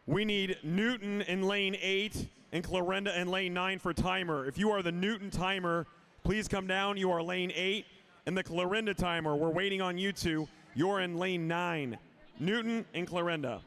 We need Newton in lane 8 and Clarinda in lane 9 for timer. If you are the Newton timer, please come down. You are lane 8. And the Clarinda timer, we're waiting on you two. You're in lane 9. Newton and Clarinda.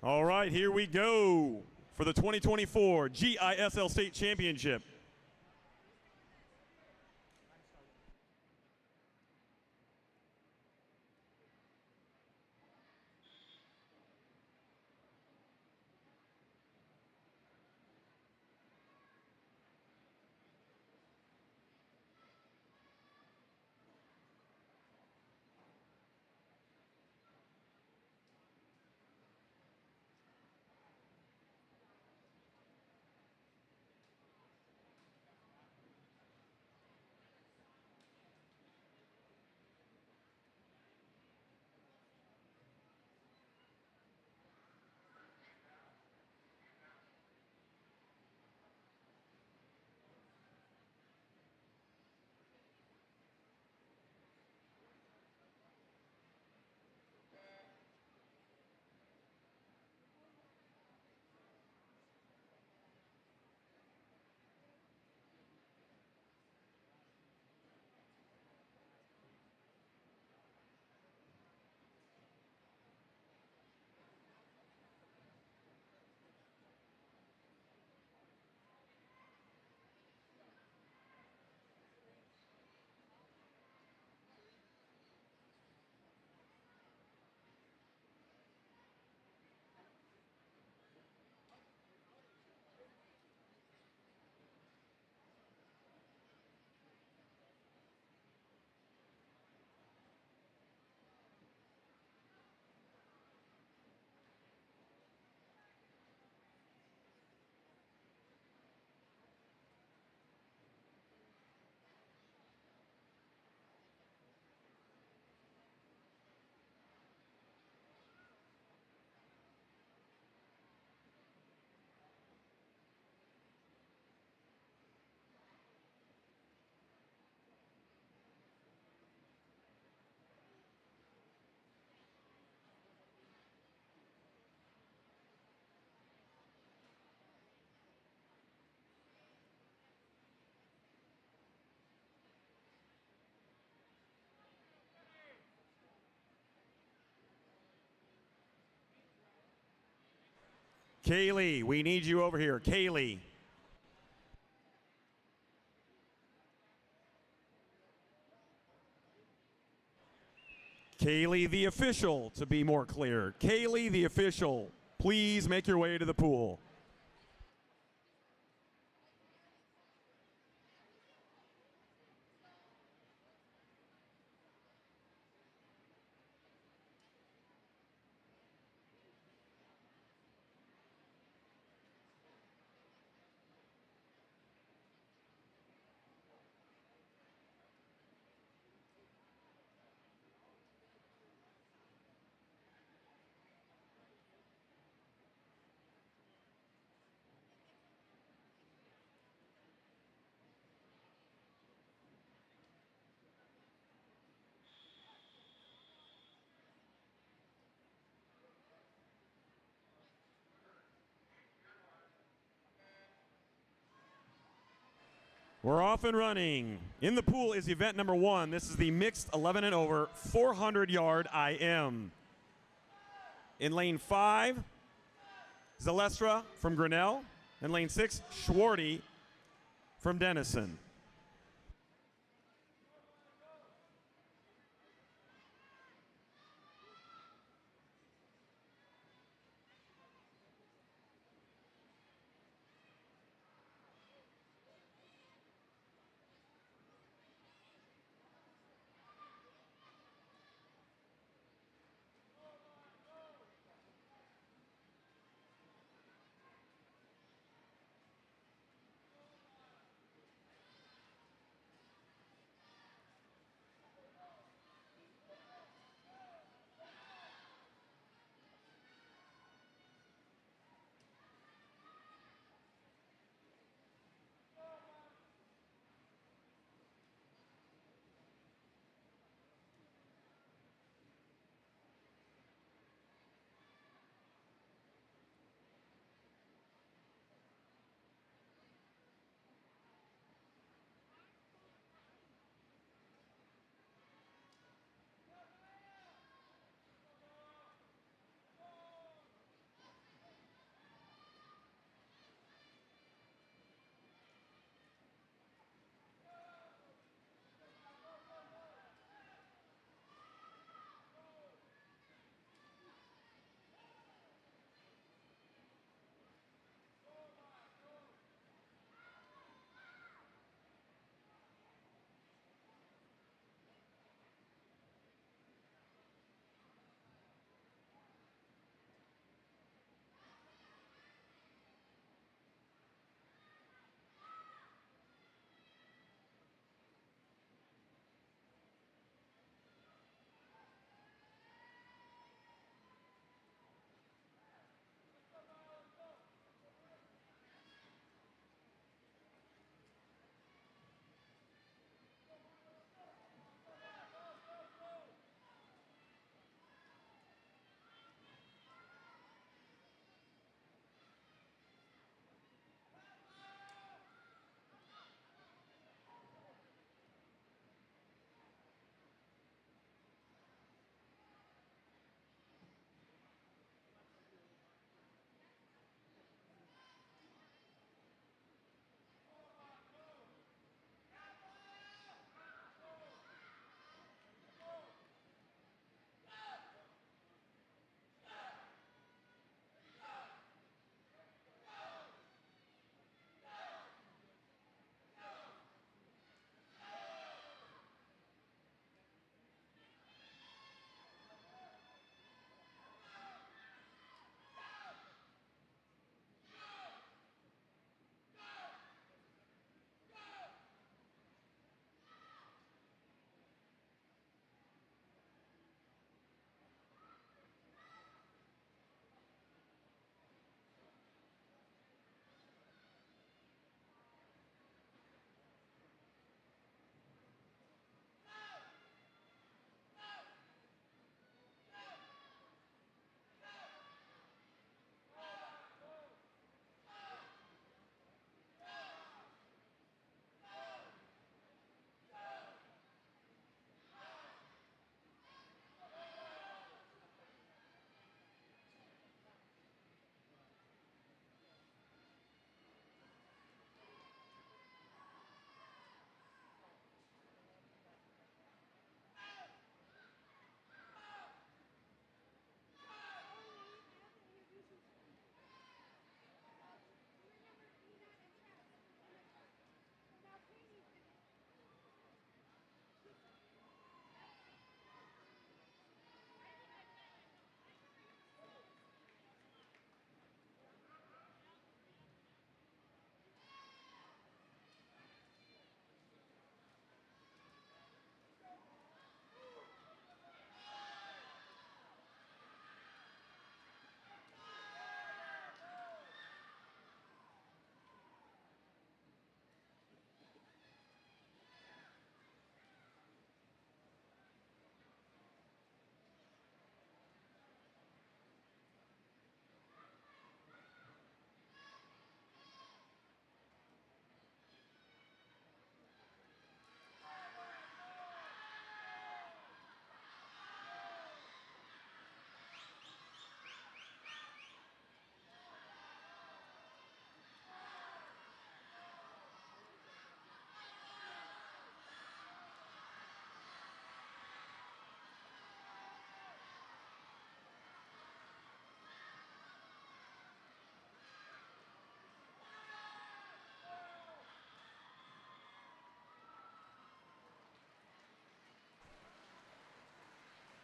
All right, here we go for the 2024 GISL State Championship. Kaylee, we need you over here. Kaylee. Kaylee the official, to be more clear. Kaylee the official, please make your way to the pool. We're off and running. In the pool is event number 1. This is the mixed 11 and over 400-yard IM. In lane 5, Zalestra from Grinnell. In lane 6, Schwarty from Denison.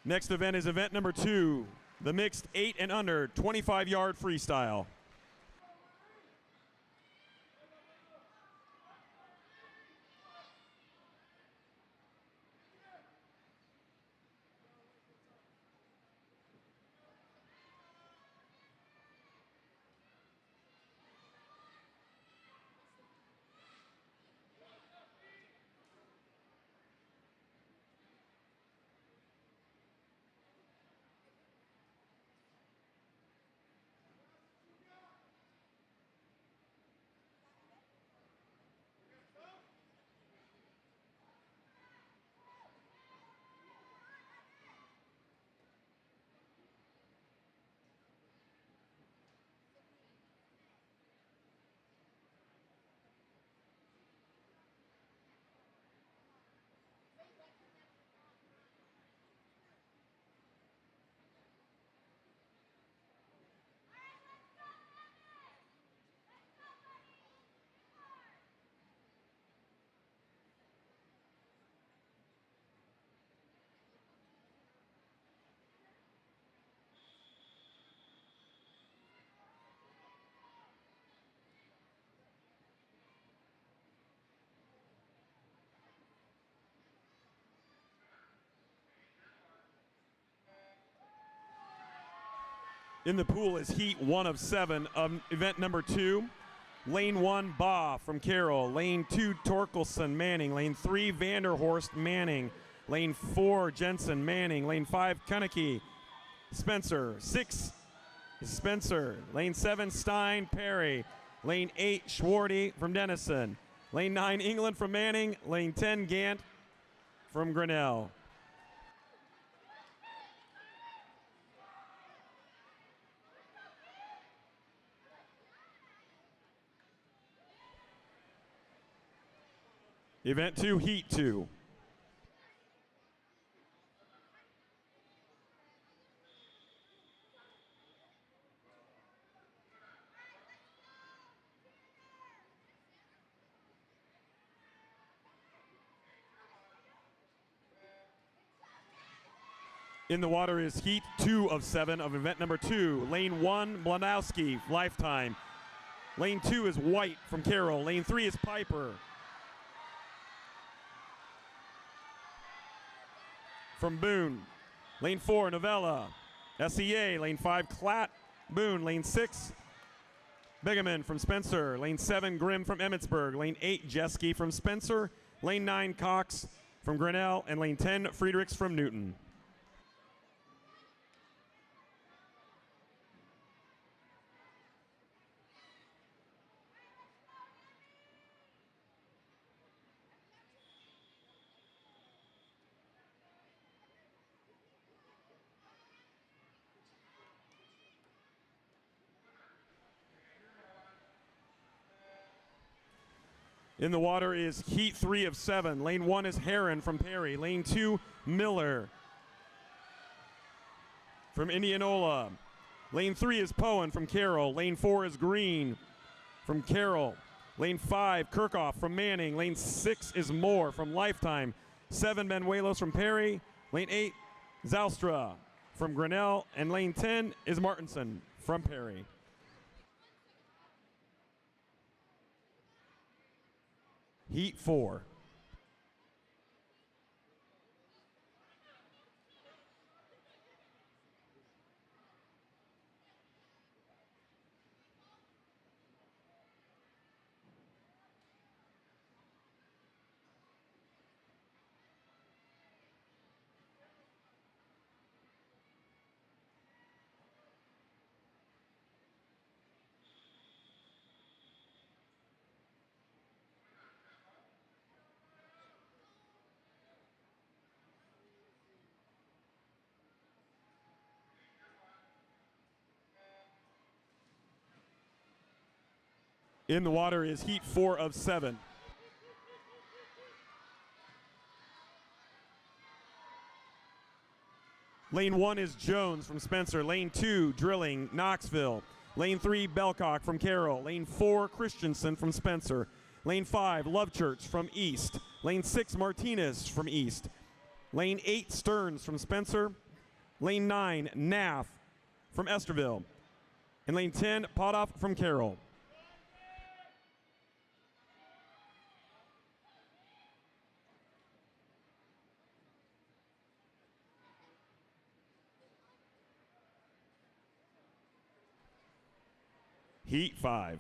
Next event is event number 2, the mixed 8 and under 25-yard freestyle. In the pool is heat 1 of 7 of event number 2. Lane 1, Baugh from Carroll. Lane 2, Torkelson, Manning. Lane 3, Vanderhorst, Manning. Lane 4, Jensen, Manning. Lane 5, Kunicki, Spencer. 6, Spencer. Lane 7, Stein, Perry. Lane 8, Schwarty from Denison. Lane 9, England from Manning. Lane 10, Gant from Grinnell. Event 2, Heat 2. In the water is heat 2 of 7 of event number 2. Lane 1, Blanowski, Lifetime. Lane 2 is White from Carroll. Lane 3 is Piper from Boone. Lane 4, Novella, SEA. Lane 5, Klatt, Boone. Lane 6, Begeman from Spencer. Lane 7, Grimm from Emmitsburg. Lane 8, Jeske from Spencer. Lane 9, Cox from Grinnell. And lane 10, Friedrichs from Newton. In the water is heat 3 of 7. Lane 1 is Heron from Perry. Lane 2, Miller from Indianola. Lane 3 is Poen from Carroll. Lane 4 is Green from Carroll. Lane 5, Kirchhoff from Manning. Lane 6 is Moore from Lifetime. 7, Benuelos from Perry. Lane 8, Zalstra from Grinnell. And lane 10 is Martinson from Perry. Heat 4. In the water is heat 4 of 7. Lane 1 is Jones from Spencer. Lane 2, Drilling, Knoxville. Lane 3, Belcock from Carroll. Lane 4, Christensen from Spencer. Lane 5, Lovechurch from East. Lane 6, Martinez from East. Lane 8, Stearns from Spencer. Lane 9, Nath from Esterville. In lane 10, Potoff from Carroll. Heat 5.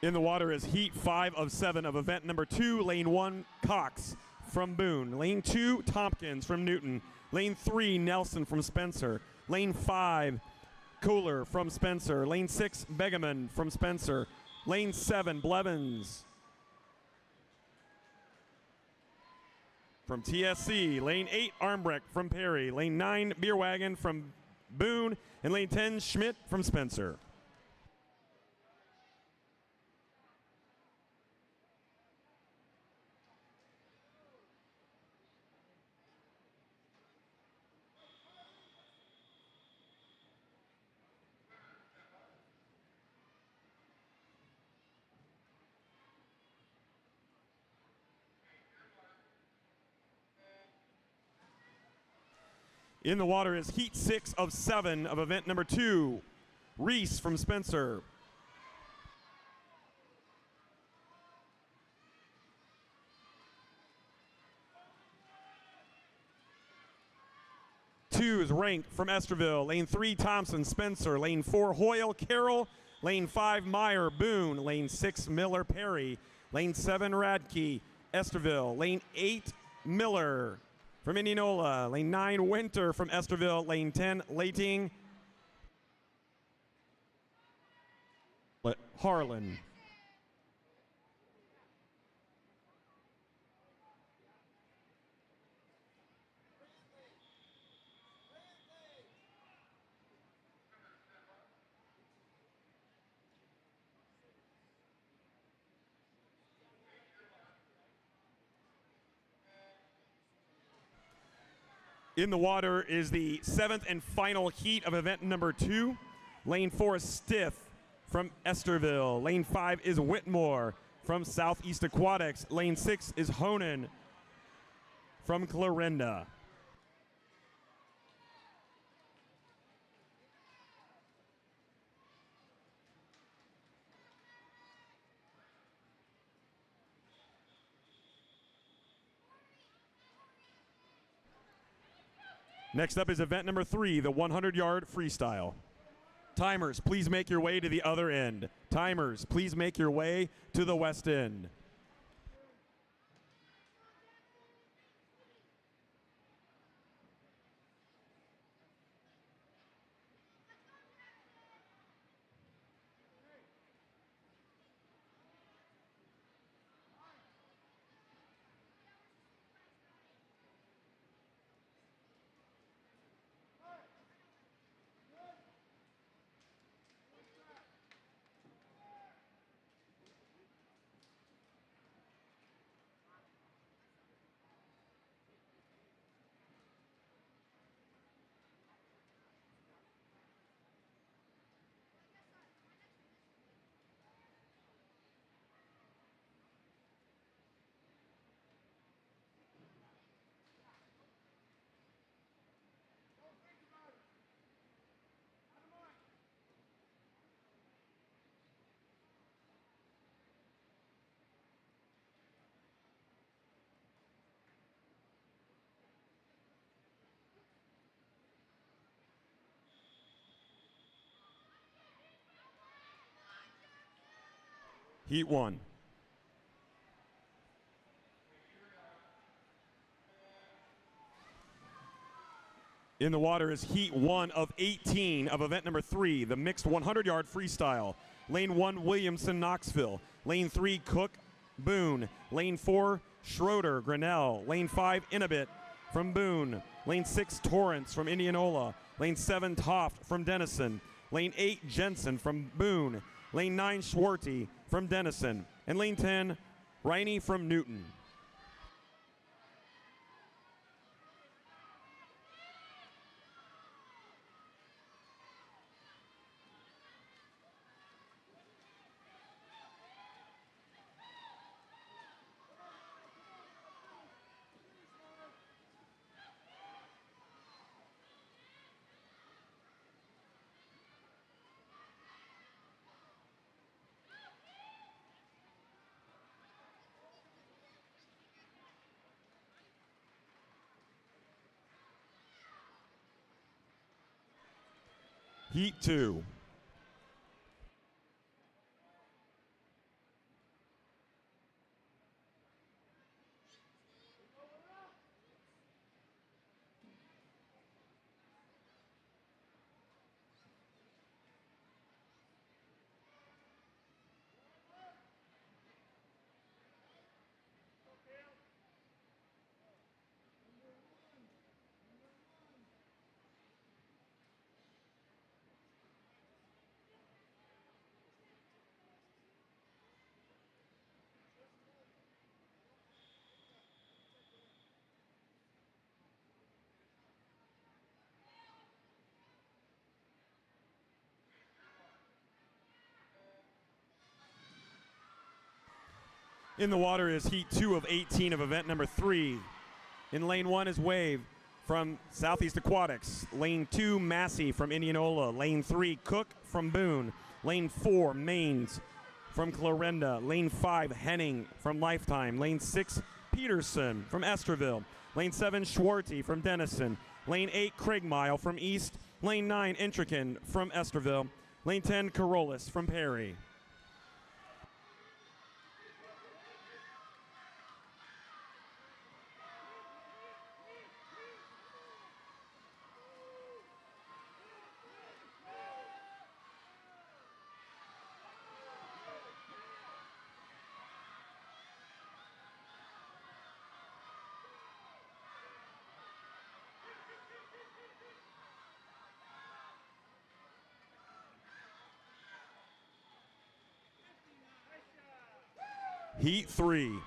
In the water is heat 5 of 7 of event number 2, lane 1, Cox from Boone. Lane 2, Tompkins from Newton. Lane 3, Nelson from Spencer. Lane 5, Kohler from Spencer. Lane 6, Begeman from Spencer. Lane 7, Blevins from TSC. Lane 8, Armbrecht from Perry. Lane 9, Beerwagon from Boone. And lane 10, Schmidt from Spencer. In the water is heat 6 of 7 of event number 2, Reese from Spencer. Two is Rank from Esterville. Lane 3, Thompson, Spencer. Lane 4, Hoyle, Carroll. Lane 5, Meyer, Boone. Lane 6, Miller, Perry. Lane 7, Radke, Esterville. Lane 8, Miller from Indianola. Lane 9, Winter from Esterville. Lane 10, Lating, Harlan. In the water is the 7th and final heat of event number 2. Lane 4 is Stiff from Esterville. Lane 5 is Whitmore from Southeast Aquatics. Lane 6 is Honan from Clarinda. Next up is event number 3, the 100-yard freestyle. Timers, please make your way to the other end. Timers, please make your way to the west end. Heat 1. In the water is heat 1 of 18 of event number 3, the mixed 100-yard freestyle. Lane 1, Williamson, Knoxville. Lane 3, Cook, Boone. Lane 4, Schroeder, Grinnell. Lane 5, Inabit from Boone. Lane 6, Torrance from Indianola. Lane 7, Toft from Denison. Lane 8, Jensen from Boone. Lane 9, Schwarty from Denison. And lane 10, Riney from Newton. Heat 2. In the water is Heat 2 of 18 of event number 3. In lane 1 is Wave from Southeast Aquatics. Lane 2, Massey from Indianola. Lane 3, Cook from Boone. Lane 4, Moines from Clarinda. Lane 5, Henning from Lifetime. Lane 6, Peterson from Esterville. Lane 7, Schwarty from Denison. Lane 8, Craigmile from East. Lane 9, Intrican from Esterville. Lane 10, Carolus from Perry. Heat 3.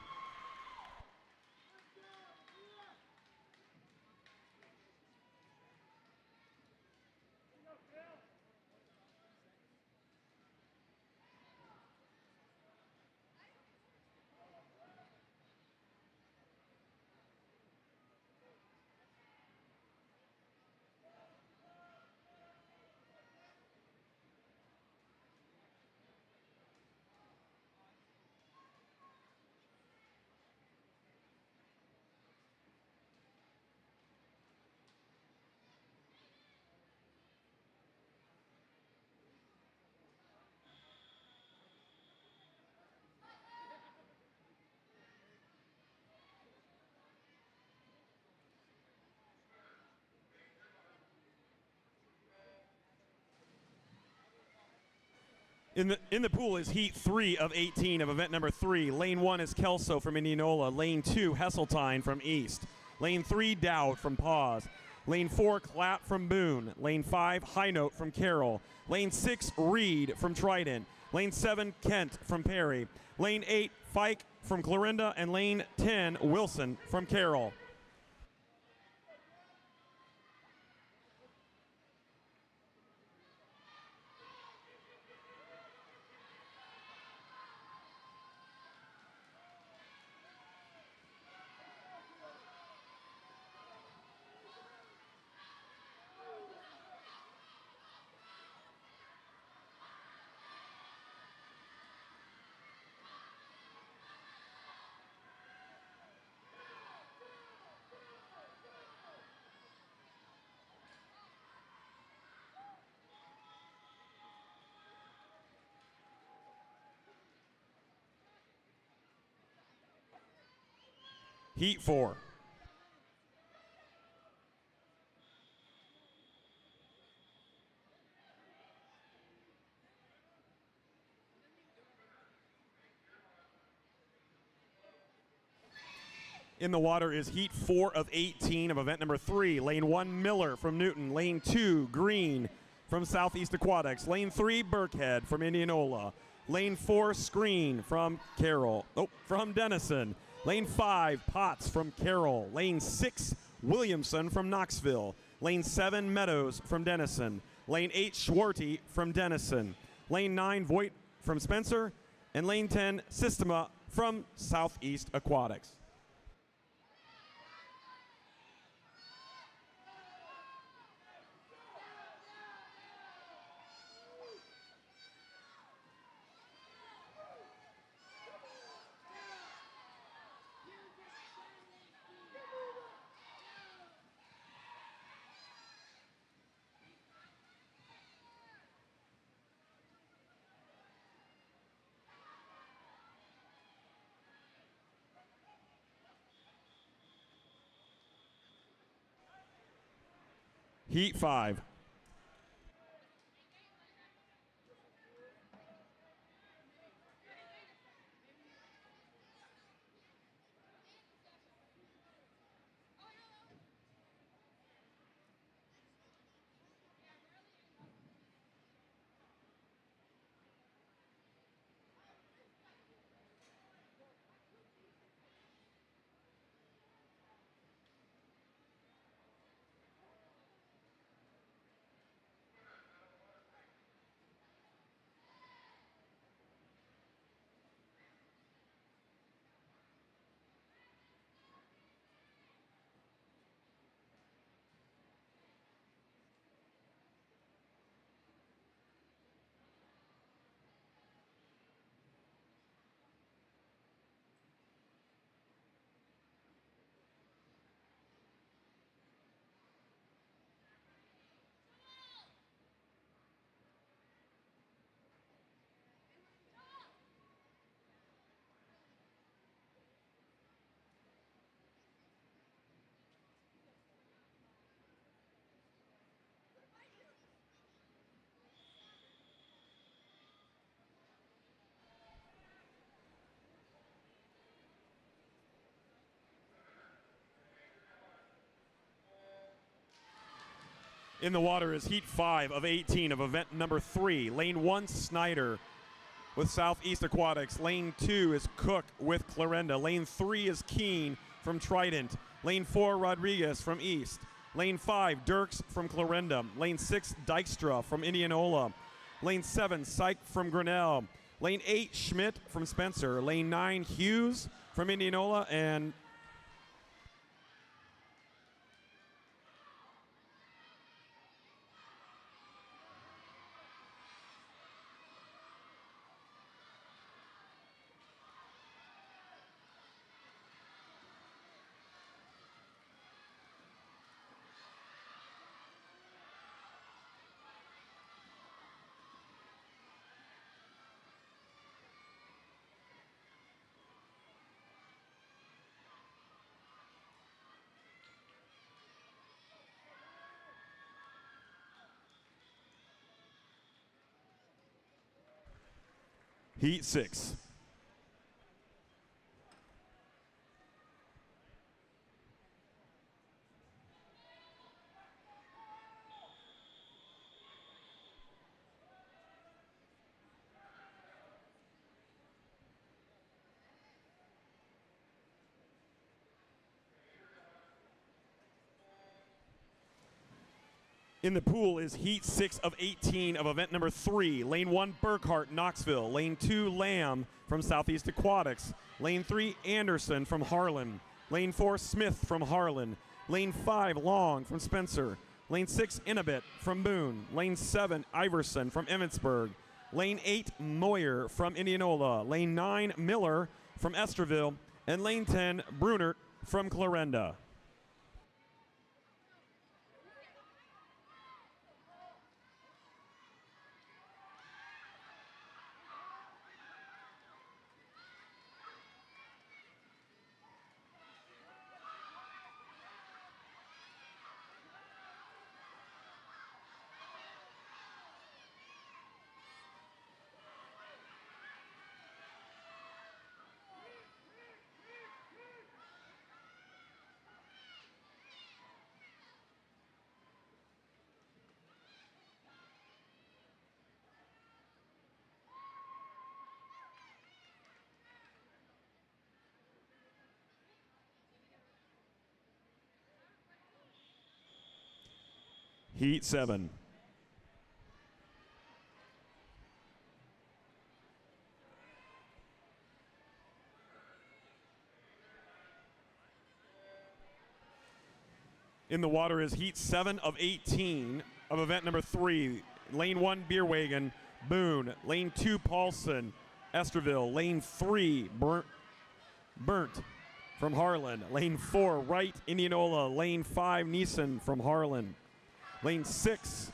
In the pool is Heat 3 of 18 of event number 3. Lane 1 is Kelso from Indianola. Lane 2, Hesseltine from East. Lane 3, Dowd from Paws. Lane 4, Clapp from Boone. Lane 5, High Note from Carroll. Lane 6, Reed from Trident. Lane 7, Kent from Perry. Lane 8, Fike from Clarinda. And lane 10, Wilson from Carroll. Heat 4. In the water is Heat 4 of 18 of event number 3. Lane 1, Miller from Newton. Lane 2, Green from Southeast Aquatics. Lane 3, Burkhead from Indianola. Lane 4, Screen from from Denison. Lane 5, Potts from Carroll. Lane 6, Williamson from Knoxville. Lane 7, Meadows from Denison. Lane 8, Schwarty from Denison. Lane 9, Voigt from Spencer. And lane 10, Systema from Southeast Aquatics. Heat 5. In the water is Heat 5 of 18 of event number 3. Lane 1, Snyder with Southeast Aquatics. Lane 2 is Cook with Clarinda. Lane 3 is Keene from Trident. Lane 4, Rodriguez from East. Lane 5, Dirks from Clarinda. Lane 6, Dykstra from Indianola. Lane 7, Syke from Grinnell. Lane 8, Schmidt from Spencer. Lane 9, Hughes from Indianola. And Heat 6. In the pool is Heat 6 of 18 of event number 3. Lane 1, Burkhart, Knoxville. Lane 2, Lamb from Southeast Aquatics. Lane 3, Anderson from Harlan. Lane 4, Smith from Harlan. Lane 5, Long from Spencer. Lane 6, Inabit from Boone. Lane 7, Iverson from Emmitsburg. Lane 8, Moyer from Indianola. Lane 9, Miller from Esterville. And Lane 10, Brunert from Clarinda. Heat 7. In the water is Heat 7 of 18 of event number 3. Lane 1, Beerwagon, Boone. Lane 2, Paulson, Esterville. Lane 3, Burnt from Harlan. Lane 4, Wright, Indianola. Lane 5, Neeson from Harlan. Lane 6,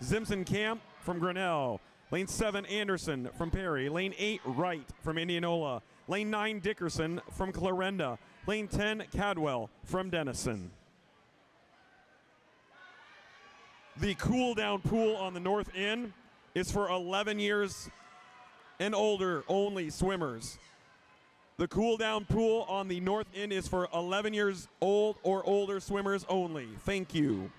Zimson Camp from Grinnell. Lane 7, Anderson from Perry. Lane 8, Wright from Indianola. Lane 9, Dickerson from Clarinda. Lane 10, Cadwell from Denison. The cool down pool on the north end is for 11 years and older only swimmers. The cool down pool on the north end is for 11 years old or older swimmers only. Thank you.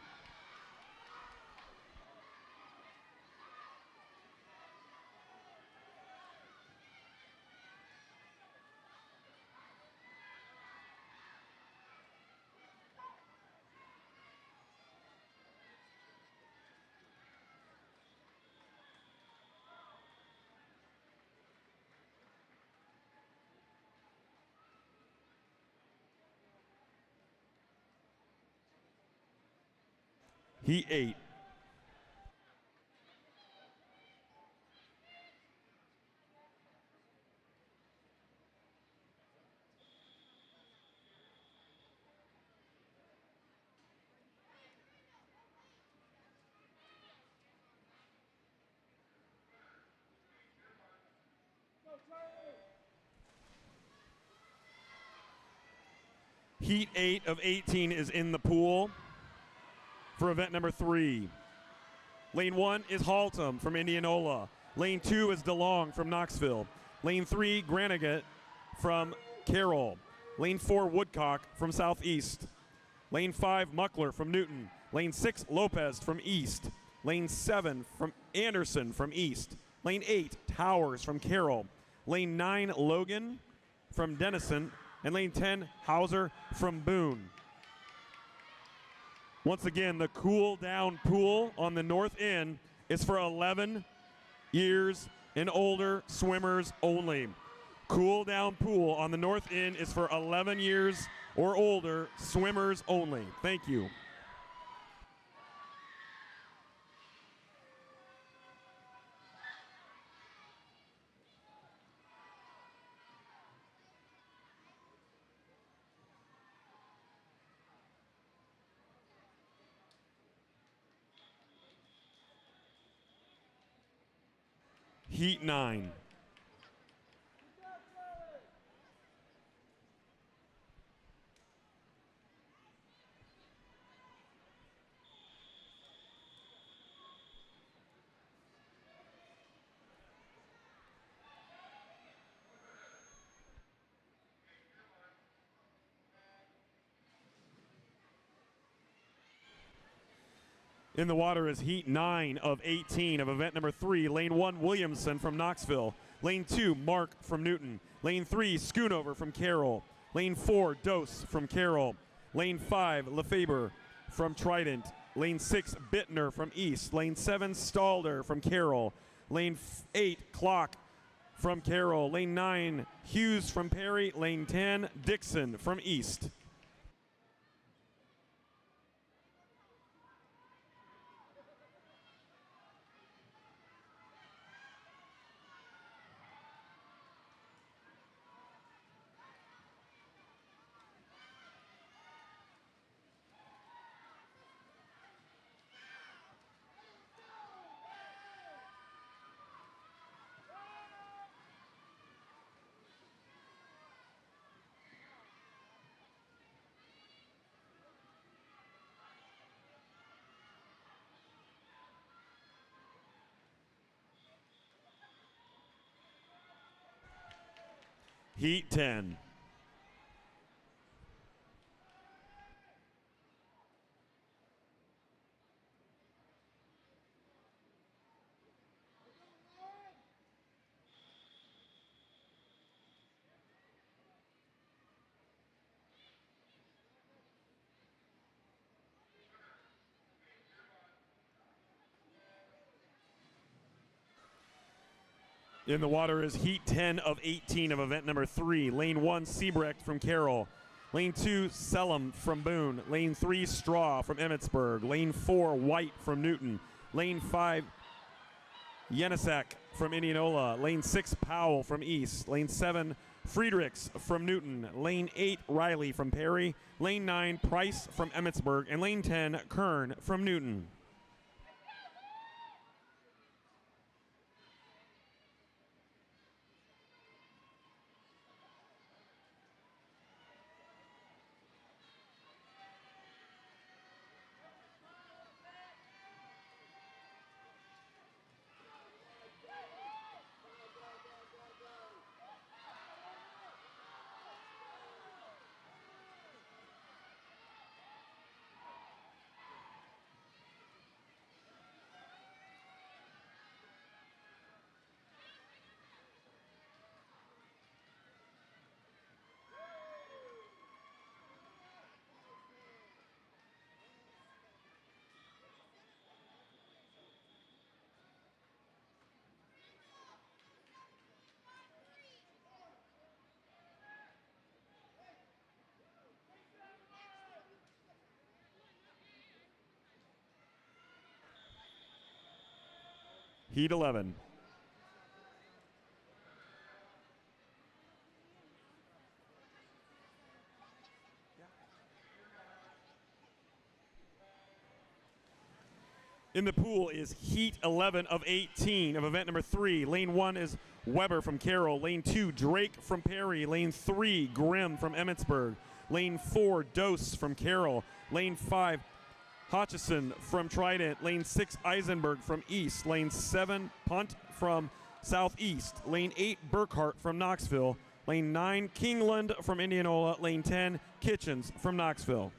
Heat 8. Heat 8 of 18 is in the pool for event number 3. Lane 1 is Haltom from Indianola. Lane 2 is DeLong from Knoxville. Lane 3, Granigat from Carroll. Lane 4, Woodcock from Southeast. Lane 5, Muckler from Newton. Lane 6, Lopez from East. Lane 7, from Anderson from East. Lane 8, Towers from Carroll. Lane 9, Logan from Denison. And lane 10, Hauser from Boone. Once again, the cool down pool on the north end is for 11 years and older swimmers only. Cool down pool on the north end is for 11 years or older swimmers only. Thank you. Heat 9. In the water is Heat 9 of 18 of event number 3. Lane 1, Williamson from Knoxville. Lane 2, Mark from Newton. Lane 3, Schoonover from Carroll. Lane 4, Dose from Carroll. Lane 5, Lefebvre from Trident. Lane 6, Bittner from East. Lane 7, Stalder from Carroll. Lane 8, Clock from Carroll. Lane 9, Hughes from Perry. Lane 10, Dixon from East. Heat 10. In the water is Heat 10 of 18 of event number 3. Lane 1, Siebrecht from Carroll. Lane 2, Selim from Boone. Lane 3, Straw from Emmitsburg. Lane 4, White from Newton. Lane 5, Yenisek from Indianola. Lane 6, Powell from East. Lane 7, Friedrichs from Newton. Lane 8, Riley from Perry. Lane 9, Price from Emmitsburg. And lane 10, Kern from Newton. Heat 11. In the pool is Heat 11 of 18 of event number 3. Lane 1 is Weber from Carroll. Lane 2, Drake from Perry. Lane 3, Grimm from Emmitsburg. Lane 4, Dose from Carroll. Lane 5, Hutchison from Trident. Lane 6, Eisenberg from East. Lane 7, Punt from Southeast. Lane 8, Burkhart from Knoxville. Lane 9, Kingland from Indianola. Lane 10, Kitchens from Knoxville.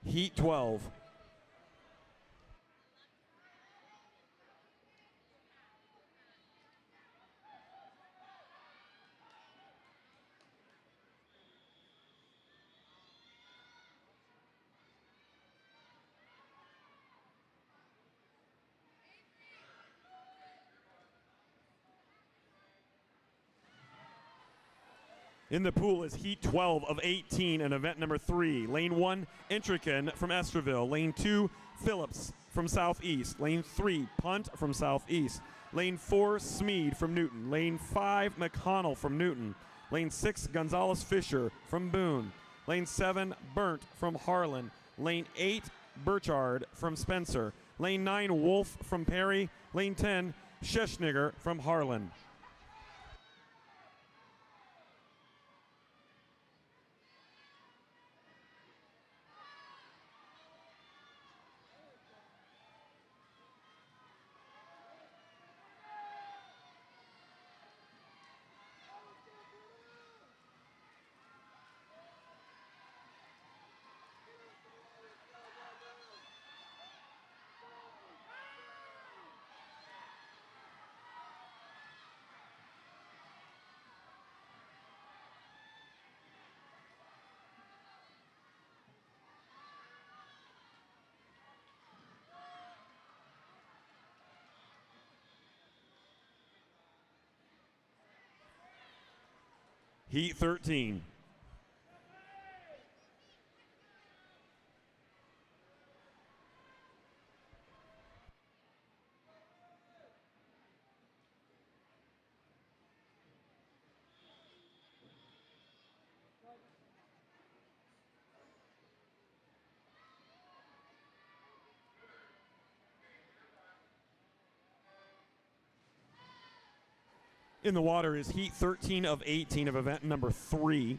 Heat 12. In the pool is Heat 12 of 18 and event number 3. Lane 1, Intrican from Esterville. Lane 2, Phillips from Southeast. Lane 3, Punt from Southeast. Lane 4, Smead from Newton. Lane 5, McConnell from Newton. Lane 6, Gonzalez Fisher from Boone. Lane 7, Burnt from Harlan. Lane 8, Burchard from Spencer. Lane 9, Wolf from Perry. Lane 10, Scheschniger from Harlan. Heat 13. In the water is Heat 13 of 18 of event number 3.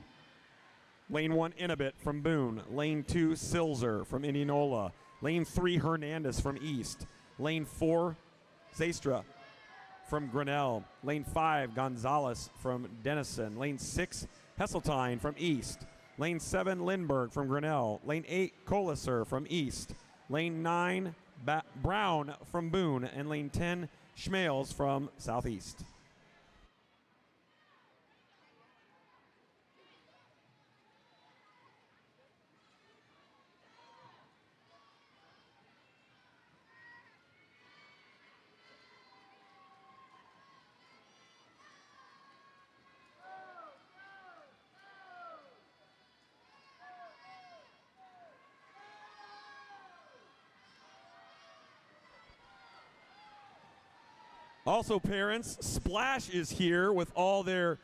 Lane 1, Inabit from Boone. Lane 2, Silzer from Indianola. Lane 3, Hernandez from East. Lane 4, Zaystra from Grinnell. Lane 5, Gonzalez from Denison. Lane 6, Hesseltine from East. Lane 7, Lindbergh from Grinnell. Lane 8, Coliser from East. Lane 9, Brown from Boone. And lane 10, Schmales from Southeast. Also, parents, Splash is here with all their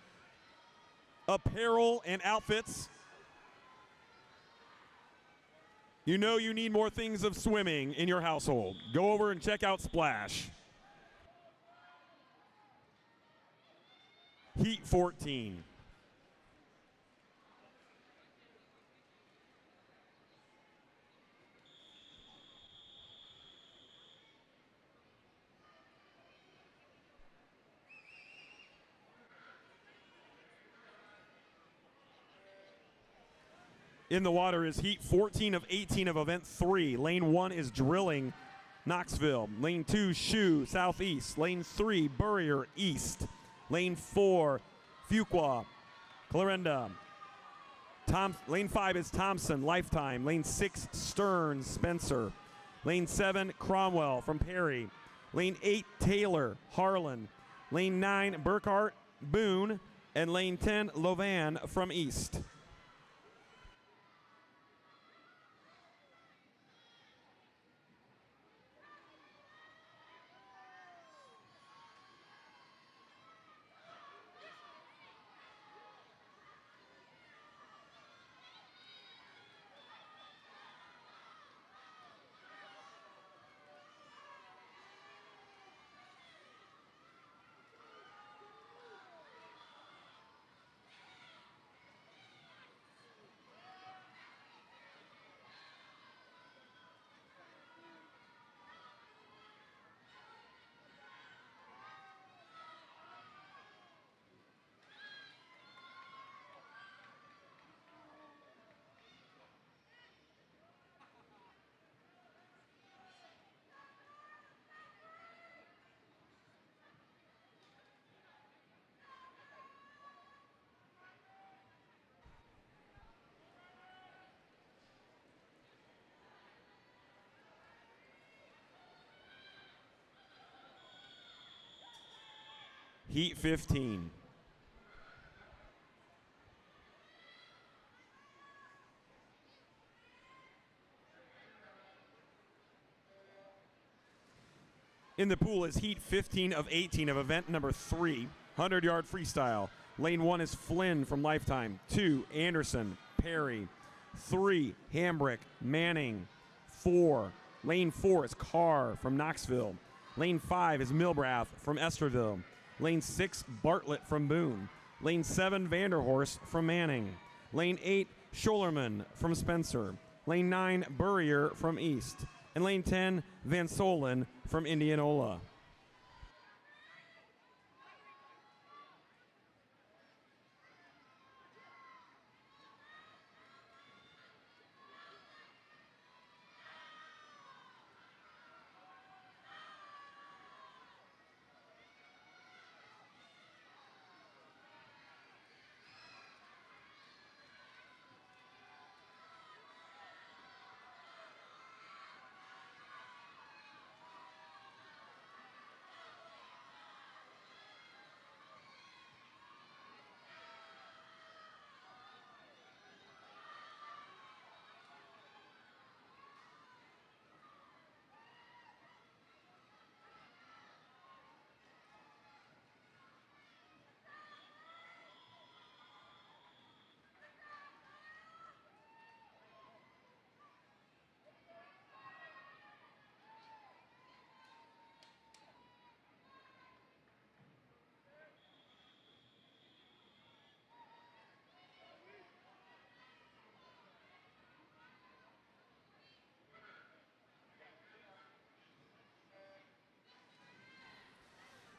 apparel and outfits. You know you need more things of swimming in your household. Go over and check out Splash. Heat 14. In the water is heat 14 of 18 of event 3. Lane 1 is Drilling, Knoxville. Lane 2, Shoe, Southeast. Lane 3, Burrier, East. Lane 4, Fuqua, Clarinda. Lane 5 is Thompson, Lifetime. Lane 6, Stearns, Spencer. Lane 7, Cromwell from Perry. Lane 8, Taylor, Harlan. Lane 9, Burkhart, Boone. And lane 10, Lovan from East. Heat 15. In the pool is heat 15 of 18 of event number 3, 100-yard freestyle. Lane 1 is Flynn from Lifetime. 2, Anderson, Perry. 3, Hambrick, Manning. 4, Lane 4 is Carr from Knoxville. Lane 5 is Milbrath from Esterville. Lane 6, Bartlett from Boone. Lane 7, Vanderhorst from Manning. Lane 8, Schollerman from Spencer. Lane 9, Burrier from East. And lane 10, Van Solen from Indianola.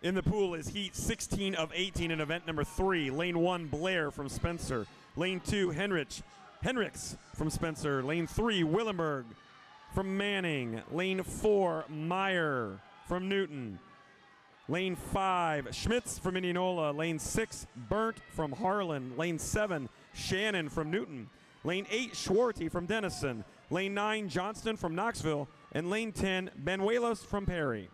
In the pool is heat 16 of 18 in event number 3. Lane 1, Blair from Spencer. Lane 2, Henricks from Spencer. Lane 3, Willenberg from Manning. Lane 4, Meyer from Newton. Lane 5, Schmitz from Indianola. Lane 6, Burnt from Harlan. Lane 7, Shannon from Newton. Lane 8, Schwarty from Denison. Lane 9, Johnston from Knoxville. And lane 10, Benuelos from Perry.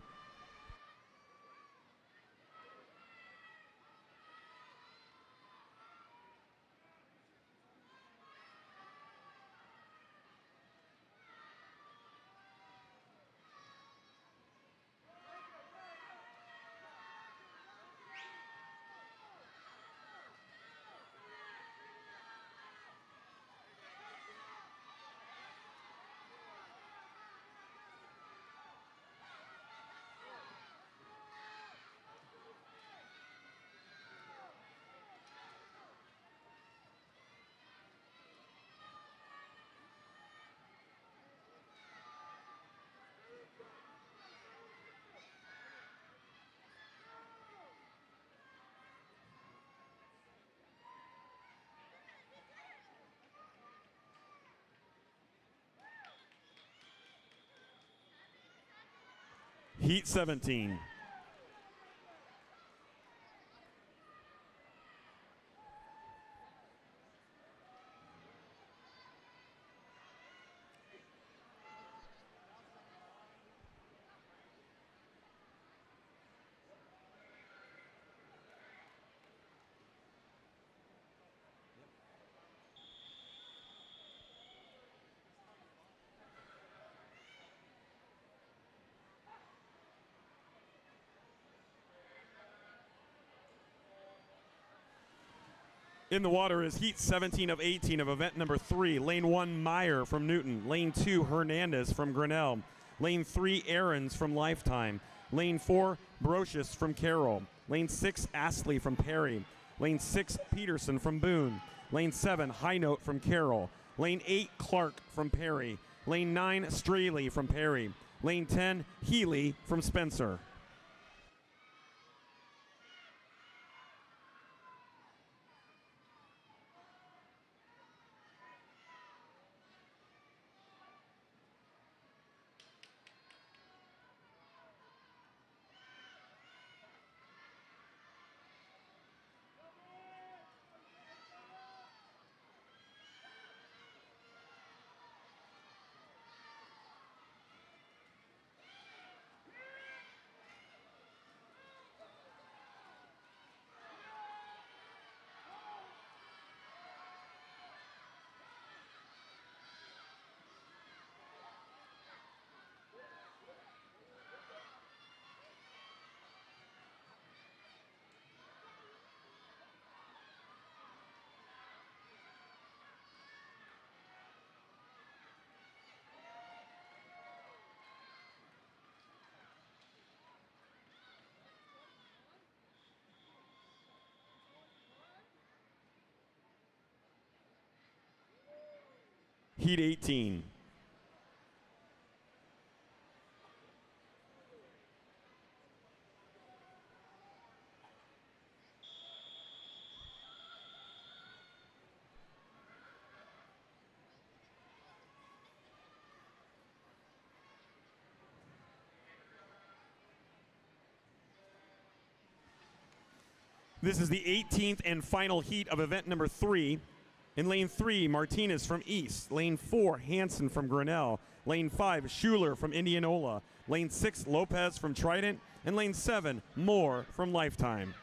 Heat 17. In the water is Heat 17 of 18 of event number 3. Lane 1, Meyer from Newton. Lane 2, Hernandez from Grinnell. Lane 3, Aarons from Lifetime. Lane 4, Brocious from Carroll. Lane 6, Astley from Perry. Lane 6, Peterson from Boone. Lane 7, High Note from Carroll. Lane 8, Clark from Perry. Lane 9, Straley from Perry. Lane 10, Healy from Spencer. Heat 18. This is the 18th and final heat of event number 3. In lane 3, Martinez from East. Lane 4, Hansen from Grinnell. Lane 5, Schuler from Indianola. Lane 6, Lopez from Trident. And lane 7, Moore from Lifetime.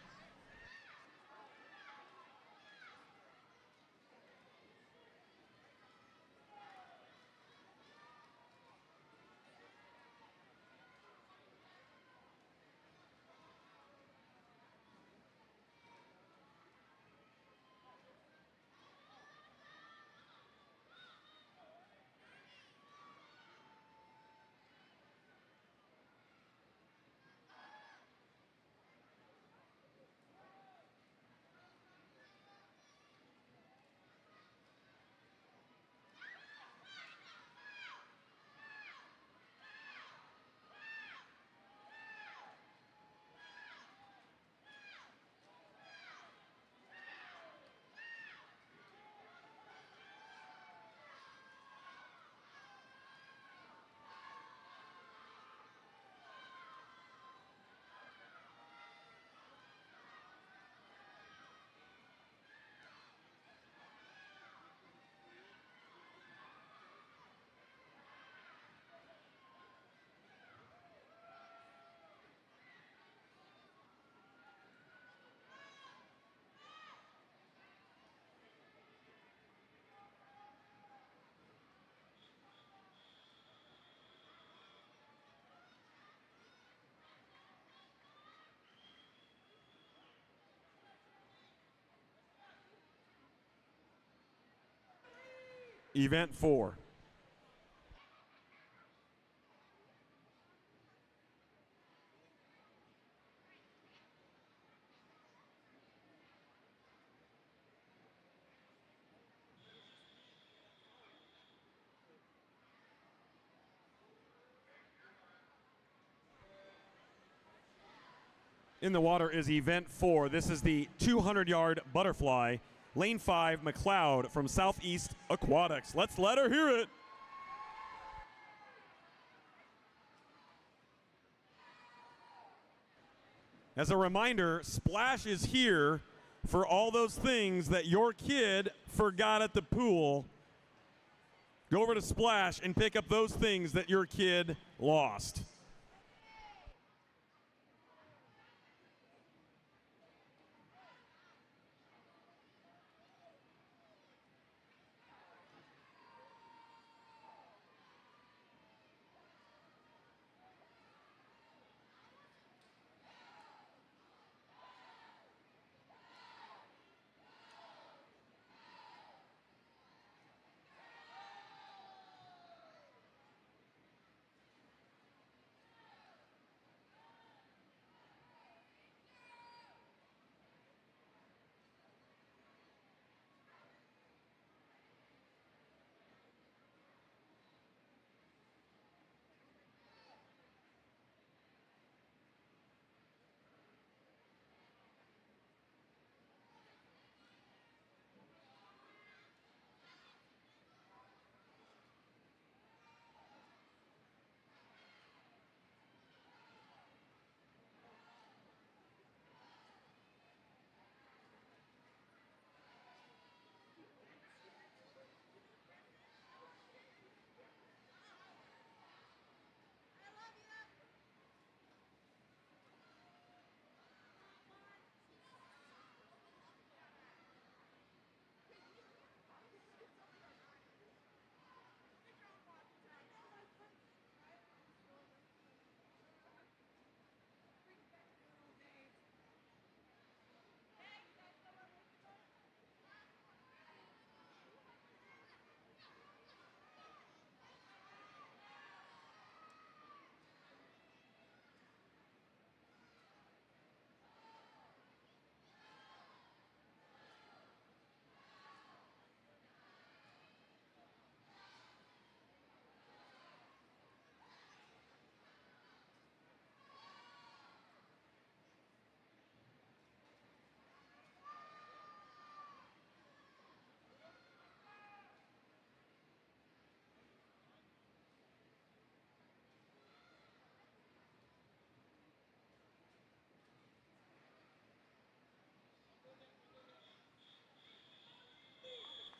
Event 4. In the water is event 4. This is the 200-yard butterfly. Lane 5, McLeod from Southeast Aquatics. Let's let her hear it. As a reminder, Splash is here for all those things that your kid forgot at the pool. Go over to Splash and pick up those things that your kid lost.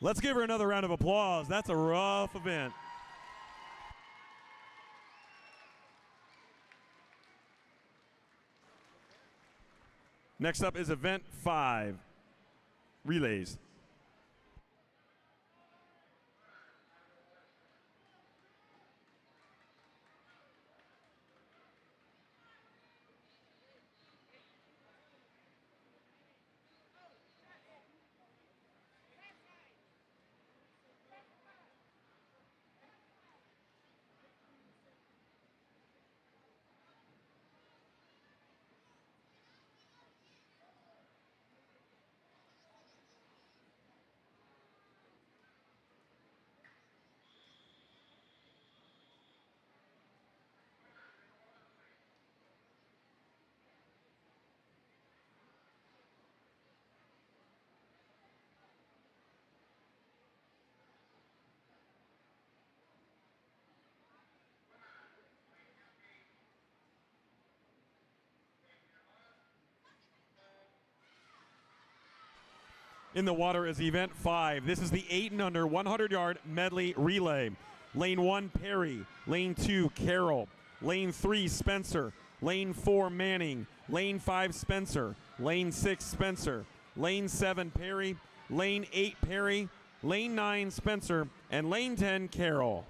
Let's give her another round of applause. That's a rough event. Next up is event 5, relays. In the water is event 5. This is the 8 and under 100-yard medley relay. Lane 1, Perry. Lane 2, Carroll. Lane 3, Spencer. Lane 4, Manning. Lane 5, Spencer. Lane 6, Spencer. Lane 7, Perry. Lane 8, Perry. Lane 9, Spencer. And lane 10, Carroll.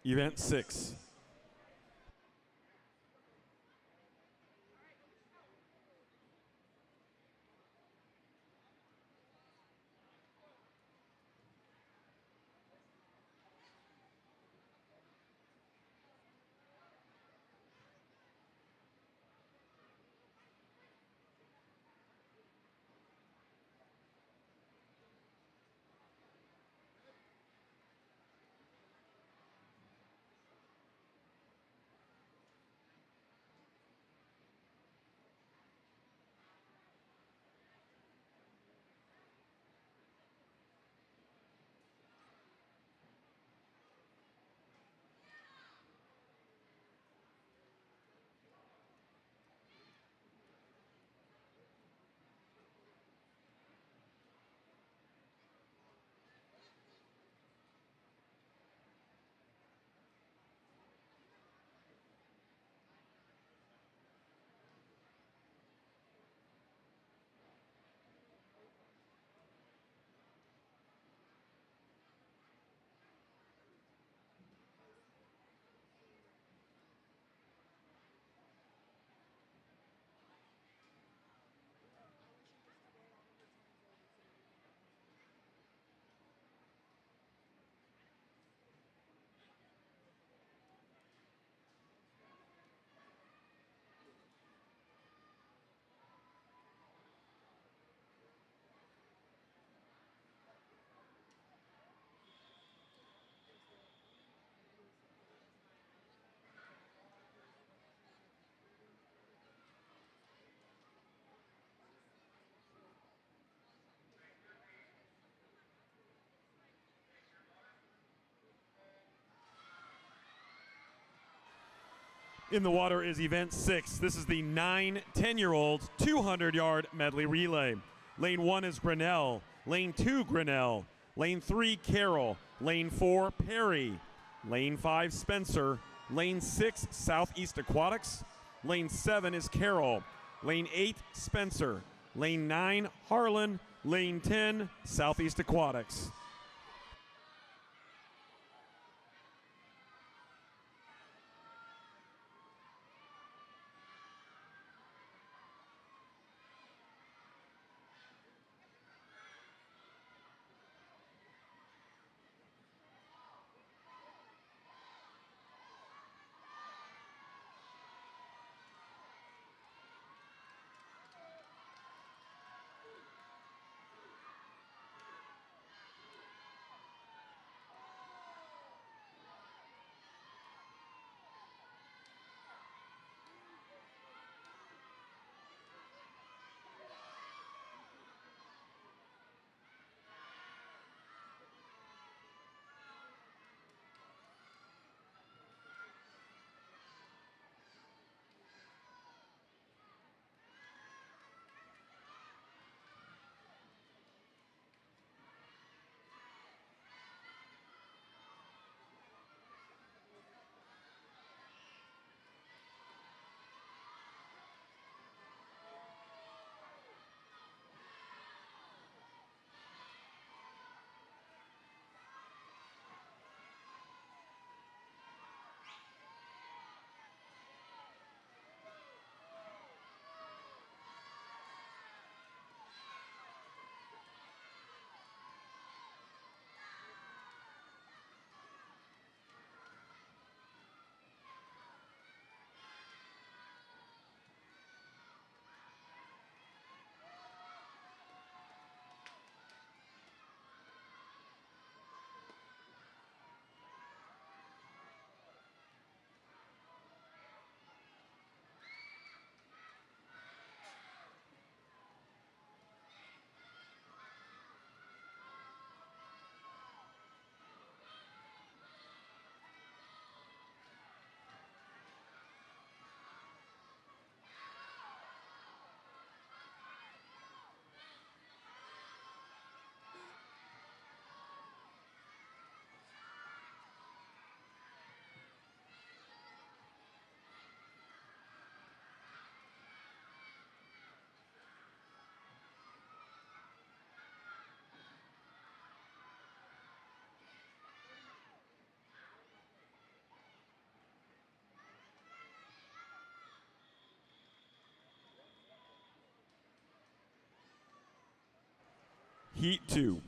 Event 6. In the water is event 6. This is the 9-10-year-olds 200-yard medley relay. Lane 1 is Grinnell. Lane 2, Grinnell. Lane 3, Carroll. Lane 4, Perry. Lane 5, Spencer. Lane 6, Southeast Aquatics. Lane 7 is Carroll. Lane 8, Spencer. Lane 9, Harlan. Lane 10, Southeast Aquatics. Heat 2.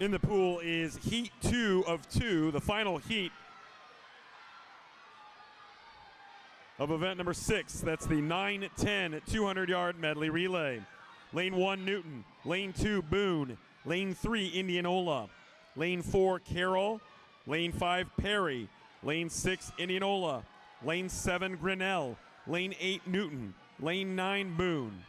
In the pool is Heat 2 of 2, the final heat of event number 6. That's the 9-10 200-yard medley relay. Lane 1, Newton. Lane 2, Boone. Lane 3, Indianola. Lane 4, Carroll. Lane 5, Perry. Lane 6, Indianola. Lane 7, Grinnell. Lane 8, Newton. Lane 9, Boone.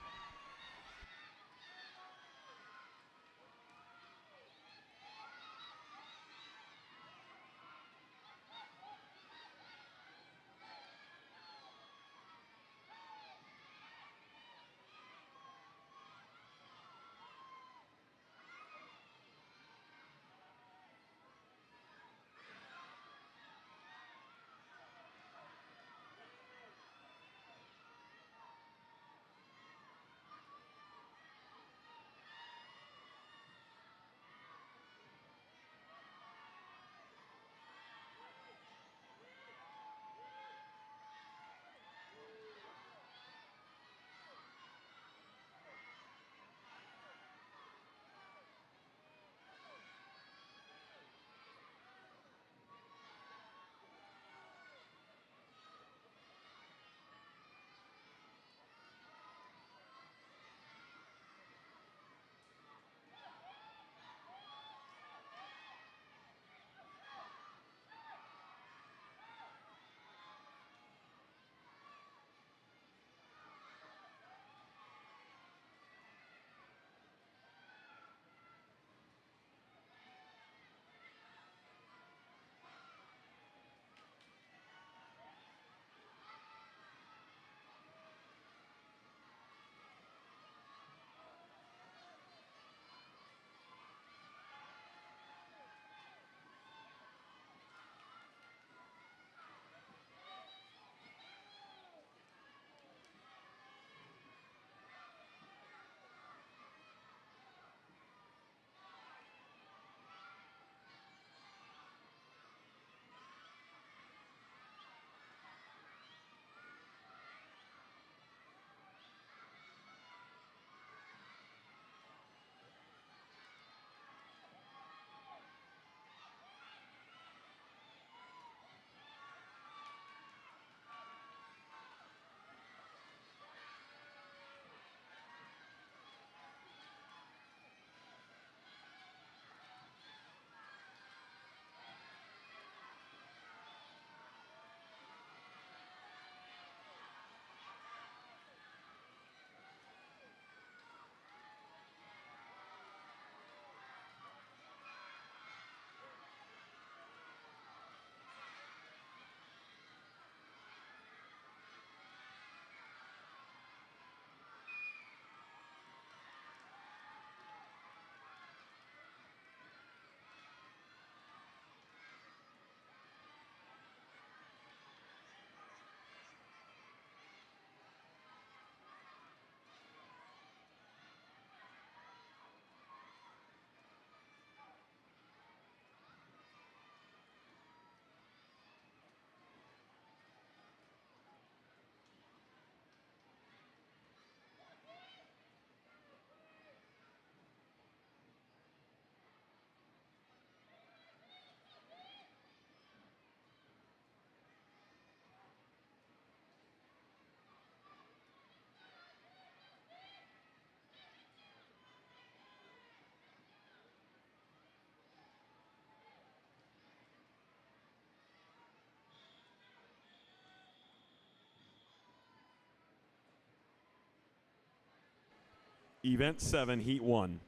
Event 7, Heat 1.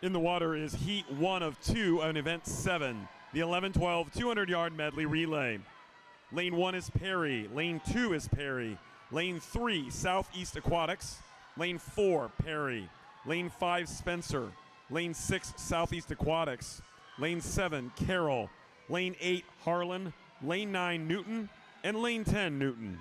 In the water is Heat 1 of 2 on Event 7, the 11-12 200-yard medley relay. Lane 1 is Perry, Lane 2 is Perry, Lane 3 Southeast Aquatics, Lane 4 Perry, Lane 5 Spencer, Lane 6 Southeast Aquatics, Lane 7 Carroll, Lane 8 Harlan, Lane 9 Newton, and Lane 10 Newton.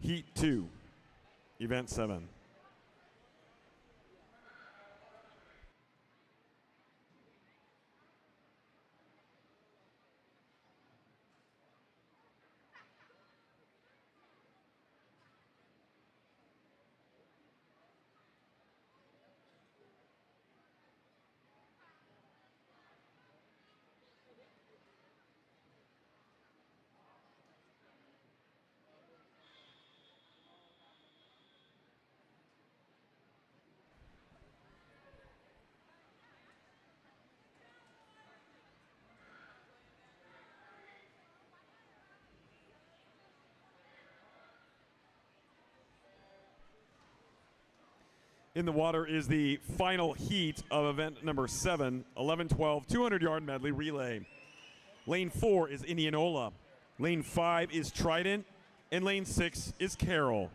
Heat 2, Event 7. In the water is the final heat of event number 7, 11-12 200-yard medley relay. Lane 4 is Indianola, Lane 5 is Trident, and Lane 6 is Carroll.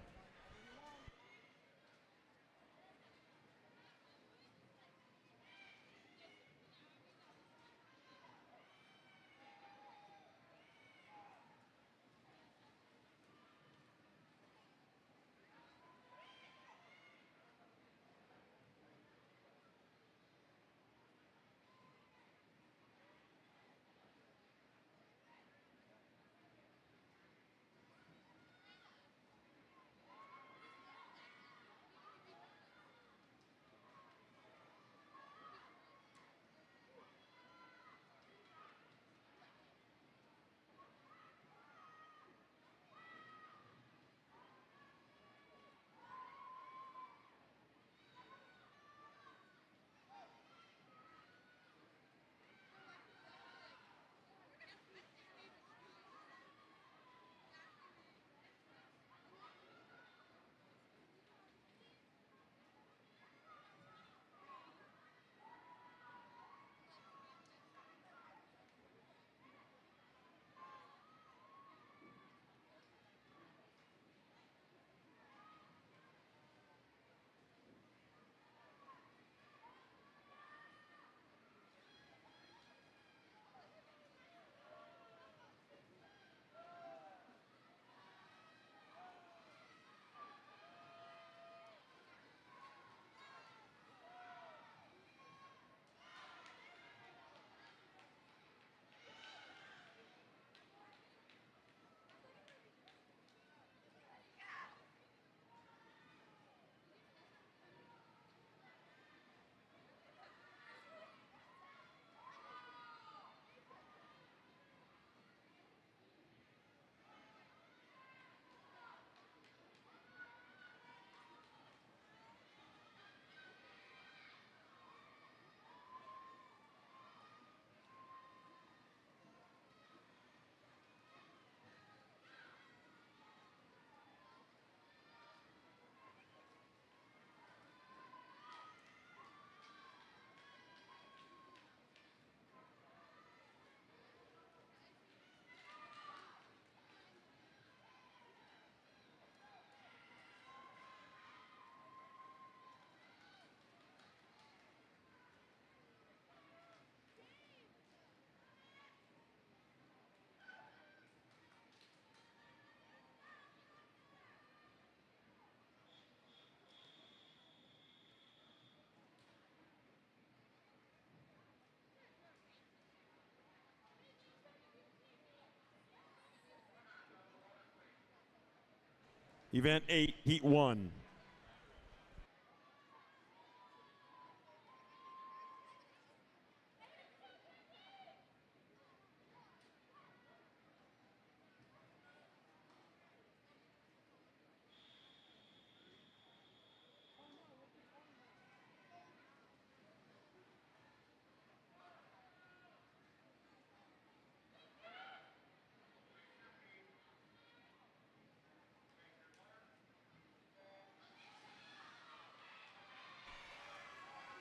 Event 8, Heat 1.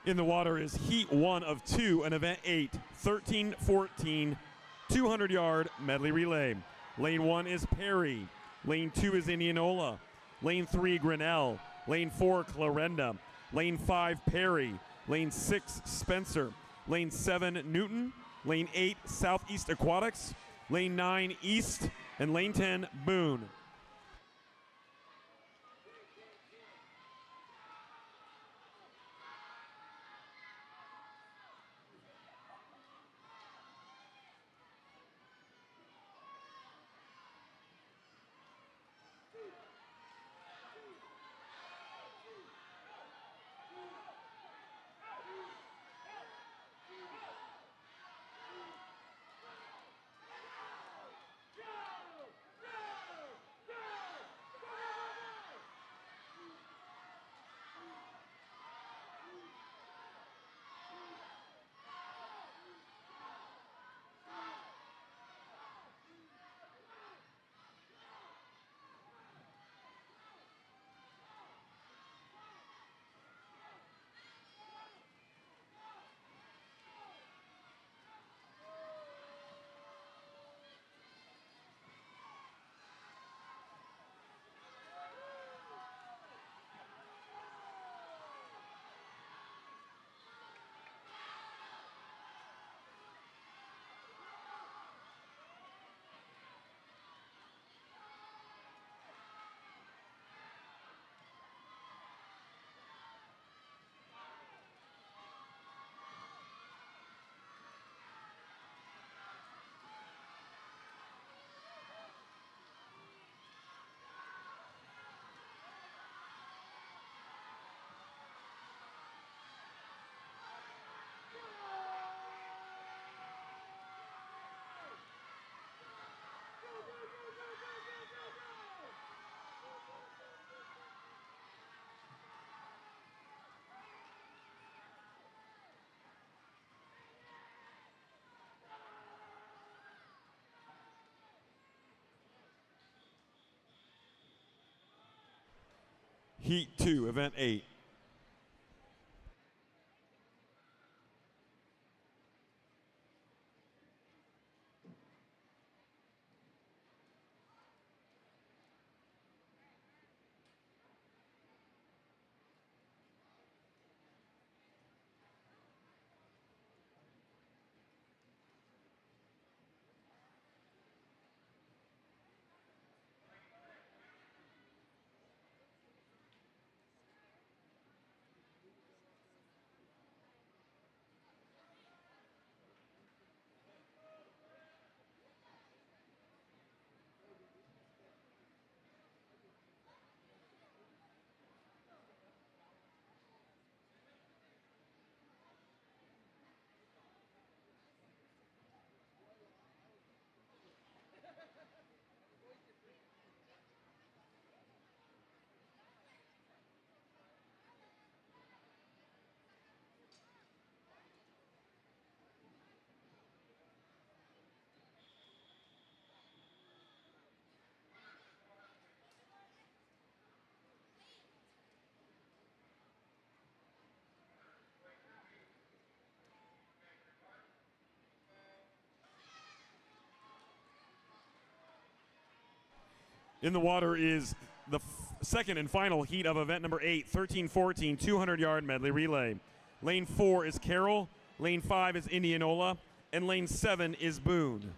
In the water is Heat 1 of 2 and Event 8, 13-14, 200-yard medley relay. Lane 1 is Perry. Lane 2 is Indianola. Lane 3, Grinnell. Lane 4, Clarinda. Lane 5, Perry. Lane 6, Spencer. Lane 7, Newton. Lane 8, Southeast Aquatics. Lane 9, East. And Lane 10, Boone. Heat 2, Event 8. In the water is the second and final heat of event number 8, 13-14, 200-yard medley relay. Lane 4 is Carroll, lane 5 is Indianola, and lane 7 is Boone.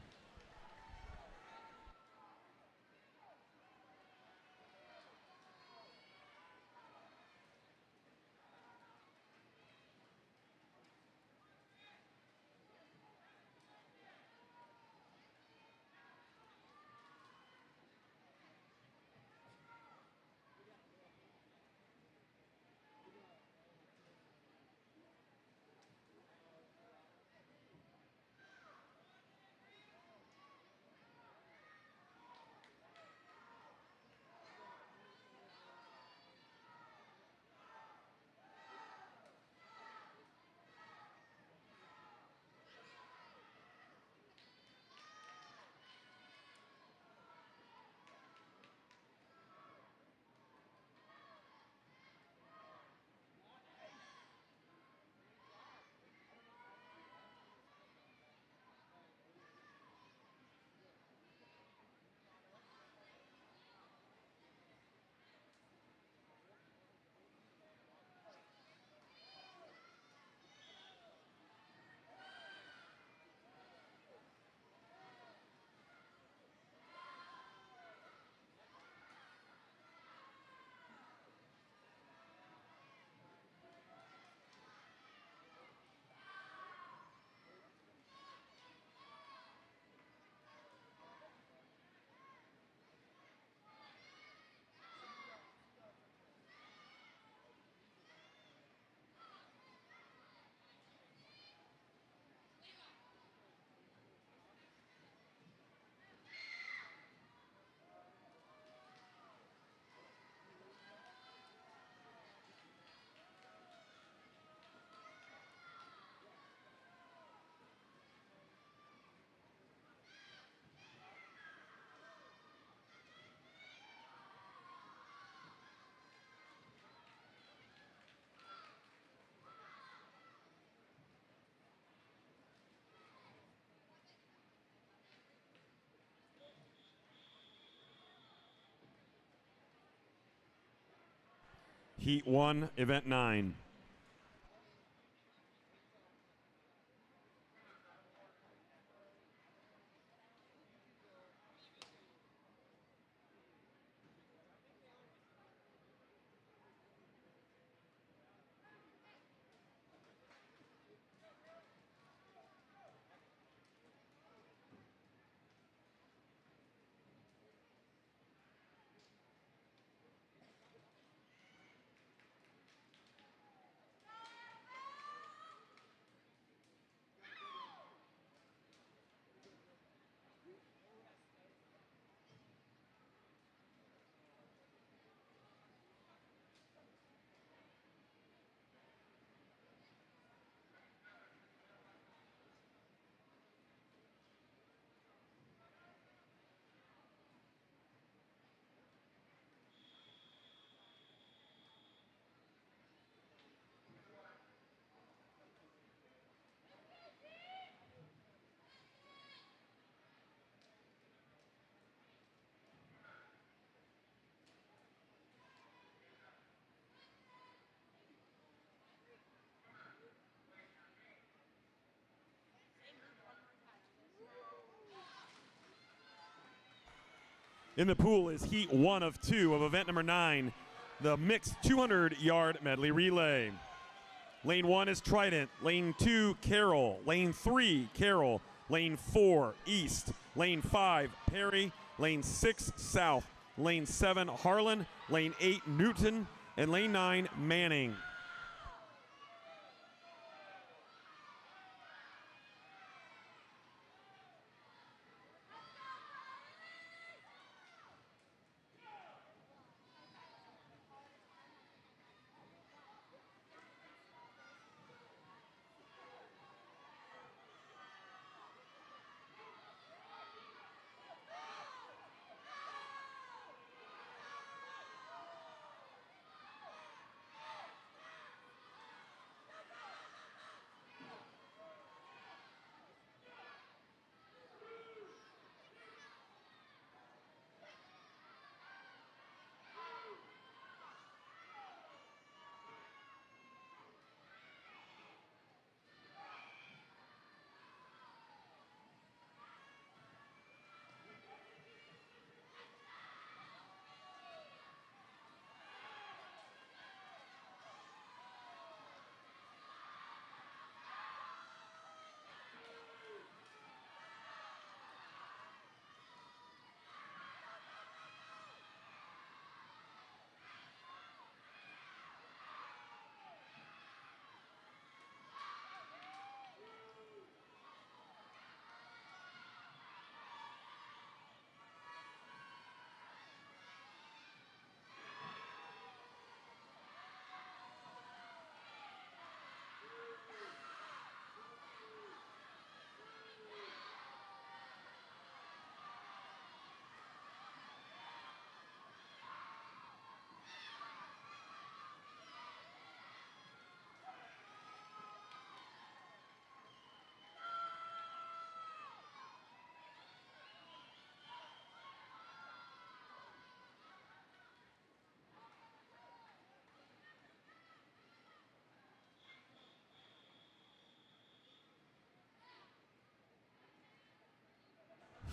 Heat 1, Event 9. In the pool is Heat 1 of 2 of event number 9, the mixed 200-yard medley relay. Lane 1 is Trident, Lane 2, Carroll, Lane 3, Carroll, Lane 4, East, Lane 5, Perry, Lane 6, South, Lane 7, Harlan, Lane 8, Newton, and Lane 9, Manning.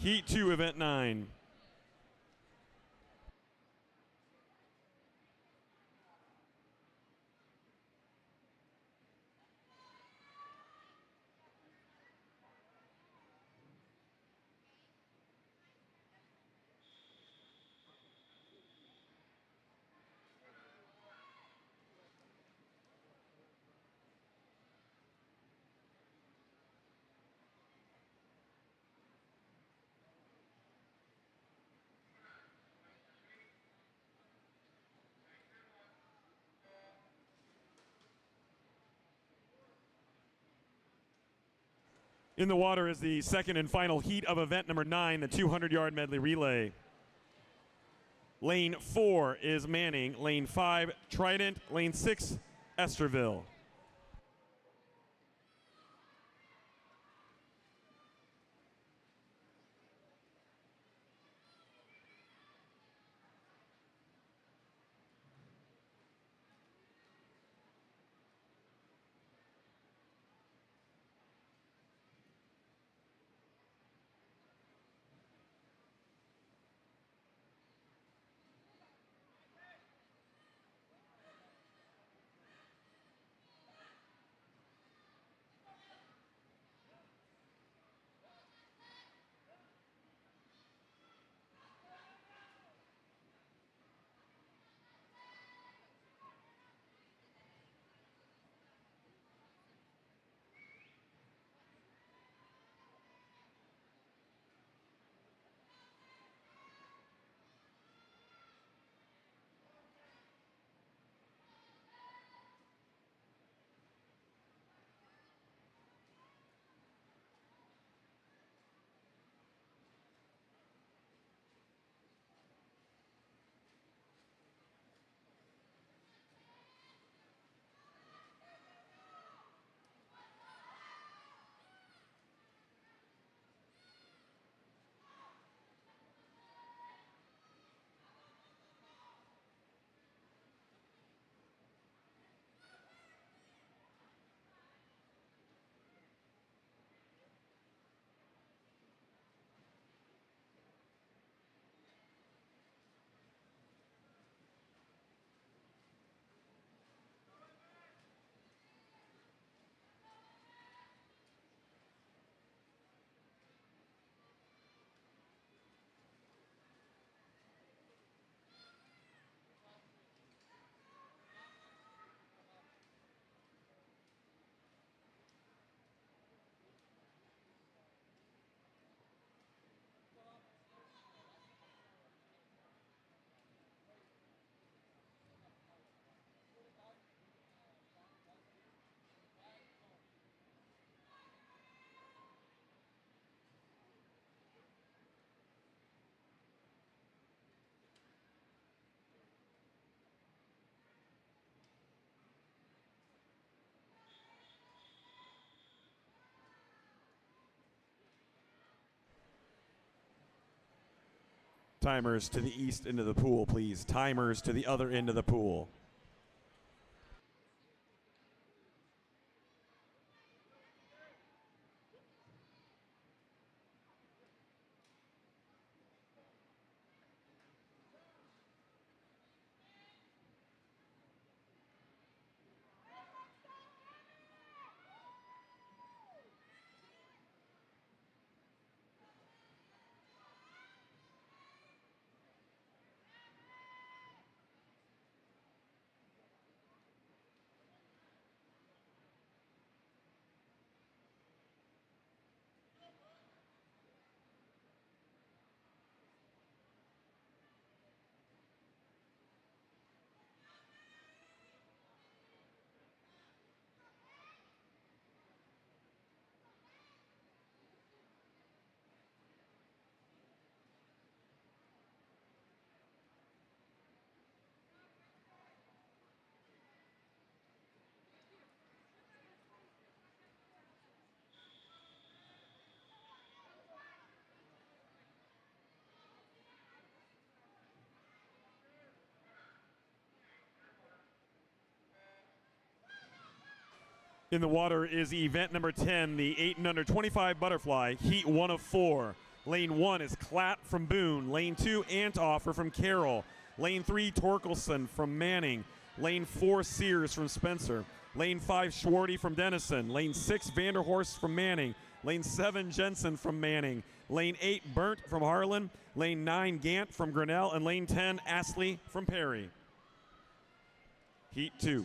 Heat 2, Event 9. In the water is the second and final heat of event number 9, the 200-yard medley relay. Lane 4 is Manning, Lane 5, Trident, Lane 6, Esterville. Timers to the east end of the pool, please. Timers to the other end of the pool. In the water is event number 10, the 8 and under 25 butterfly, heat 1 of 4. Lane 1 is Klatt from Boone. Lane 2, Antoffer from Carroll. Lane 3, Torkelson from Manning. Lane 4, Sears from Spencer. Lane 5, Schwarty from Denison. Lane 6, Vanderhorst from Manning. Lane 7, Jensen from Manning. Lane 8, Burnt from Harlan. Lane 9, Gant from Grinnell. And lane 10, Astley from Perry. Heat 2.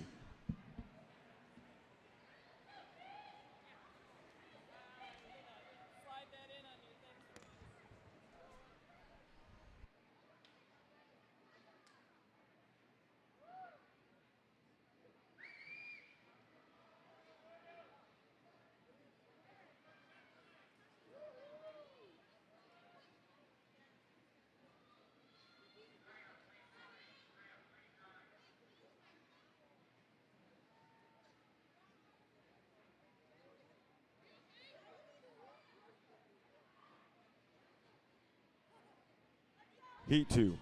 Heat 2.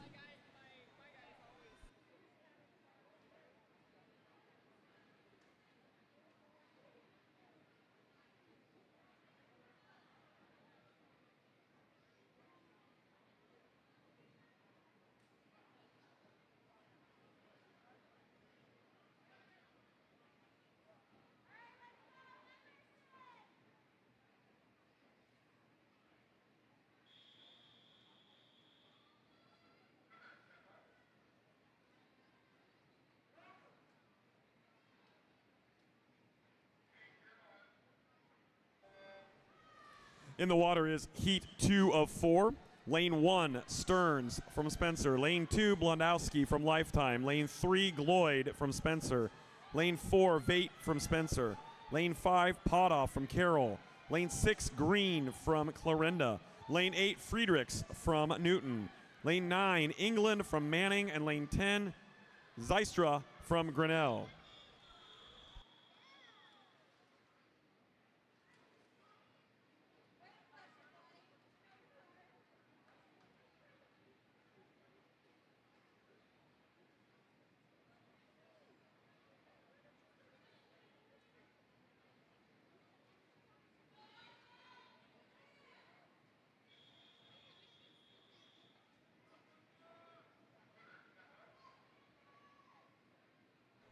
In the water is heat 2 of 4. Lane 1, Stearns from Spencer. Lane 2, Blondowski from Lifetime. Lane 3, Gloyd from Spencer. Lane 4, Vate from Spencer. Lane 5, Potoff from Carroll. Lane 6, Green from Clarinda. Lane 8, Friedrichs from Newton. Lane 9, England from Manning. And lane 10, Zystra from Grinnell.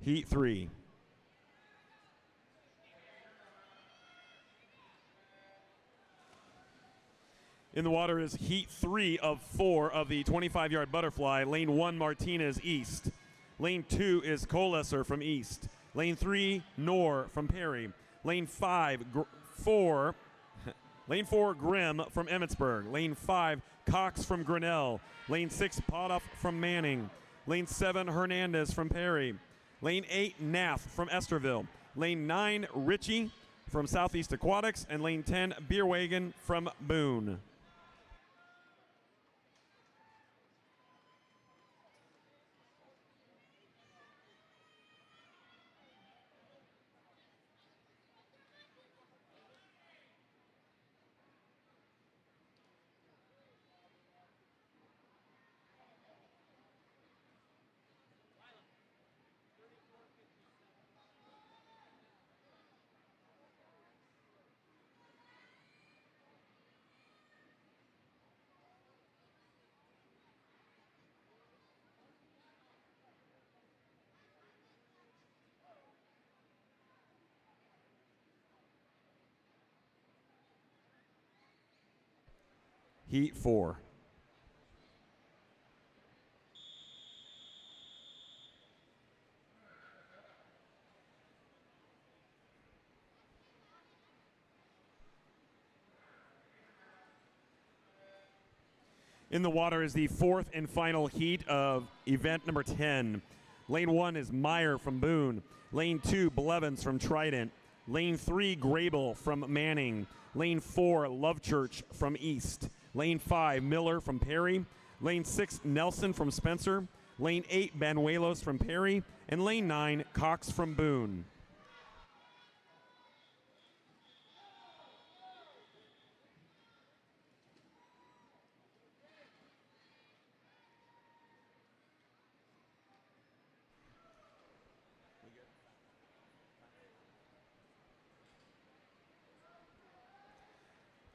Heat 3. In the water is heat 3 of 4 of the 25-yard butterfly. Lane 1, Martinez East. Lane 2 is Kolesser from East. Lane 3, Knorr from Perry. Lane 4, Grimm from Emmitsburg. Lane 5, Cox from Grinnell. Lane 6, Potoff from Manning. Lane 7, Hernandez from Perry. Lane 8, Nath from Esterville. Lane 9, Ritchie from Southeast Aquatics. And lane 10, Bierwagen from Boone. Heat 4. In the water is the fourth and final heat of event number 10. Lane 1 is Meyer from Boone. Lane 2, Blevins from Trident. Lane 3, Grable from Manning. Lane 4, Lovechurch from East. Lane 5, Miller from Perry. Lane 6, Nelson from Spencer. Lane 8, Banuelos from Perry. And Lane 9, Cox from Boone.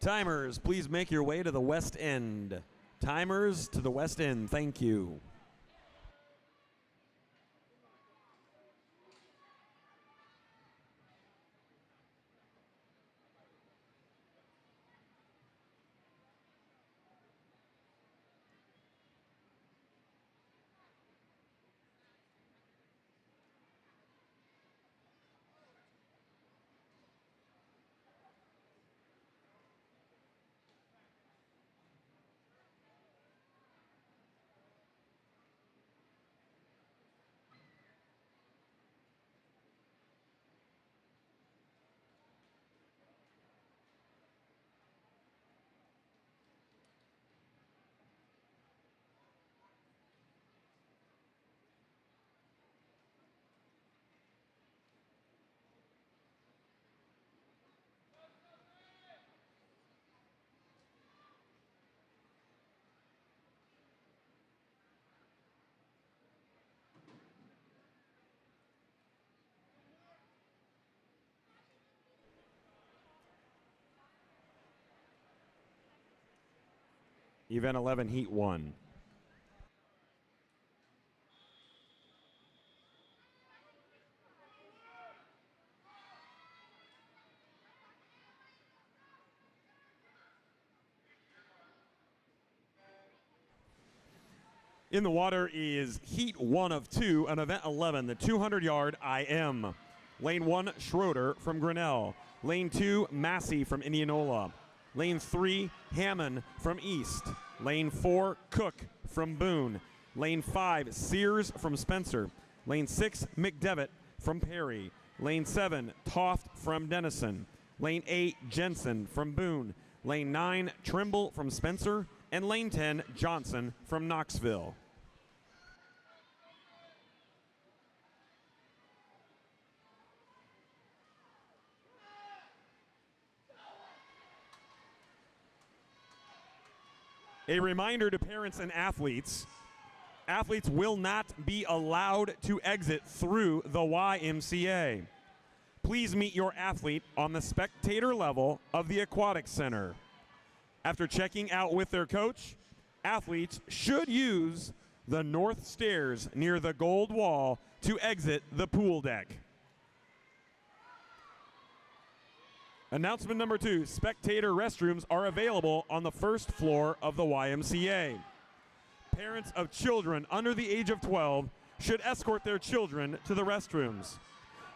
Timers, please make your way to the west end. Timers to the west end, thank you. Event 11, Heat 1. In the water is Heat 1 of 2 on Event 11, the 200-yard IM. Lane 1, Schroeder from Grinnell. Lane 2, Massey from Indianola. Lane 3, Hammond from East. Lane 4, Cook from Boone. Lane 5, Sears from Spencer. Lane 6, McDevitt from Perry. Lane 7, Toft from Denison. Lane 8, Jensen from Boone. Lane 9, Trimble from Spencer. And Lane 10, Johnson from Knoxville. A reminder to parents and athletes, athletes will not be allowed to exit through the YMCA. Please meet your athlete on the spectator level of the Aquatic Center. After checking out with their coach, athletes should use the north stairs near the gold wall to exit the pool deck. Announcement number 2, spectator restrooms are available on the first floor of the YMCA. Parents of children under the age of 12 should escort their children to the restrooms.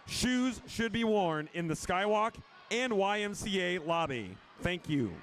Shoes should be worn in the Skywalk and YMCA lobby. Thank you.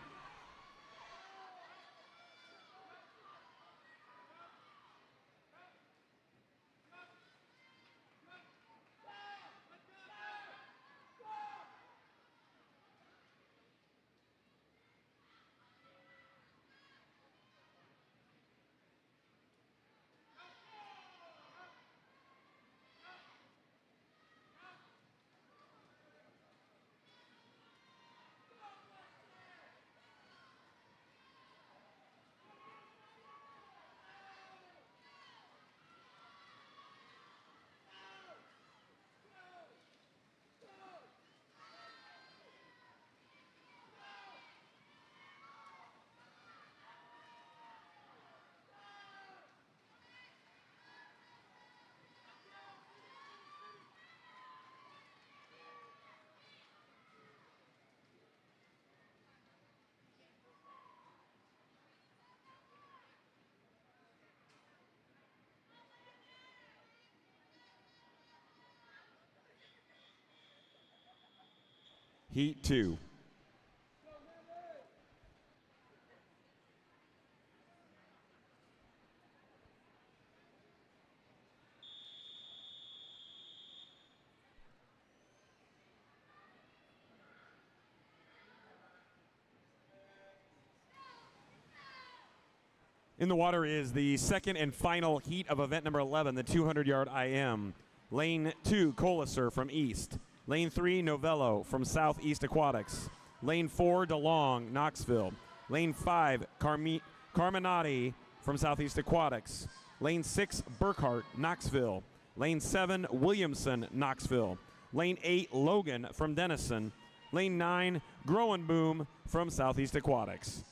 Heat 2. In the water is the second and final heat of event number 11, the 200-yard IM. Lane 2, Coliser from East. Lane 3, Novello from Southeast Aquatics. Lane 4, DeLong, Knoxville. Lane 5, Carminati from Southeast Aquatics. Lane 6, Burkhart, Knoxville. Lane 7, Williamson, Knoxville. Lane 8, Logan from Denison. Lane 9, Groenboom from Southeast Aquatics.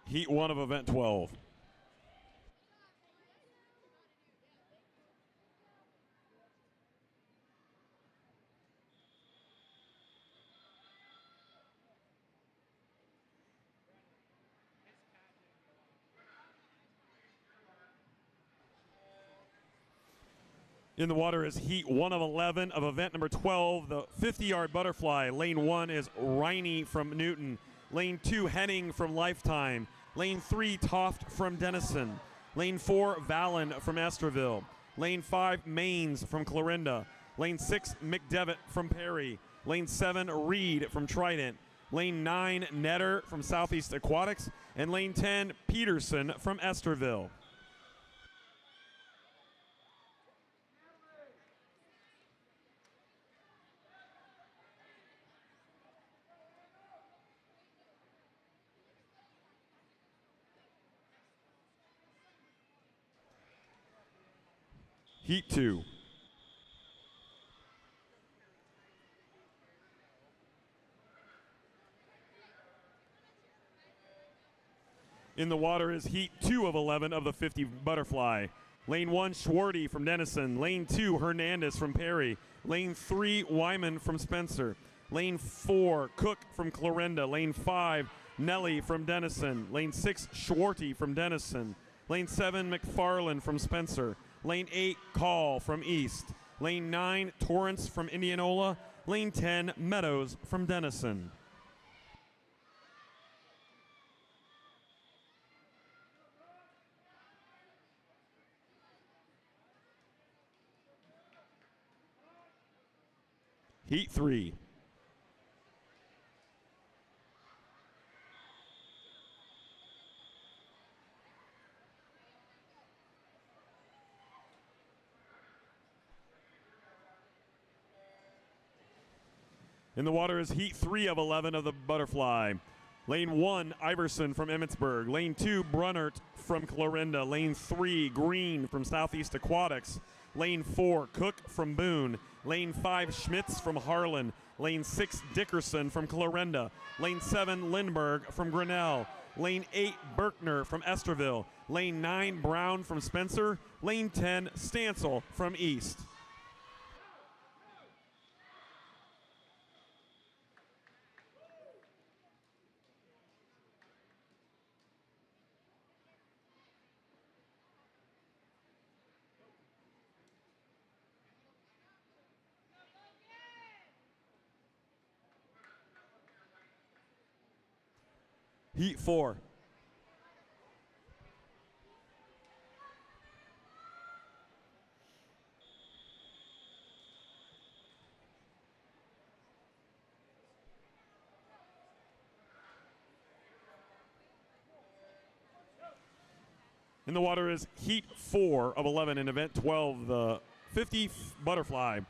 Heat 1 of event 12. In the water is Heat 1 of 11 of event number 12, the 50-yard butterfly. Lane 1 is Riney from Newton. Lane 2, Henning from Lifetime. Lane 3, Toft from Denison. Lane 4, Vallon from Esterville. Lane 5, Maines from Clarinda. Lane 6, McDevitt from Perry. Lane 7, Reed from Trident. Lane 9, Netter from Southeast Aquatics. And Lane 10, Peterson from Esterville. Heat 2. In the water is Heat 2 of 11 of the 50 butterfly. Lane 1, Schwarty from Denison. Lane 2, Hernandez from Perry. Lane 3, Wyman from Spencer. Lane 4, Cook from Clarinda. Lane 5, Nelly from Denison. Lane 6, Schwarty from Denison. Lane 7, McFarland from Spencer. Lane 8, Call from East. Lane 9, Torrance from Indianola. Lane 10, Meadows from Denison. Heat 3. In the water is Heat 3 of 11 of the butterfly. Lane 1, Iverson from Emmitsburg. Lane 2, Brunnert from Clarinda. Lane 3, Green from Southeast Aquatics. Lane 4, Cook from Boone. Lane 5, Schmitz from Harlan. Lane 6, Dickerson from Clarinda. Lane 7, Lindbergh from Grinnell. Lane 8, Berkner from Esterville. Lane 9, Brown from Spencer. Lane 10, Stansel from East. Heat 4. In the water is Heat 4 of 11 in event 12, the 50 butterfly.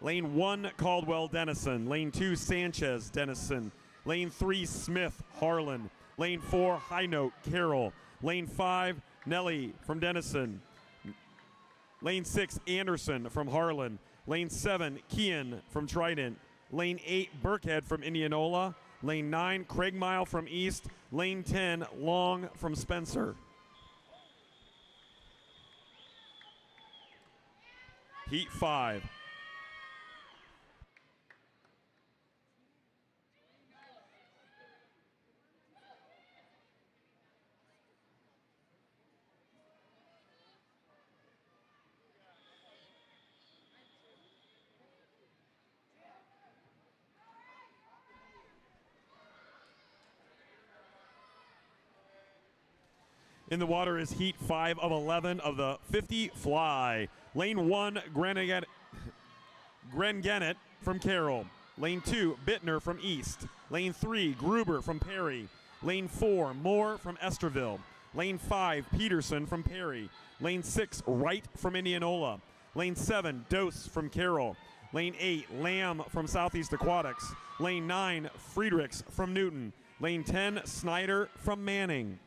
Lane 1, Caldwell Denison. Lane 2, Sanchez Denison. Lane 3, Smith Harlan. Lane 4, High Note Carroll. Lane 5, Nelly from Denison. Lane 6, Anderson from Harlan. Lane 7, Kean from Trident. Lane 8, Burkhead from Indianola. Lane 9, Craigmile from East. Lane 10, Long from Spencer. Heat 5. In the water is Heat 5 of 11 of the 50 fly. Lane 1, Grengenet from Carroll. Lane 2, Bittner from East. Lane 3, Gruber from Perry. Lane 4, Moore from Esterville. Lane 5, Peterson from Perry. Lane 6, Wright from Indianola. Lane 7, Dose from Carroll. Lane 8, Lamb from Southeast Aquatics. Lane 9, Friedrichs from Newton. Lane 10, Snyder from Manning.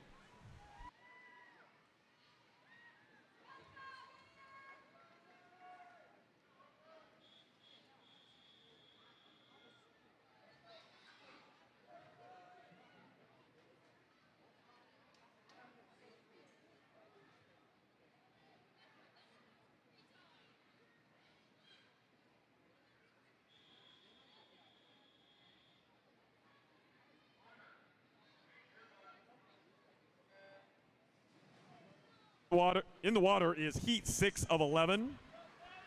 In the water is Heat 6 of 11.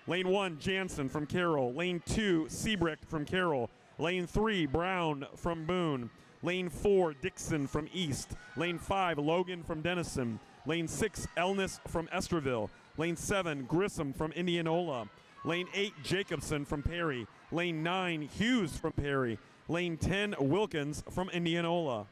Lane 1, Jansen from Carroll. Lane 2, Seabrecht from Carroll. Lane 3, Brown from Boone. Lane 4, Dixon from East. Lane 5, Logan from Denison. Lane 6, Elness from Esterville. Lane 7, Grissom from Indianola. Lane 8, Jacobson from Perry. Lane 9, Hughes from Perry. Lane 10, Wilkins from Indianola.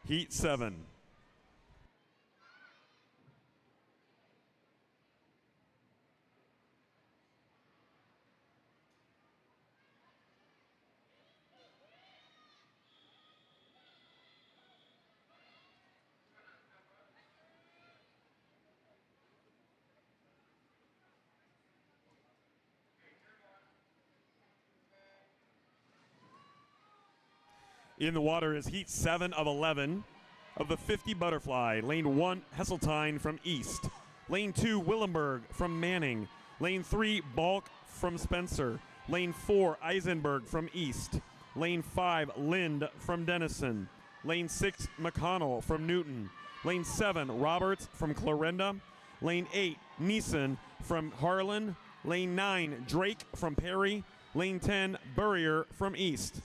Heat 7. In the water is heat 7 of 11 of the 50 butterfly. Lane 1, Hesseltine from East. Lane 2, Willenberg from Manning. Lane 3, Balk from Spencer. Lane 4, Eisenberg from East. Lane 5, Lind from Denison. Lane 6, McConnell from Newton. Lane 7, Roberts from Clarinda. Lane 8, Neeson from Harlan. Lane 9, Drake from Perry. Lane 10, Burrier from East.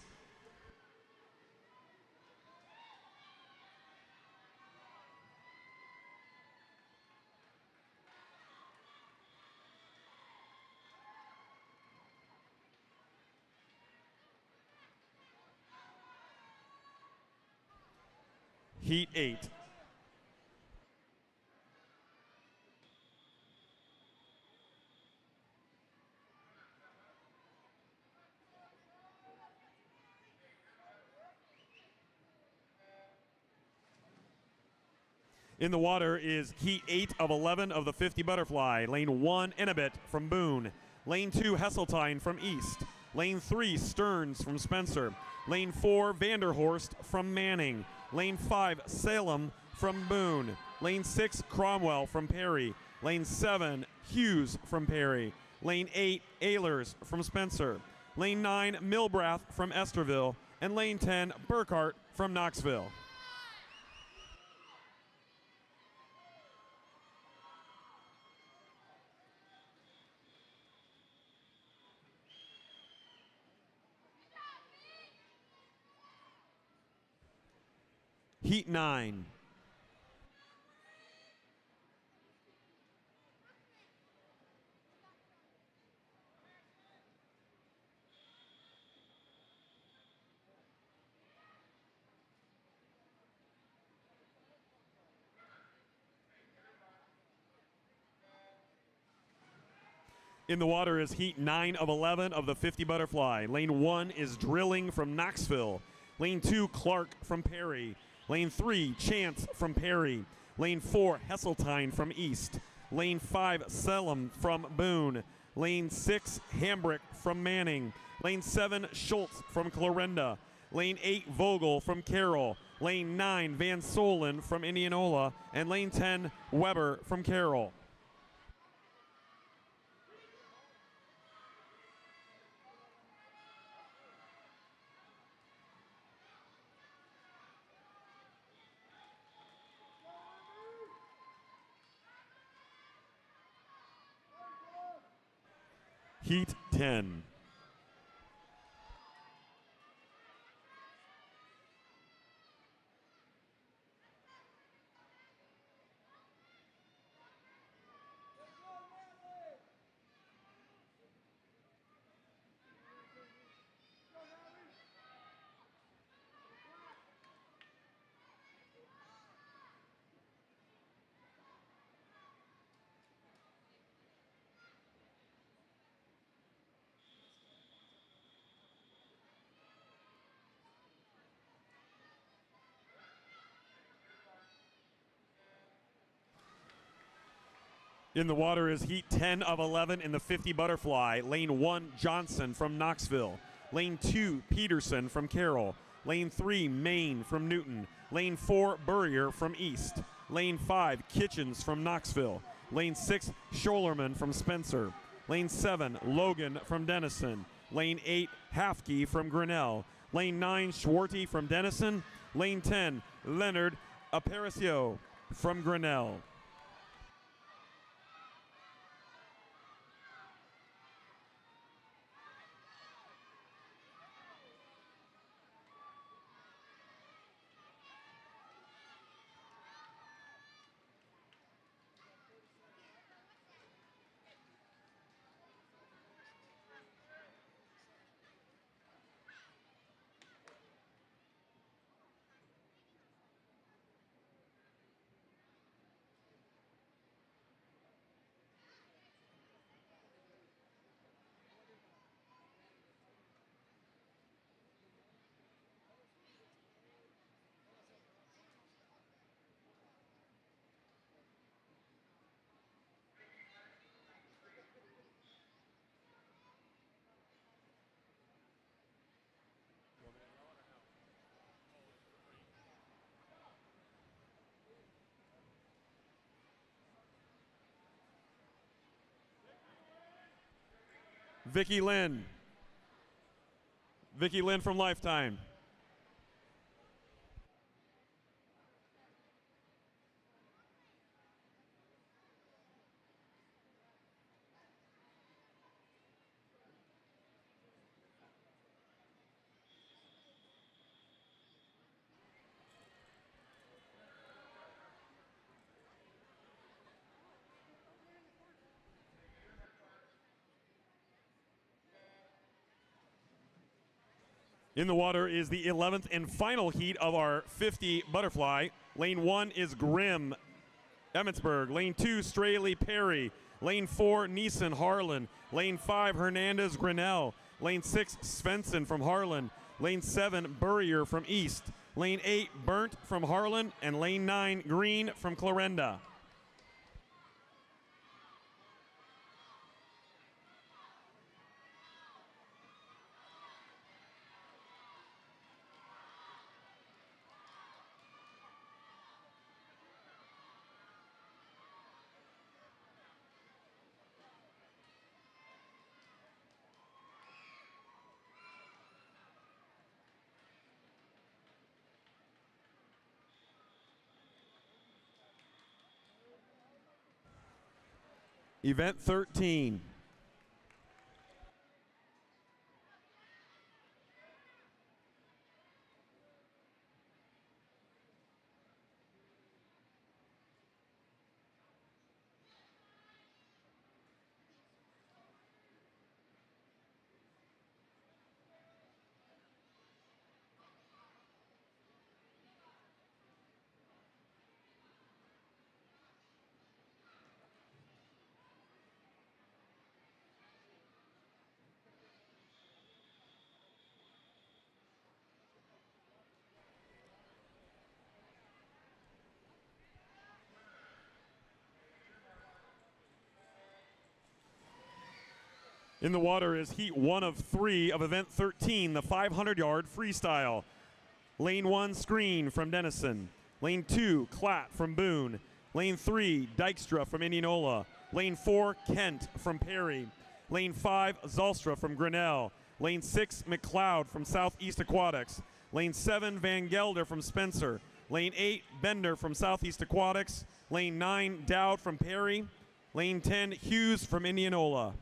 Heat 8. In the water is heat 8 of 11 of the 50 butterfly. Lane 1, Innabit from Boone. Lane 2, Hesseltine from East. Lane 3, Stearns from Spencer. Lane 4, Vanderhorst from Manning. Lane 5, Salem from Boone. Lane 6, Cromwell from Perry. Lane 7, Hughes from Perry. Lane 8, Ehlers from Spencer. Lane 9, Milbrath from Esterville. And Lane 10, Burkhart from Knoxville. Heat 9. In the water is heat 9 of 11 of the 50 butterfly. Lane 1 is Drilling from Knoxville. Lane 2, Clark from Perry. Lane 3, Chance from Perry. Lane 4, Hesseltine from East. Lane 5, Salem from Boone. Lane 6, Hambrick from Manning. Lane 7, Schultz from Clarinda. Lane 8, Vogel from Carroll. Lane 9, Van Solen from Indianola. And Lane 10, Weber from Carroll. Heat 10. In the water is heat 10 of 11 in the 50 butterfly. Lane 1, Johnson from Knoxville. Lane 2, Peterson from Carroll. Lane 3, Maine from Newton. Lane 4, Burrier from East. Lane 5, Kitchens from Knoxville. Lane 6, Scholerman from Spencer. Lane 7, Logan from Denison. Lane 8, Hafke from Grinnell. Lane 9, Schwarty from Denison. Lane 10, Leonard Aparicio from Grinnell. Vicky Lynn. Vicky Lynn from Lifetime. In the water is the 11th and final heat of our 50 butterfly. Lane 1 is Grimm, Emmitsburg. Lane 2, Straley, Perry. Lane 4, Neeson, Harlan. Lane 5, Hernandez, Grinnell. Lane 6, Svensson from Harlan. Lane 7, Burrier from East. Lane 8, Burnt from Harlan. And lane 9, Green from Clarinda. Event 13. In the water is heat 1 of 3 of event 13, the 500-yard freestyle. Lane 1, Screen from Denison. Lane 2, Klatt from Boone. Lane 3, Dykstra from Indianola. Lane 4, Kent from Perry. Lane 5, Zalstra from Grinnell. Lane 6, McLeod from Southeast Aquatics. Lane 7, Van Gelder from Spencer. Lane 8, Bender from Southeast Aquatics. Lane 9, Dowd from Perry. Lane 10, Hughes from Indianola.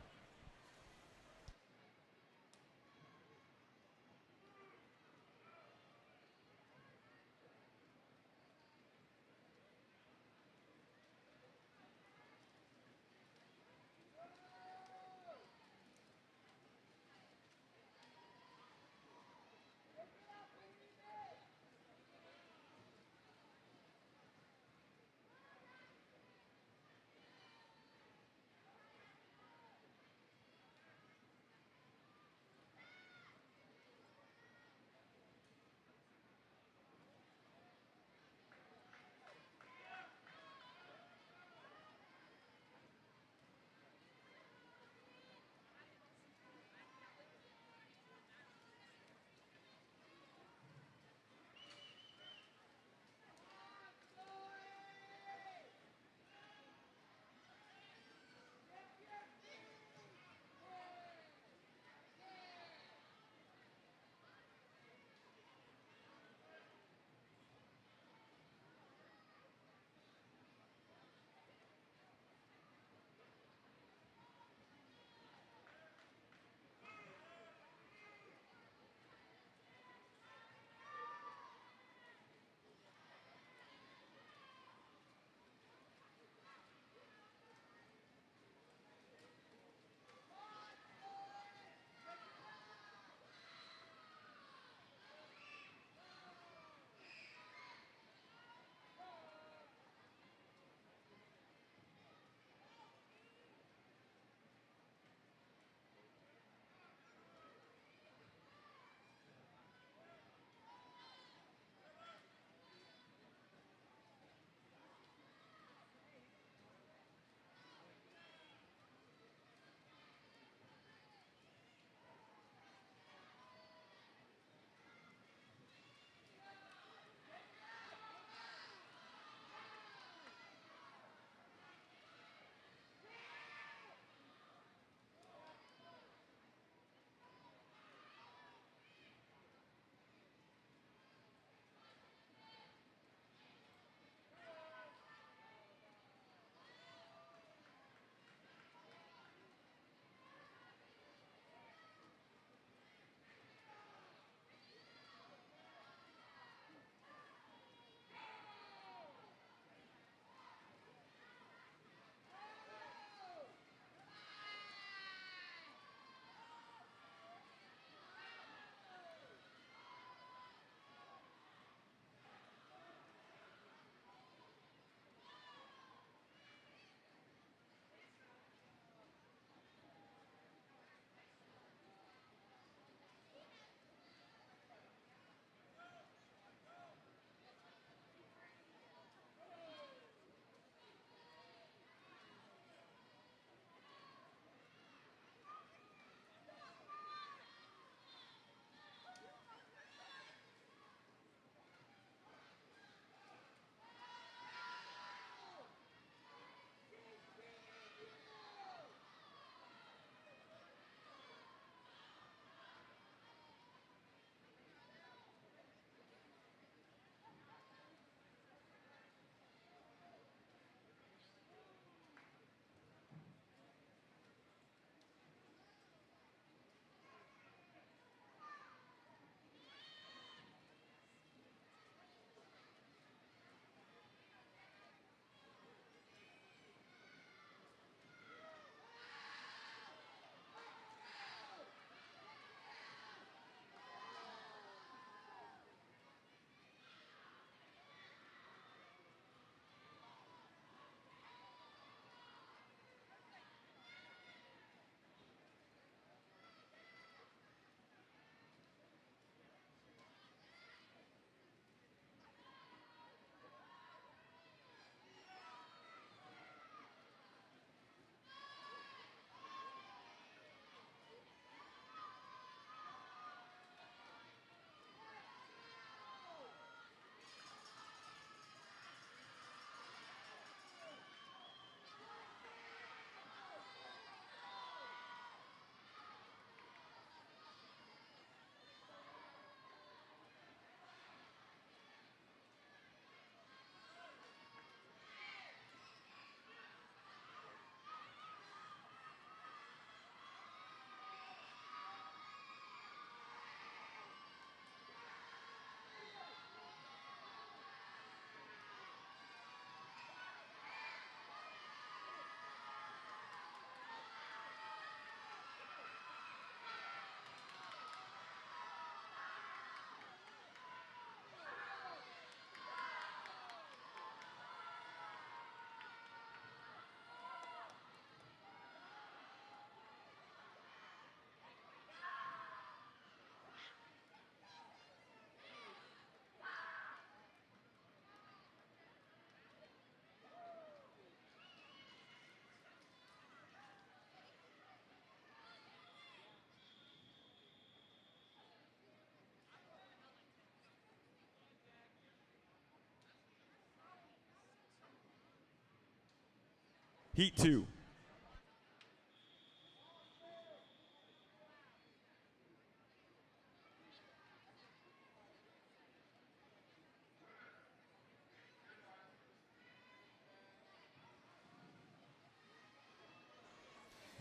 Heat 2.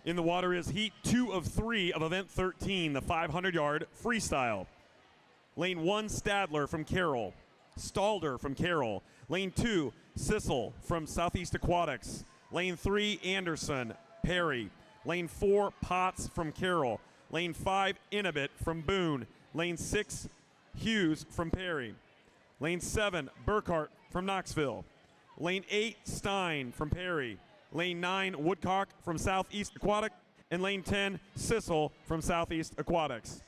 In the water is Heat 2 of 3 of Event 13, the 500-yard freestyle. Lane 1, Stadler from Carroll. Stalder from Carroll. Lane 2, Gisl from Southeast Aquatics. Lane 3, Anderson, Perry. Lane 4, Potts from Carroll. Lane 5, Inabit from Boone. Lane 6, Hughes from Perry. Lane 7, Burkhart from Knoxville. Lane 8, Stein from Perry. Lane 9, Woodcock from Southeast Aquatic. And lane 10, Gisl from Southeast Aquatics.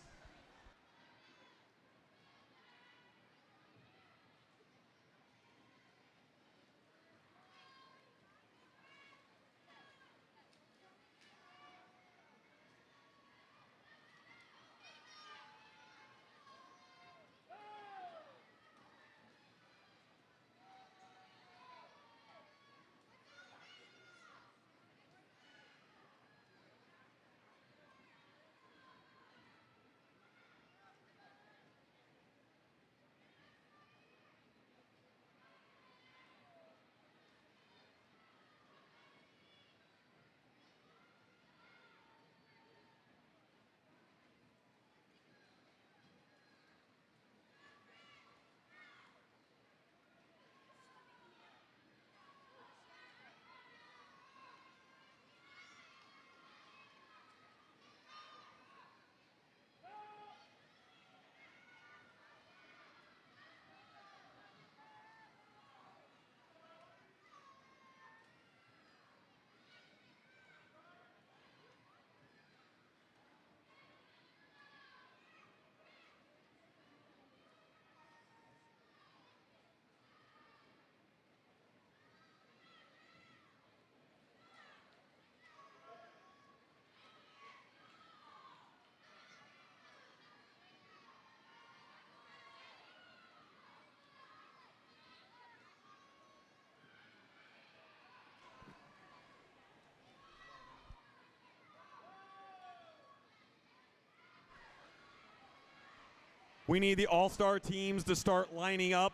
We need the all-star teams to start lining up.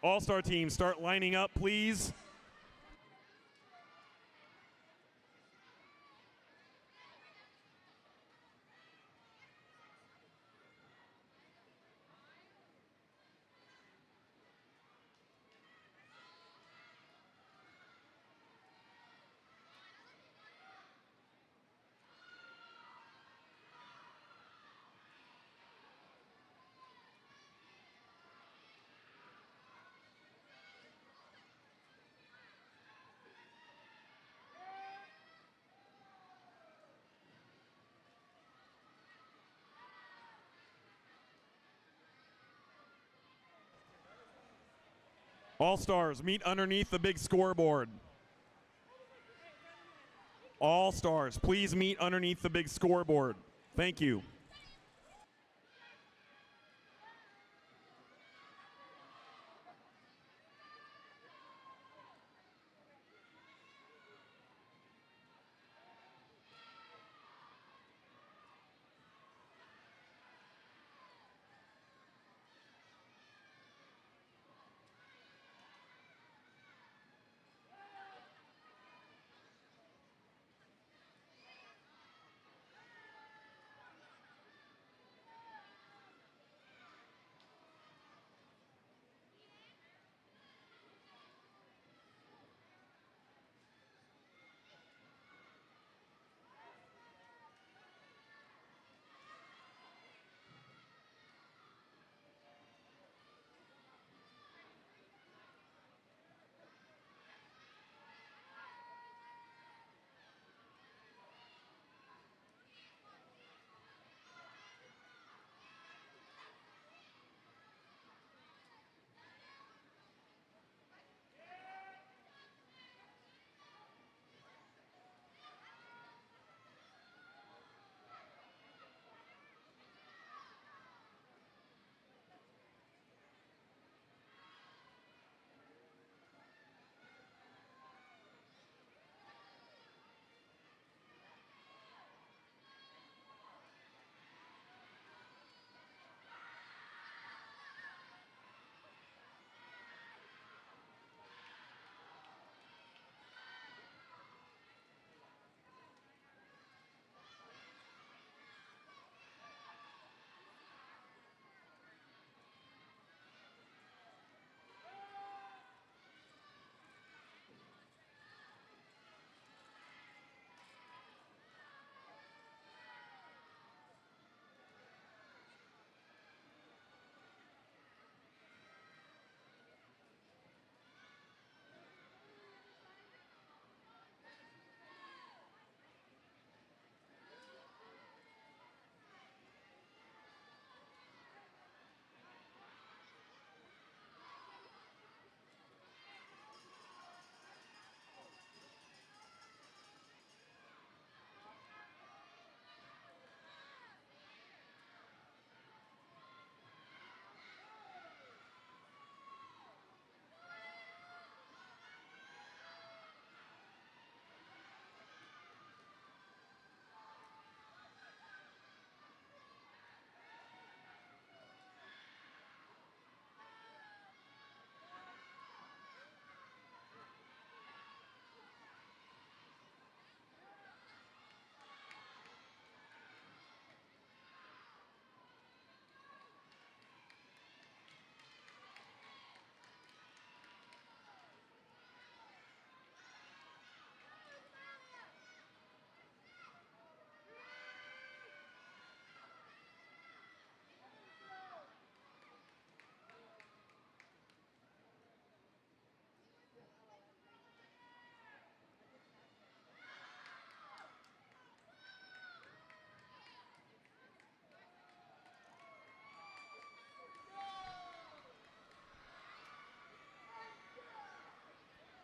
All-star teams, start lining up, please. All-stars, meet underneath the big scoreboard. All-stars, please meet underneath the big scoreboard. Thank you.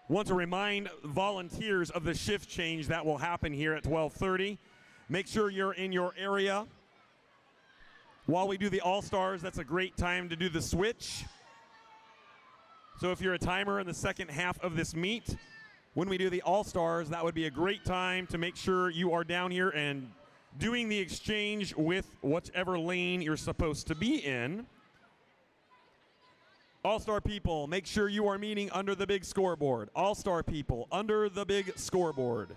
Want to remind volunteers of the shift change that will happen here at 12:30. Make sure you're in your area. While we do the All-Stars, that's a great time to do the switch. So if you're a timer in the second half of this meet, when we do the All-Stars, that would be a great time to make sure you are down here and doing the exchange with whichever lane you're supposed to be in. All-Star people, make sure you are meeting under the big scoreboard. All-Star people, under the big scoreboard.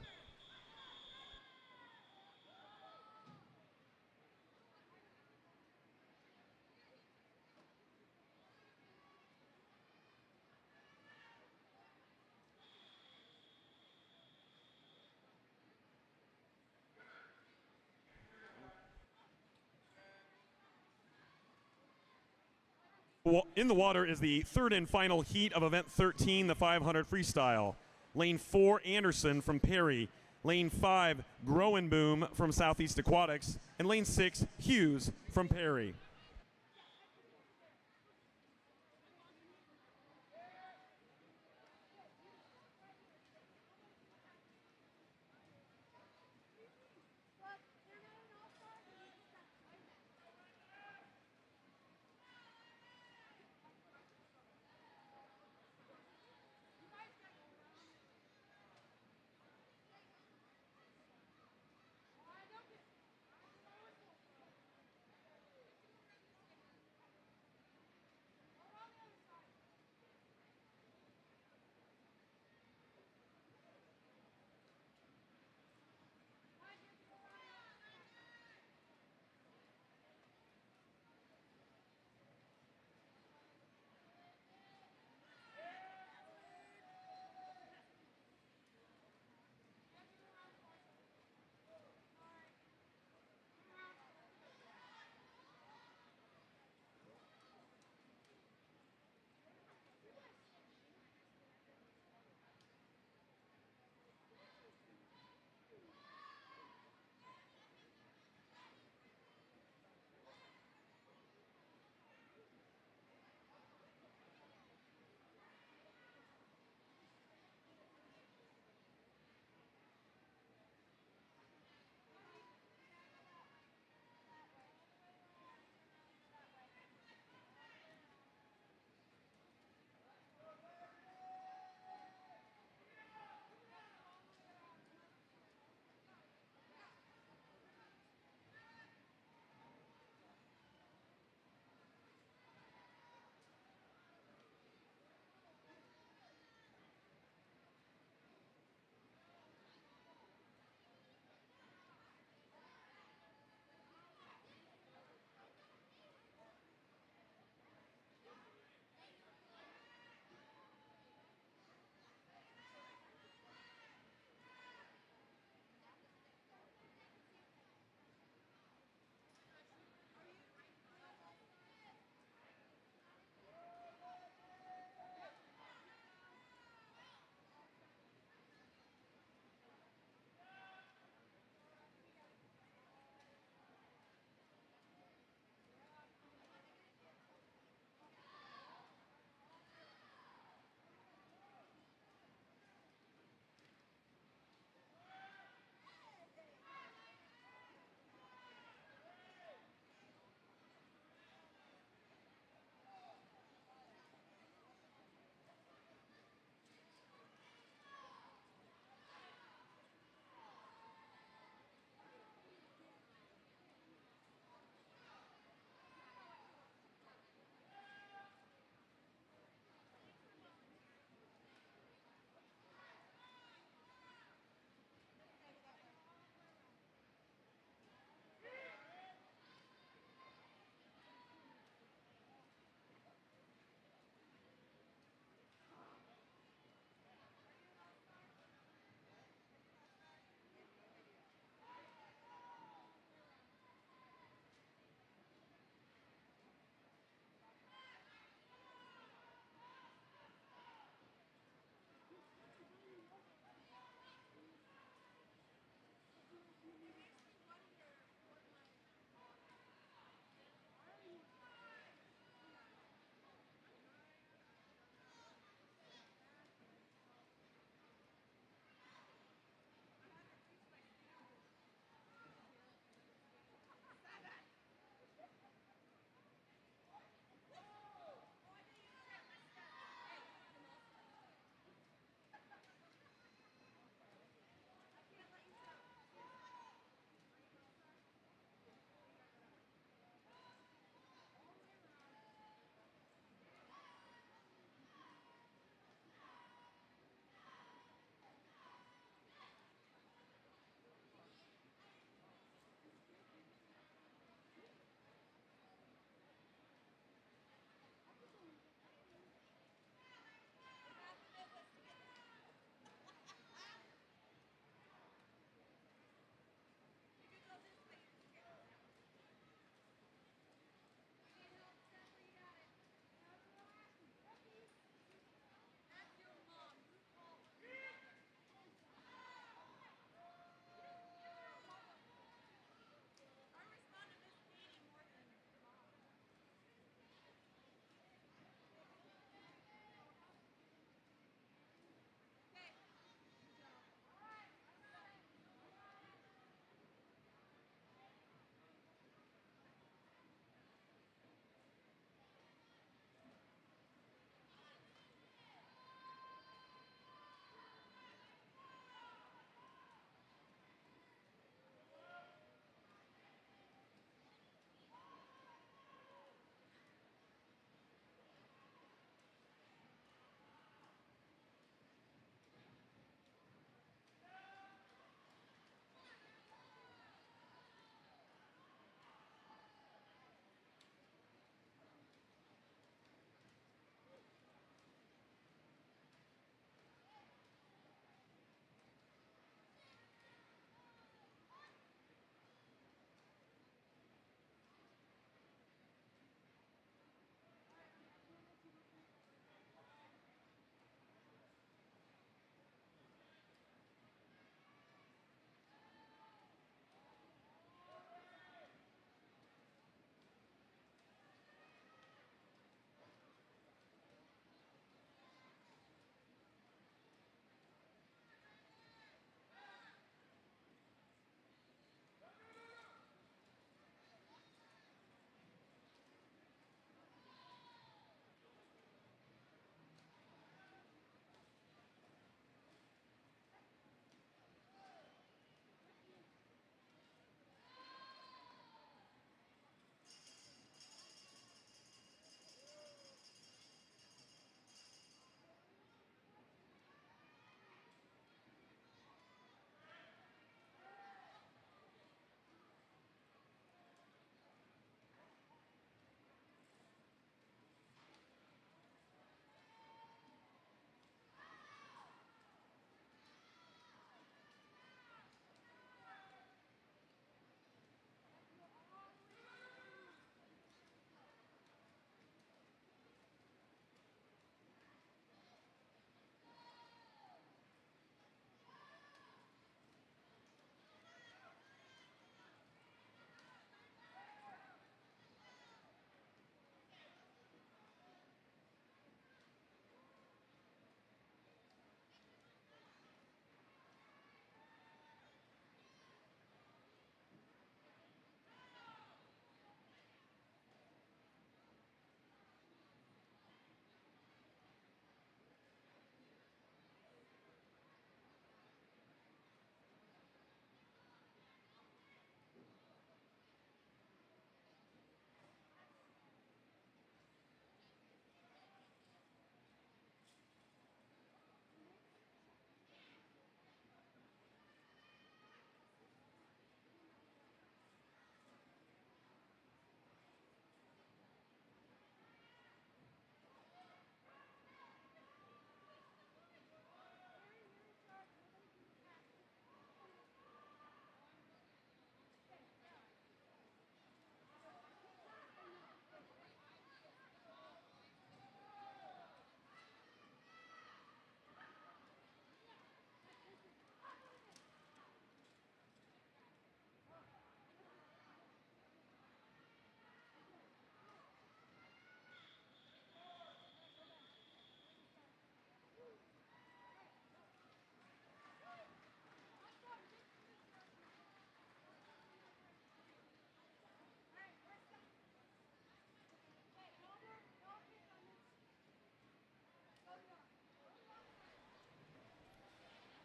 In the water is the third and final heat of event 13, the 500 freestyle. Lane 4, Anderson from Perry. Lane 5, Groenboom from Southeast Aquatics. And lane 6, Hughes from Perry.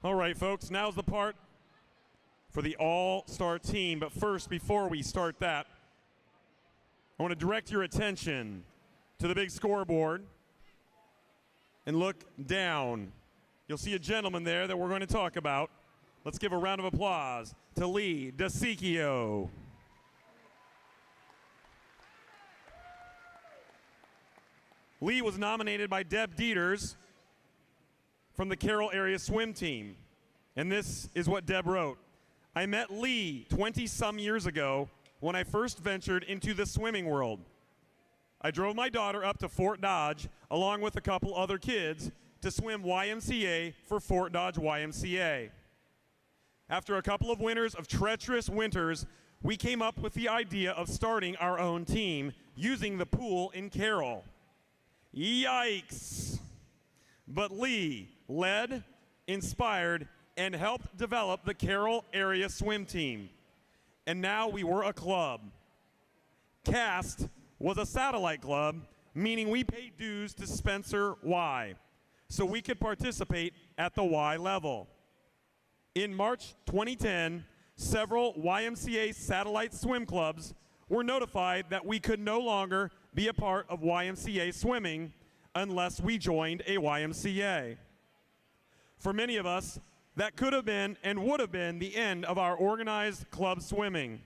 All right, folks, now's the part for the all-star team. But first, before we start that, I want to direct your attention to the big scoreboard and look down. You'll see a gentleman there that we're going to talk about. Let's give a round of applause to Lee DeSicchio. Lee was nominated by Deb Dieters from the Carroll area swim team. And this is what Deb wrote. I met Lee 20-some years ago when I first ventured into the swimming world. I drove my daughter up to Fort Dodge along with a couple other kids to swim YMCA for Fort Dodge YMCA. After a couple of winters of treacherous winters, we came up with the idea of starting our own team using the pool in Carroll. Yikes! But Lee led, inspired, and helped develop the Carroll area swim team. And now we were a club. CAST was a satellite club, meaning we paid dues to Spencer Y, so we could participate at the Y level. In March 2010, several YMCA satellite swim clubs were notified that we could no longer be a part of YMCA swimming unless we joined a YMCA. For many of us, that could have been and would have been the end of our organized club swimming.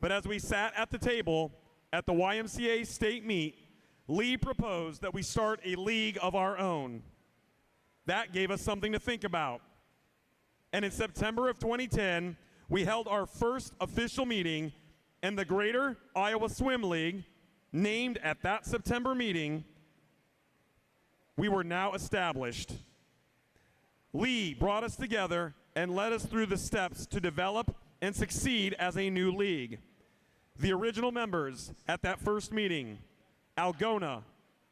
But as we sat at the table at the YMCA state meet, Lee proposed that we start a league of our own. That gave us something to think about. And in September of 2010, we held our first official meeting, and the Greater Iowa Swim League, named at that September meeting, we were now established. Lee brought us together and led us through the steps to develop and succeed as a new league. The original members at that first meeting, Algona,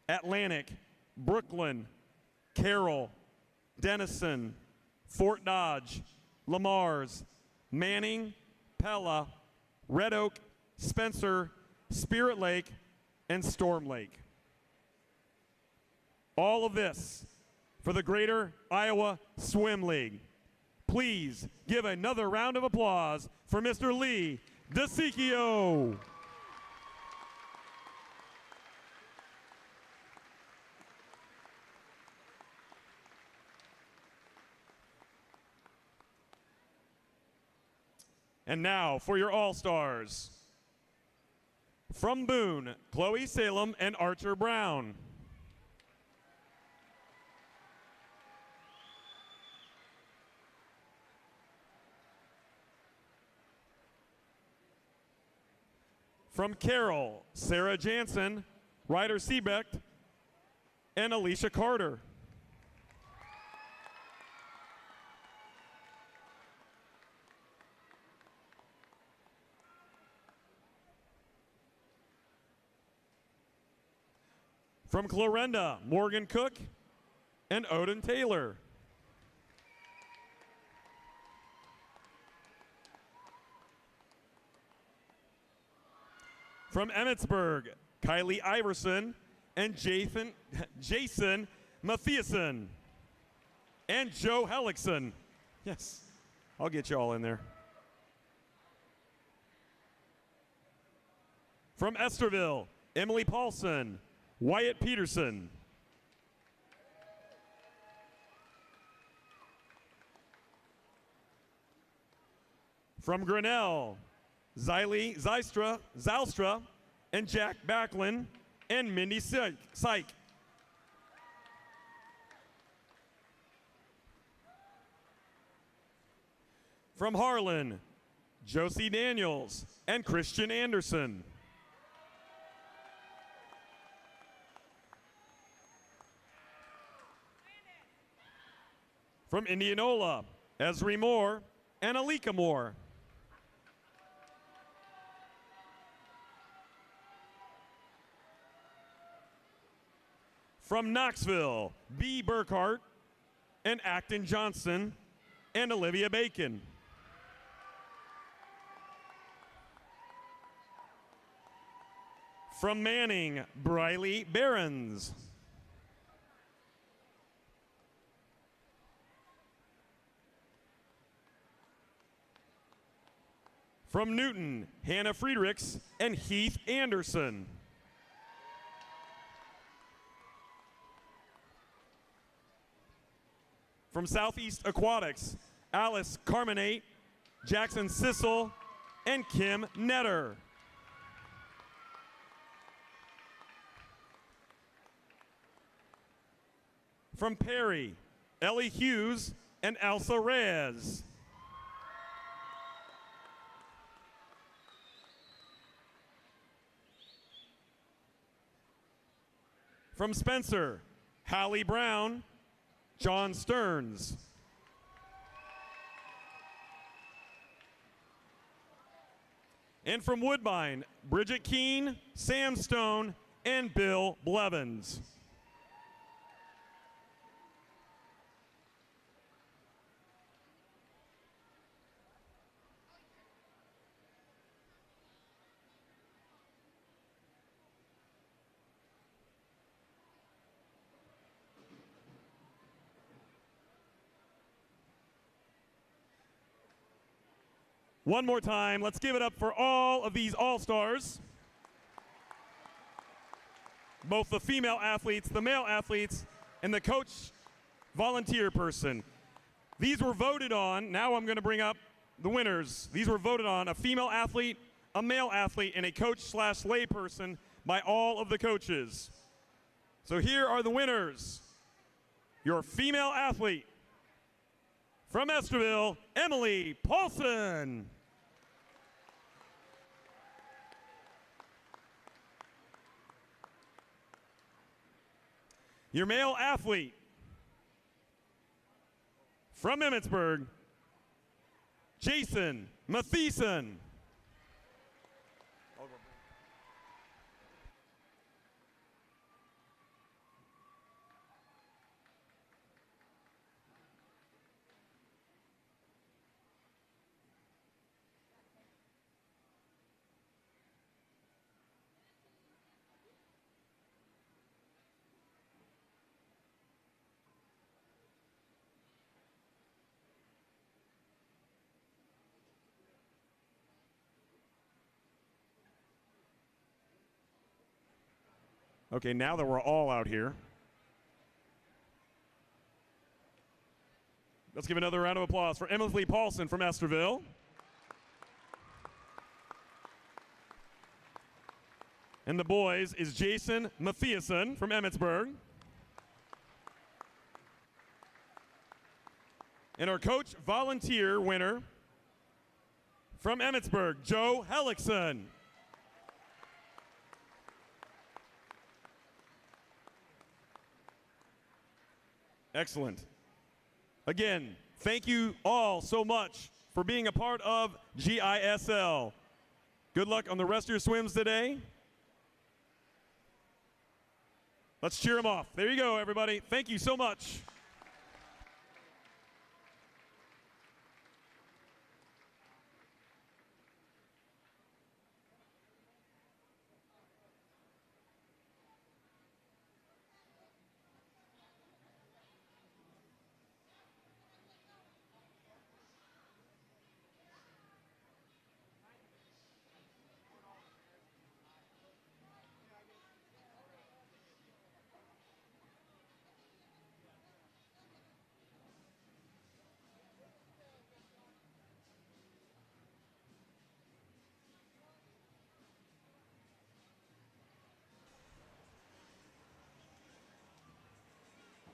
Atlantic, Brooklyn, Carroll, Denison, Fort Dodge, Lamar's, Manning, Pella, Red Oak, Spencer, Spirit Lake, and Storm Lake. All of this for the Greater Iowa Swim League. Please give another round of applause for Mr. Lee DeSicchio. And now for your All-Stars. From Boone, Chloe Salem and Archer Brown. From Carroll, Sarah Jansen, Ryder Seebeck, and Alicia Carter. From Clarinda, Morgan Cook and Odin Taylor. From Emmitsburg, Kylie Iverson and Jason Matthiasen and Joe Hellickson. Yes, I'll get you all in there. From Esterville, Emily Paulson, Wyatt Peterson. From Grinnell, Zylstra, and Jack Backlund, and Mindy Syke. From Harlan, Josie Daniels, and Christian Anderson. From Indianola, Esri Moore and Alika Moore. From Knoxville, B. Burkhart and Acton Johnson and Olivia Bacon. From Manning, Briley Behrens. From Newton, Hannah Friedrichs and Heath Anderson. From Southeast Aquatics, Alice Carmenate, Jackson Sissel, and Kim Netter. From Perry, Ellie Hughes and Elsa Reyes. From Spencer, Hallie Brown, John Stearns. And from Woodbine, Bridget Keene, Sam Stone, and Bill Blevins. One more time, let's give it up for all of these All-Stars. Both the female athletes, the male athletes, and the coach volunteer person. These were voted on. Now I'm going to bring up the winners. These were voted on: a female athlete, a male athlete, and a coach/lay person by all of the coaches. So here are the winners. Your female athlete, from Esterville, Emily Paulson. Your male athlete, from Emmitsburg, Jason Mathieson. Okay, now that we're all out here, let's give another round of applause for Emily Paulson from Esterville. And the boys is Jason Mathieson from Emmitsburg. And our coach volunteer winner from Emmitsburg, Joe Hellickson. Excellent. Again, thank you all so much for being a part of GISL. Good luck on the rest of your swims today. Let's cheer them off. There you go, everybody. Thank you so much.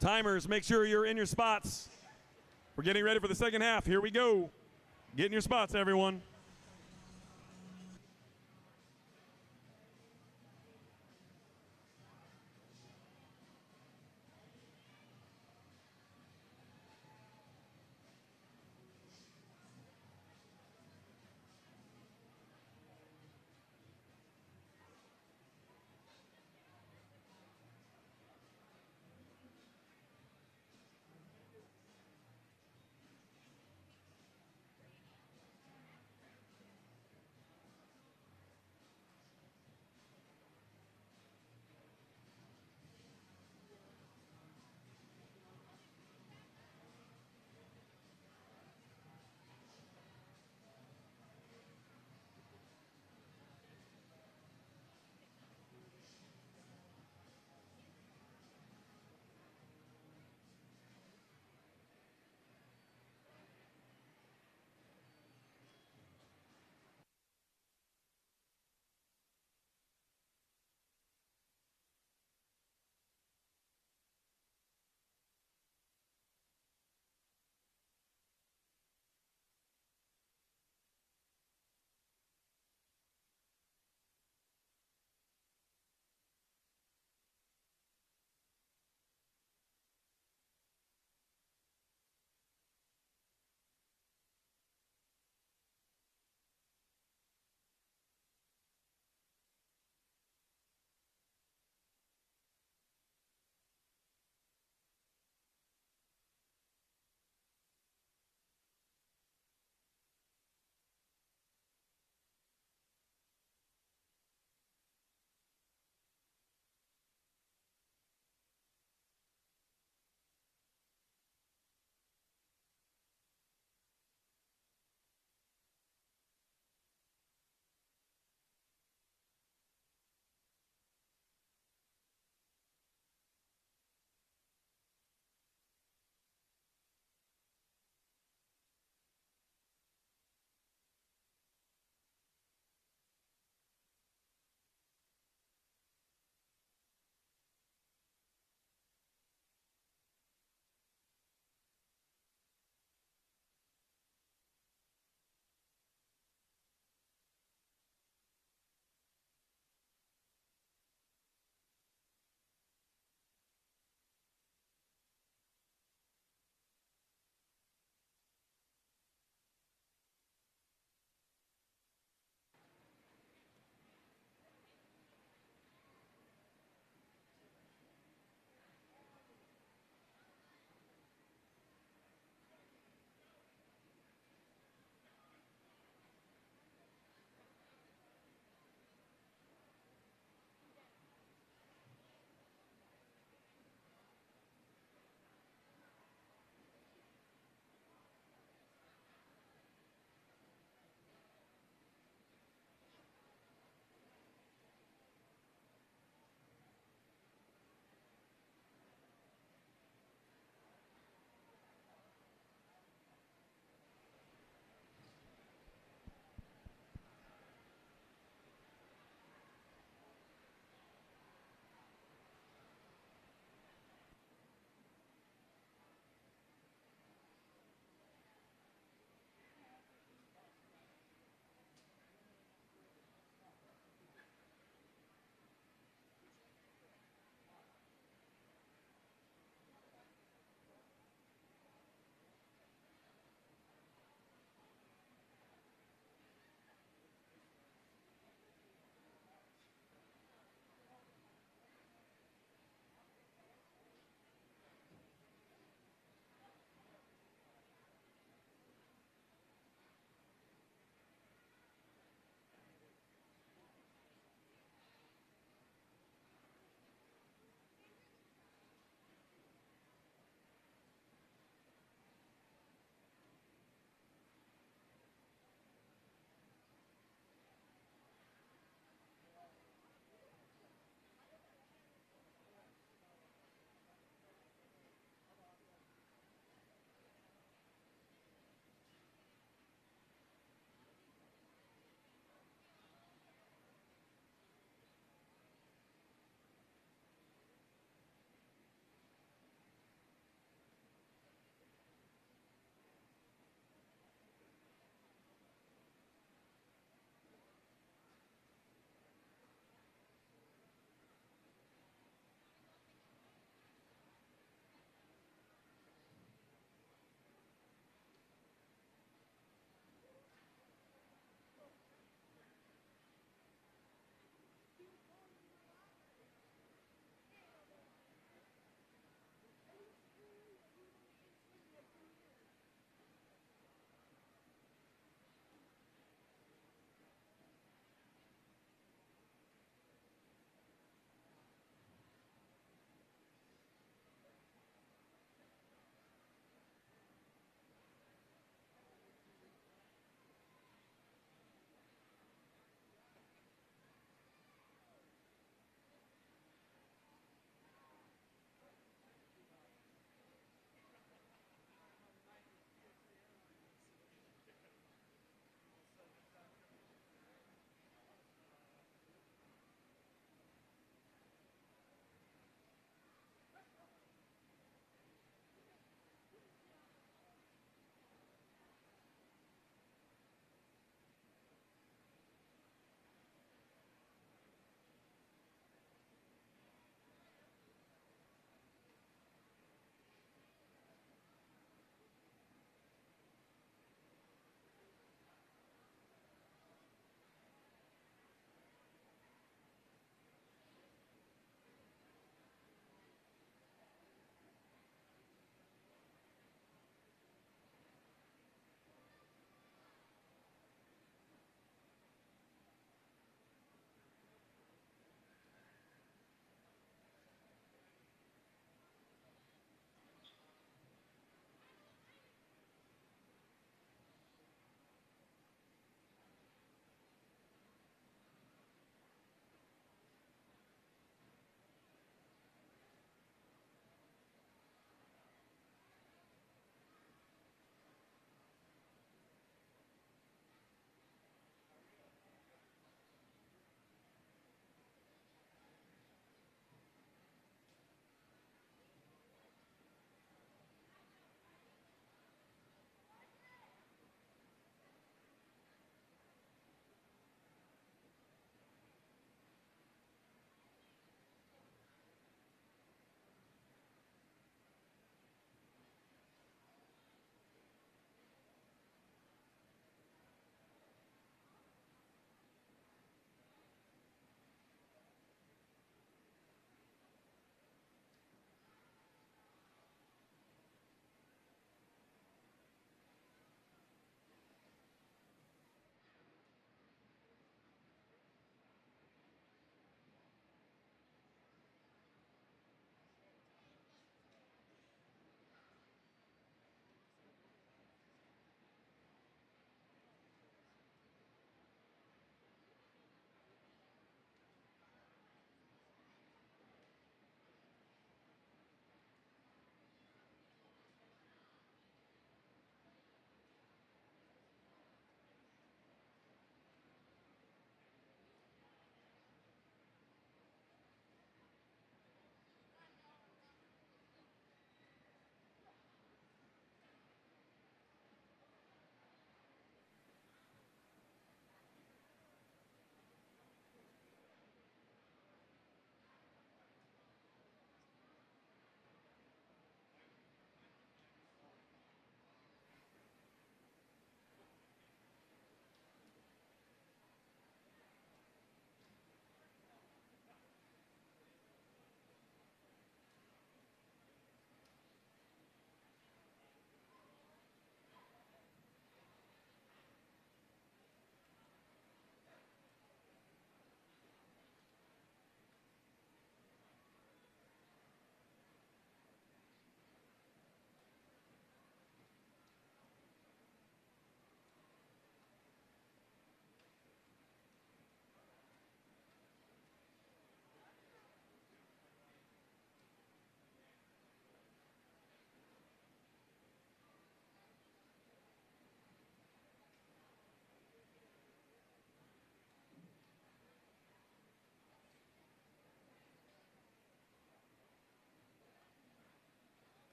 Timers, make sure you're in your spots. We're getting ready for the second half. Here we go. Get in your spots, everyone.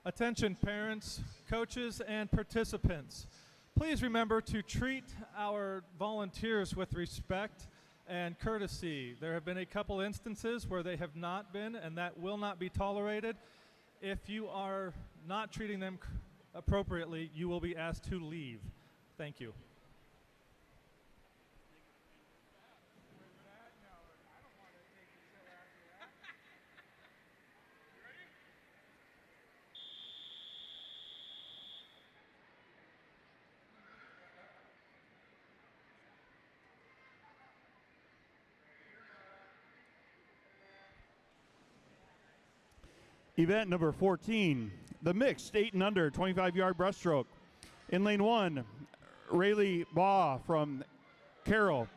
Attention parents, coaches, and participants. Please remember to treat our volunteers with respect and courtesy. There have been a couple instances where they have not been, and that will not be tolerated. If you are not treating them appropriately, you will be asked to leave. Thank you. Event number 14, the mixed 8 and under 25-yard breaststroke. In lane 1, Rayleigh Baugh from Carroll.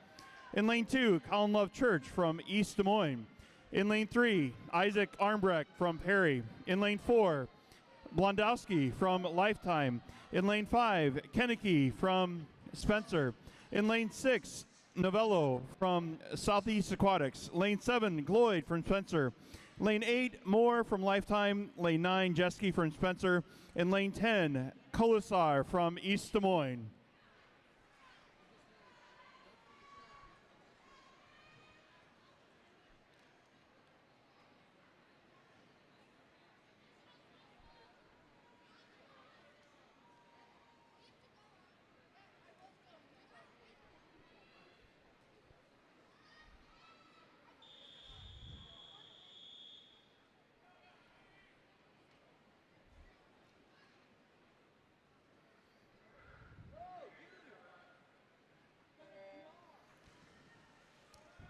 In lane 2, Colin Love Church from East Des Moines. In lane 3, Isaac Armbrecht from Perry. In lane 4, Blondowski from Lifetime. In lane 5, Kennecke from Spencer. In lane 6, Novello from Southeast Aquatics. Lane 7, Gloyd from Spencer. Lane 8, Moore from Lifetime. Lane 9, Jeske from Spencer. And lane 10, Colasar from East Des Moines.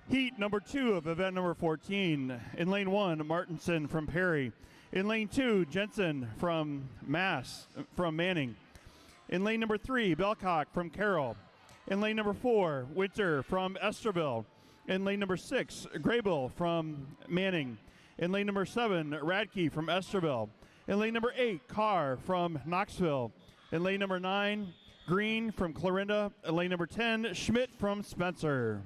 Heat number 2 of event number 14. In lane 1, Martinson from Perry. In lane 2, Jensen from Manning. In lane number 3, Belcock from Carroll. In lane number 4, Winter from Esterville. In lane number 6, Grable from Manning. In lane number 7, Radke from Esterville. In lane number 8, Carr from Knoxville. In lane number 9, Green from Clarinda. In lane number 10, Schmidt from Spencer.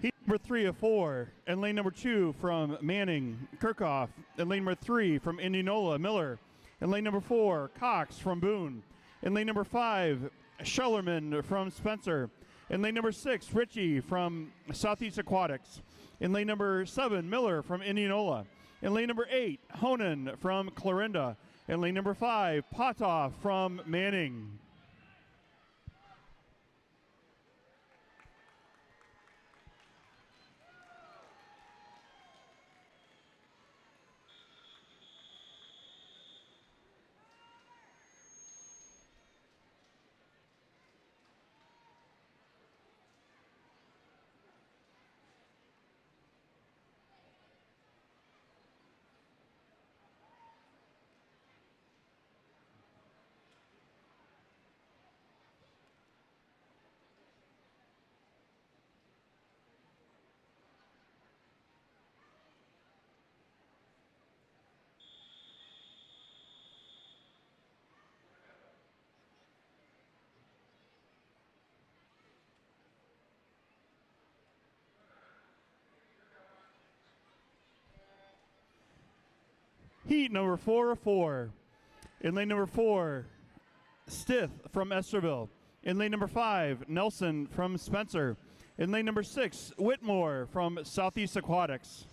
Heat number 3 of 4, and lane number 2 from Manning, Kirchhoff. And lane number 3 from Indianola, Miller. And lane number 4, Cox from Boone. And lane number 5, Schellerman from Spencer. And lane number 6, Ritchie from Southeast Aquatics. In lane number 7, Miller from Indianola. In lane number 8, Honan from Clarinda. And lane number 5, Potoff from Manning. Heat number 4 of 4. In lane number 4, Stith from Esterville. In lane number 5, Nelson from Spencer. In lane number 6, Whitmore from Southeast Aquatics.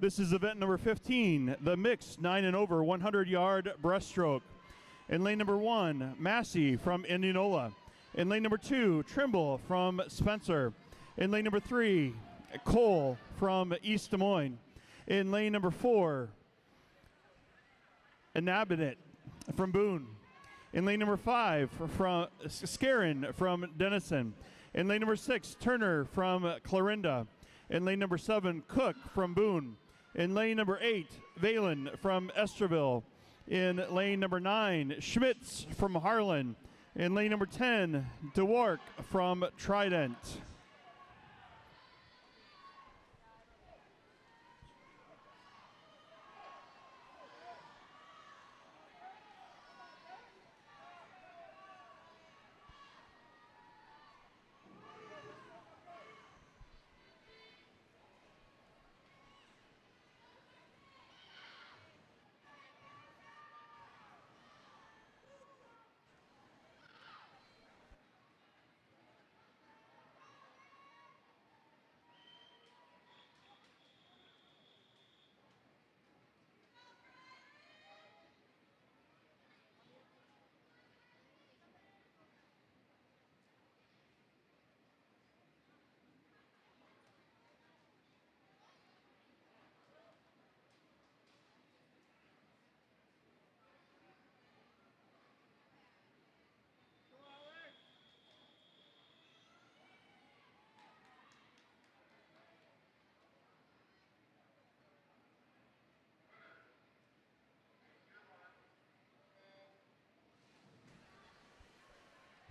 This is event number 15, the mixed 9 and over 100-yard breaststroke. In lane number 1, Massey from Indianola. In lane number 2, Trimble from Spencer. In lane number 3, Cole from East Des Moines. In lane number 4, Anabinit from Boone. In lane number 5, from Scarin from Denison. In lane number 6, Turner from Clarinda. In lane number 7, Cook from Boone. In lane number 8, Valen from Esterville. In lane number 9, Schmitz from Harlan. In lane number 10, DeWark from Trident.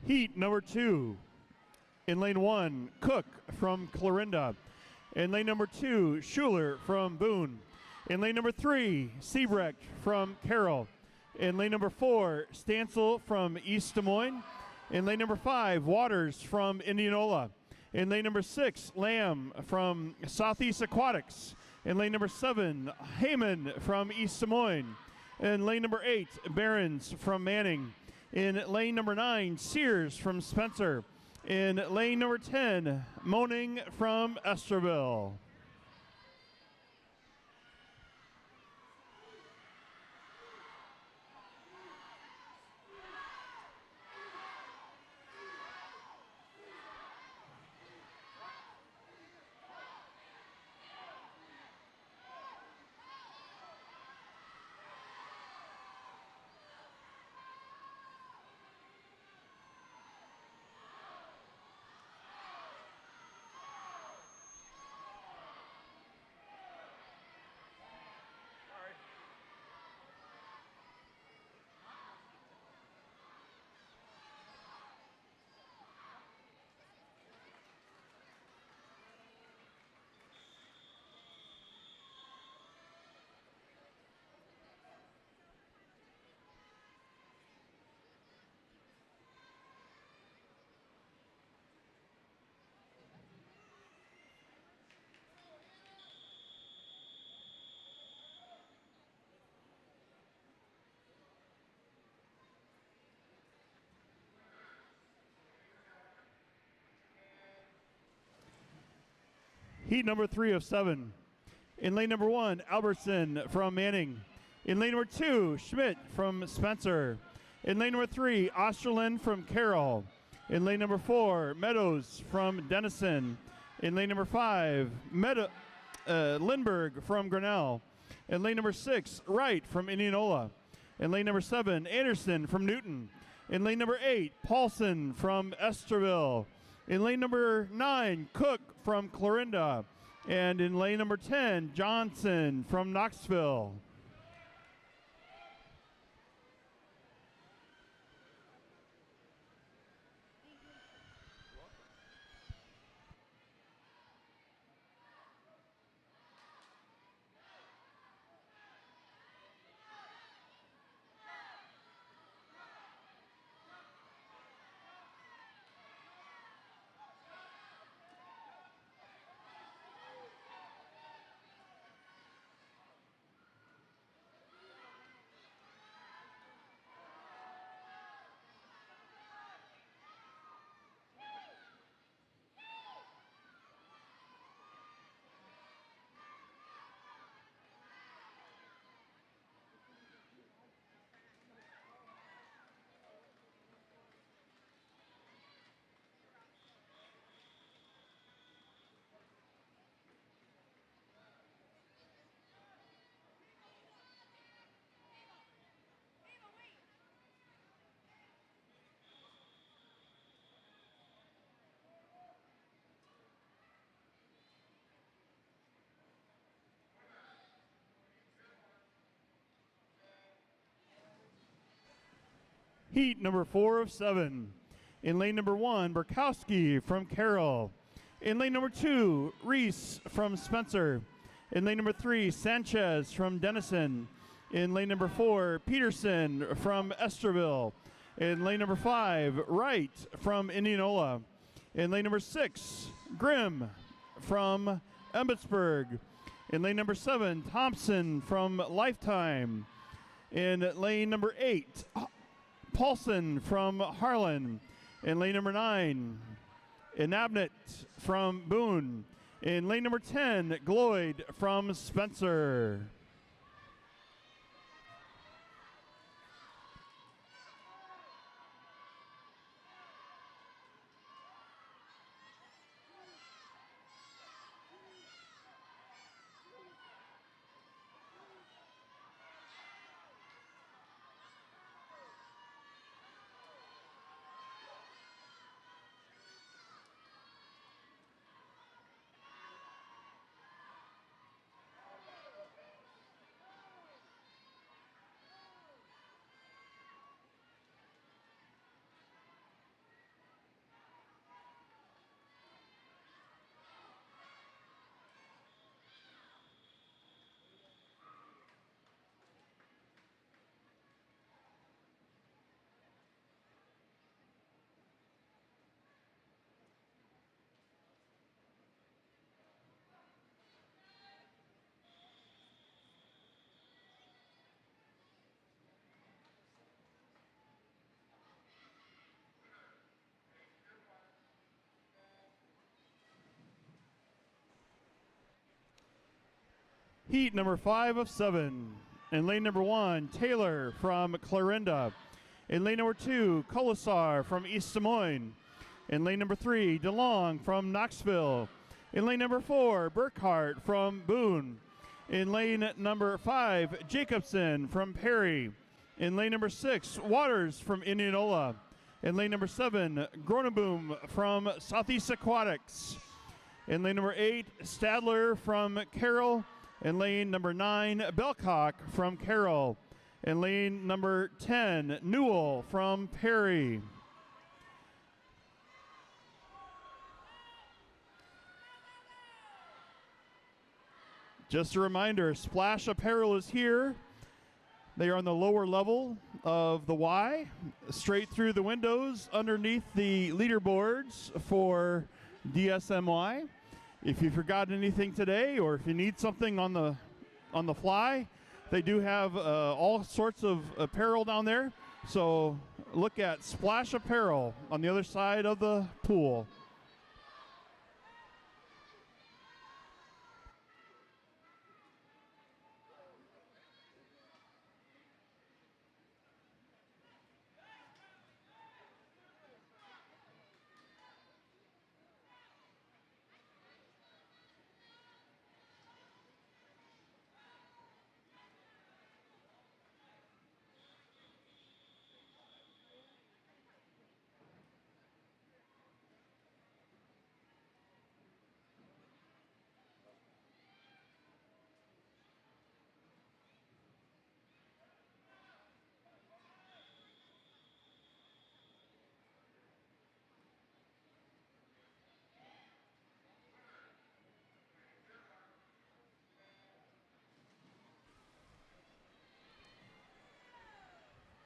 Heat number 2. In lane 1, Cook from Clarinda. In lane number 2, Schuler from Boone. In lane number 3, Siebrecht from Carroll. In lane number 4, Stansel from East Des Moines. In lane number 5, Waters from Indianola. In lane number 6, Lamb from Southeast Aquatics. In lane number 7, Heyman from East Des Moines. In lane number 8, Barons from Manning. In lane number 9, Sears from Spencer. In lane number 10, Moning from Esterville. Heat number 3 of 7. In lane number 1, Albertson from Manning. In lane number 2, Schmidt from Spencer. In lane number 3, Osterlin from Carroll. In lane number 4, Meadows from Denison. In lane number 5, Lindbergh from Grinnell. In lane number 6, Wright from Indianola. In lane number 7, Anderson from Newton. In lane number 8, Paulson from Esterville. In lane number 9, Cook from Clarinda. And in lane number 10, Johnson from Knoxville. Heat number 4 of 7. In lane number 1, Burkowski from Carroll. In lane number 2, Reese from Spencer. In lane number 3, Sanchez from Denison. In lane number 4, Peterson from Esterville. In lane number 5, Wright from Indianola. In lane number 6, Grimm from Emmitsburg. In lane number 7, Thompson from Lifetime. In lane number 8, Paulson from Harlan. In lane number 9, Inabnet from Boone. In lane number 10, Gloyd from Spencer. Heat number 5 of 7. In lane number 1, Taylor from Clarinda. In lane number 2, Colasar from East Des Moines. In lane number 3, DeLong from Knoxville. In lane number 4, Burkhart from Boone. In lane number 5, Jacobson from Perry. In lane number 6, Waters from Indianola. In lane number 7, Groneboom from Southeast Aquatics. In lane number 8, Stadler from Carroll. In lane number 9, Belcock from Carroll. In lane number 10, Newell from Perry. Just a reminder, Splash Apparel is here. They are on the lower level of the Y, straight through the windows underneath the leaderboards for DSMY. If you forgot anything today, or if you need something on the fly, they do have all sorts of apparel down there. So look at Splash Apparel on the other side of the pool.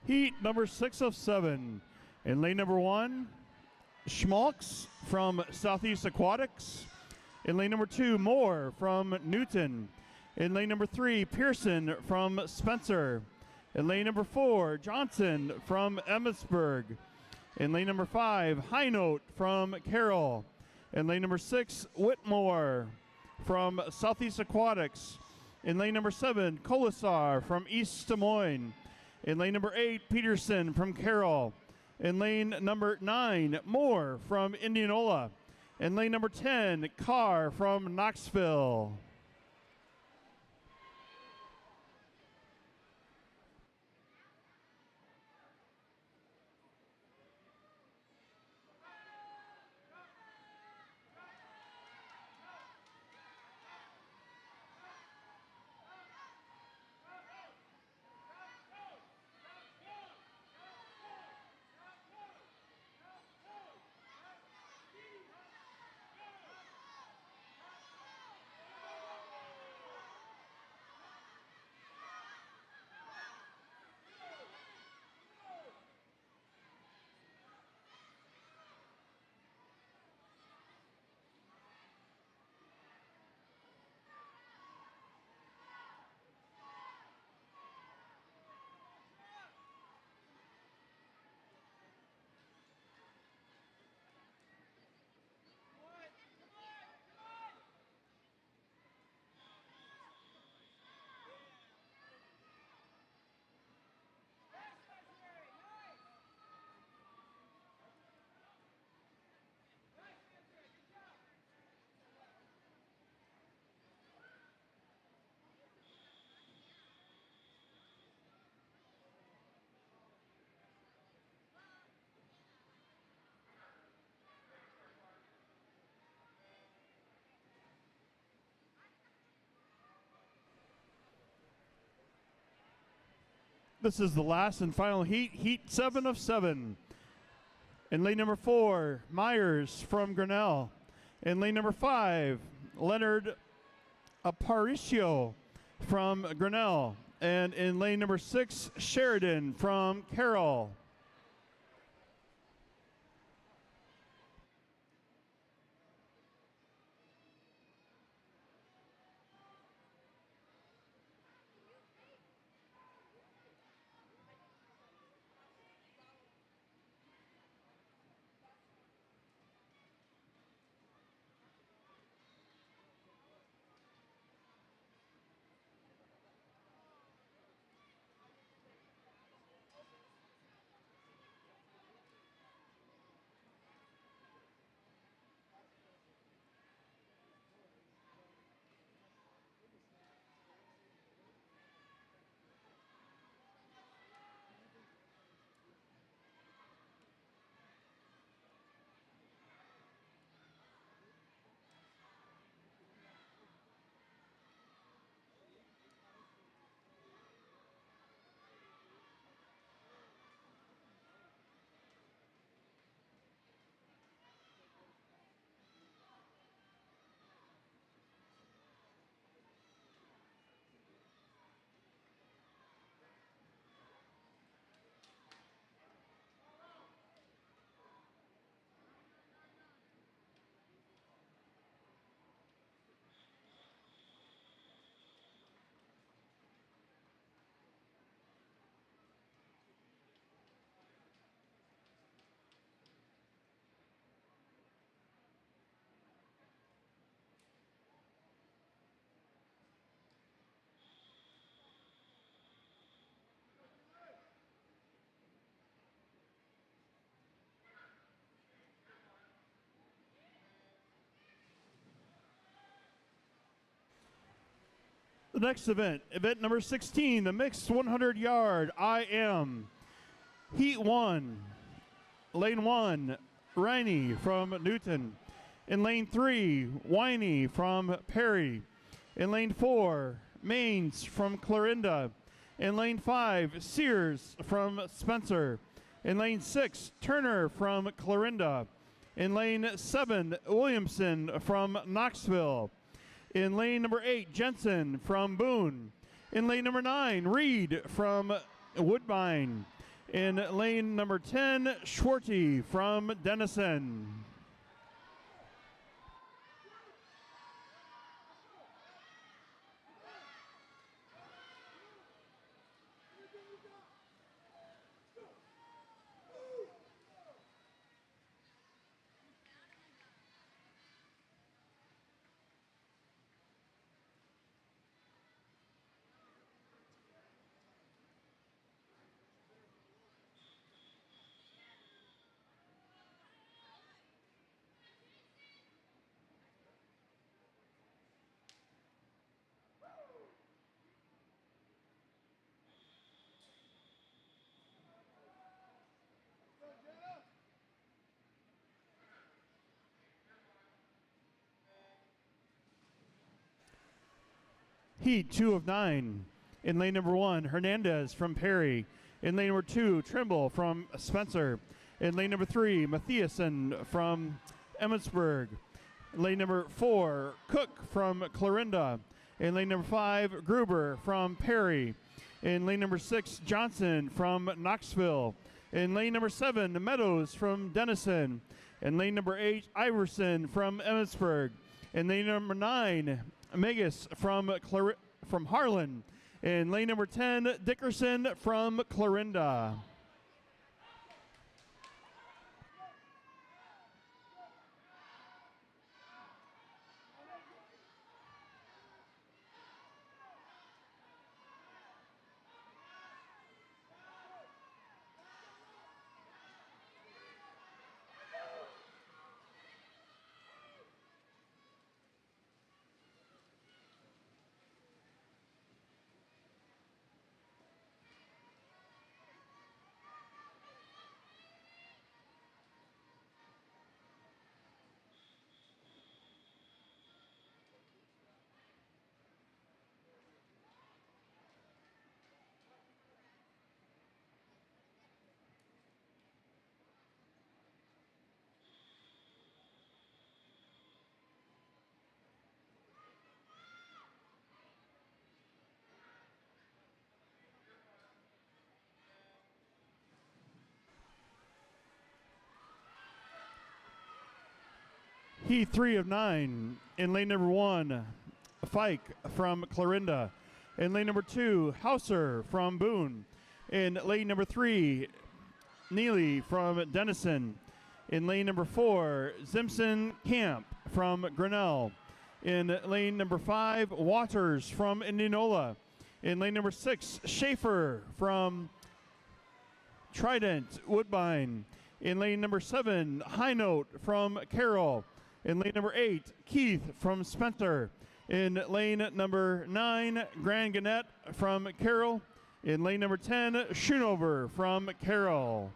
Heat number 6 of 7. In lane number 1, Schmalks from Southeast Aquatics. In lane number 2, Moore from Newton. In lane number 3, Pearson from Spencer. In lane number 4, Johnson from Emmitsburg. In lane number 5, High Note from Carroll. In lane number 6, Whitmore from Southeast Aquatics. In lane number 7, Colasar from East Des Moines. In lane number 8, Peterson from Carroll. In lane number 9, Moore from Indianola. In lane number 10, Carr from Knoxville. This is the last and final heat, heat 7 of 7. In lane number 4, Myers from Grinnell. In lane number 5, Leonard Aparicio from Grinnell. And in lane number 6, Sheridan from Carroll. The next event, event number 16, the mixed 100-yard IM. Heat 1, lane 1, Riney from Newton. In lane 3, Winey from Perry. In lane 4, Moines from Clarinda. In lane 5, Sears from Spencer. In lane 6, Turner from Clarinda. In lane 7, Williamson from Knoxville. In lane number 8, Jensen from Boone. In lane number 9, Reed from Woodbine. In lane number 10, Schwarty from Denison. Heat 2 of 9. In lane number 1, Hernandez from Perry. In lane number 2, Trimble from Spencer. In lane number 3, Matthiasen from Emmitsburg. Lane number 4, Cook from Clarinda. In lane number 5, Gruber from Perry. In lane number 6, Johnson from Knoxville. In lane number 7, Meadows from Denison. In lane number 8, Iverson from Emmitsburg. In lane number 9, Megas from Harlan. In lane number 10, Dickerson from Clarinda. Heat 3 of 9. In lane number 1, Fike from Clarinda. In lane number 2, Hauser from Boone. In lane number 3, Neely from Denison. In lane number 4, Simpson Camp from Grinnell. In lane number 5, Waters from Indianola. In lane number 6, Schaefer from Trident Woodbine. In lane number 7, High Note from Carroll. In lane number 8, Keith from Spencer. In lane number 9, Grand Gannett from Carroll. In lane number 10, Schoonover from Carroll.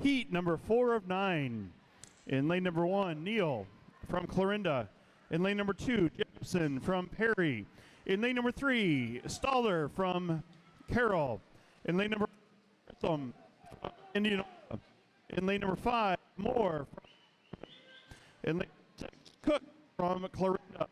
Heat number 4 of 9. In lane number 1, Neal from Clarinda. In lane number 2, Jacobson from Perry. In lane number 3, Staller from Carroll. In lane number 4, from Indianola. In lane number 5, Moore. In lane 6, Cook from Clarinda.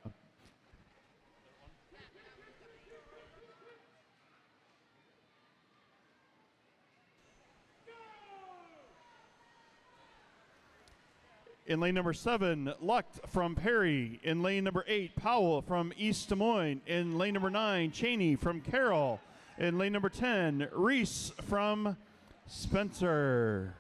In lane number 7, Lucht from Perry. In lane number 8, Powell from East Des Moines. In lane number 9, Cheney from Carroll. In lane number 10, Reese from Spencer.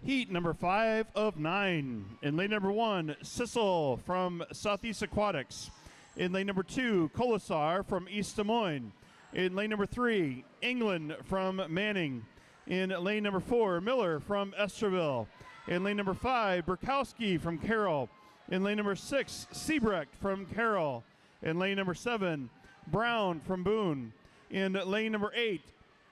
Heat number 5 of 9. In lane number 1, Gisl from Southeast Aquatics. In lane number 2, Colasar from East Des Moines. In lane number 3, England from Manning. In lane number 4, Miller from Esterville. In lane number 5, Burkowski from Carroll. In lane number 6, Siebrecht from Carroll. In lane number 7, Brown from Boone. In lane number 8,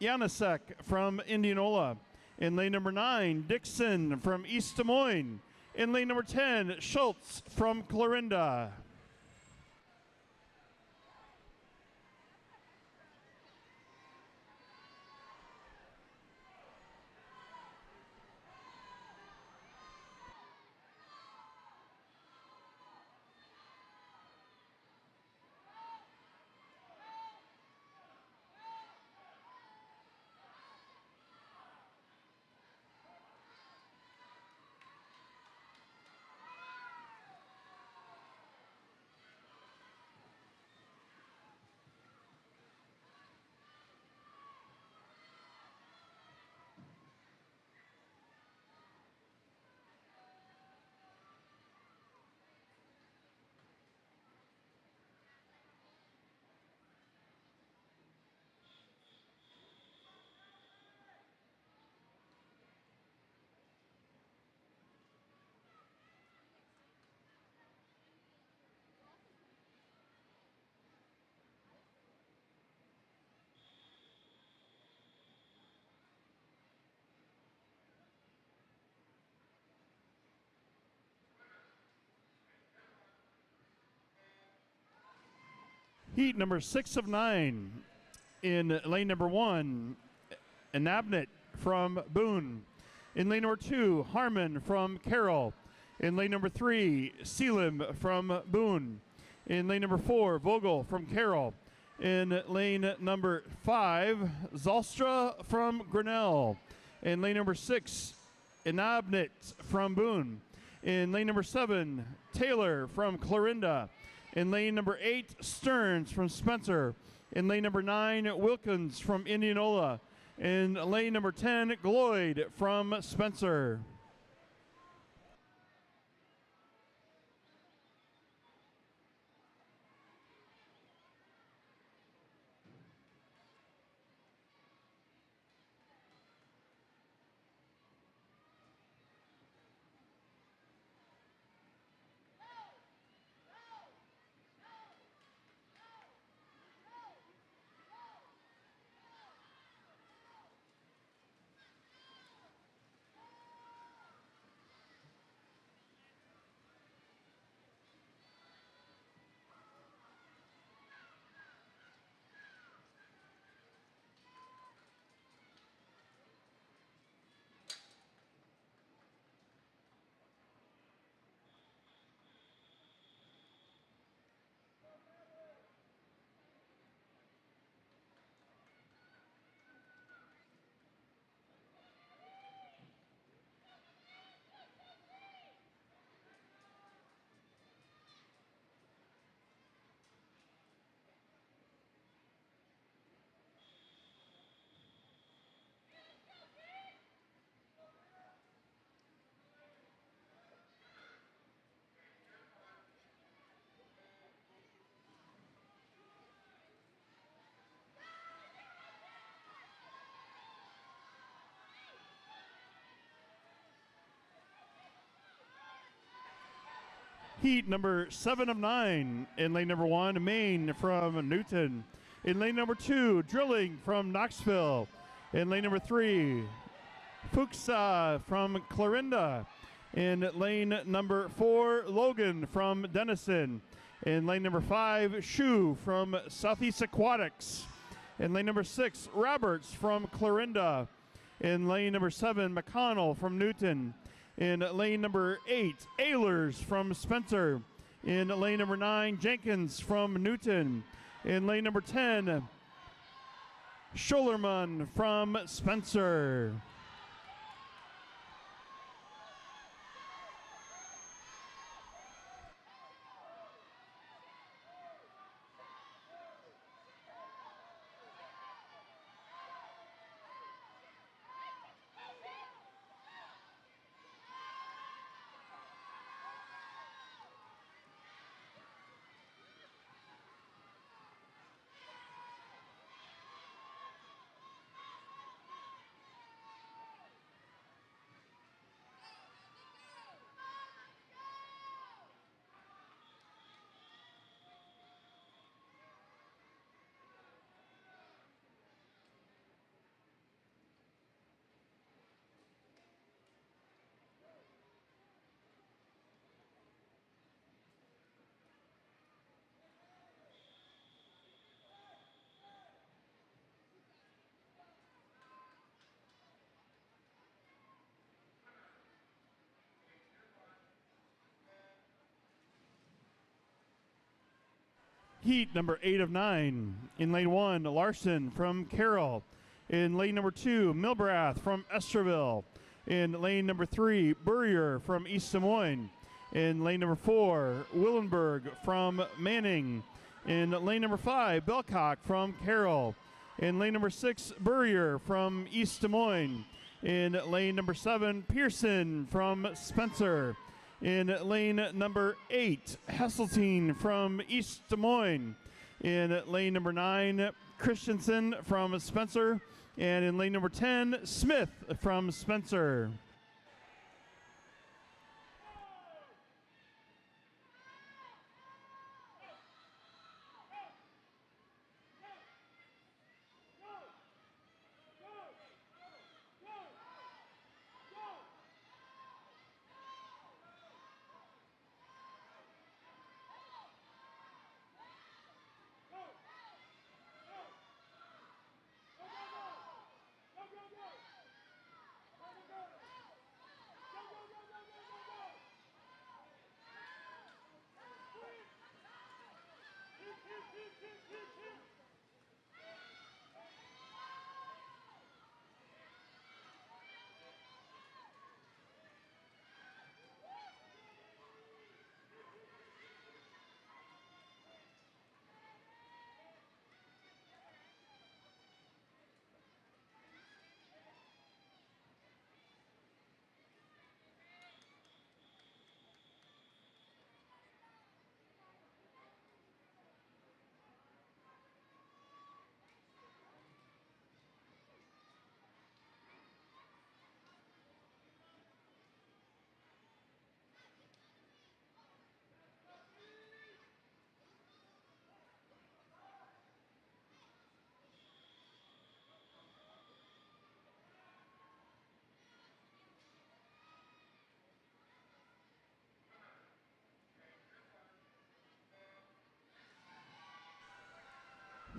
Janasek from Indianola. In lane number 9, Dixon from East Des Moines. In lane number 10, Schultz from Clarinda. Heat number 6 of 9 in lane number 1, Anabnit from Boone. In lane number 2, Harmon from Carroll. In lane number 3, Selim from Boone. In lane number 4, Vogel from Carroll. In lane number 5, Zalstra from Grinnell. In lane number 6, Inabnit from Boone. In lane number 7, Taylor from Clarinda. In lane number 8, Stearns from Spencer. In lane number 9, Wilkins from Indianola. In lane number 10, Gloyd from Spencer. Heat number 7 of 9 in lane number 1, Maine from Newton. In lane number 2, Drilling from Knoxville. In lane number 3, Fuchsa from Clarinda. In lane number 4, Logan from Denison. In lane number 5, Shu from Southeast Aquatics. In lane number 6, Roberts from Clarinda. In lane number 7, McConnell from Newton. In lane number 8, Ehlers from Spencer. In lane number 9, Jenkins from Newton. In lane number 10, Schollerman from Spencer. Heat number 8 of 9. In lane 1, Larson from Carroll. In lane number 2, Milbrath from Esterville. In lane number 3, Burrier from East Des Moines. In lane number 4, Willenberg from Manning. In lane number 5, Belcock from Carroll. In lane number 6, Burrier from East Des Moines. In lane number 7, Pearson from Spencer. In lane number 8, Hesseltine from East Des Moines. In lane number 9, Christensen from Spencer. And in lane number 10, Smith from Spencer.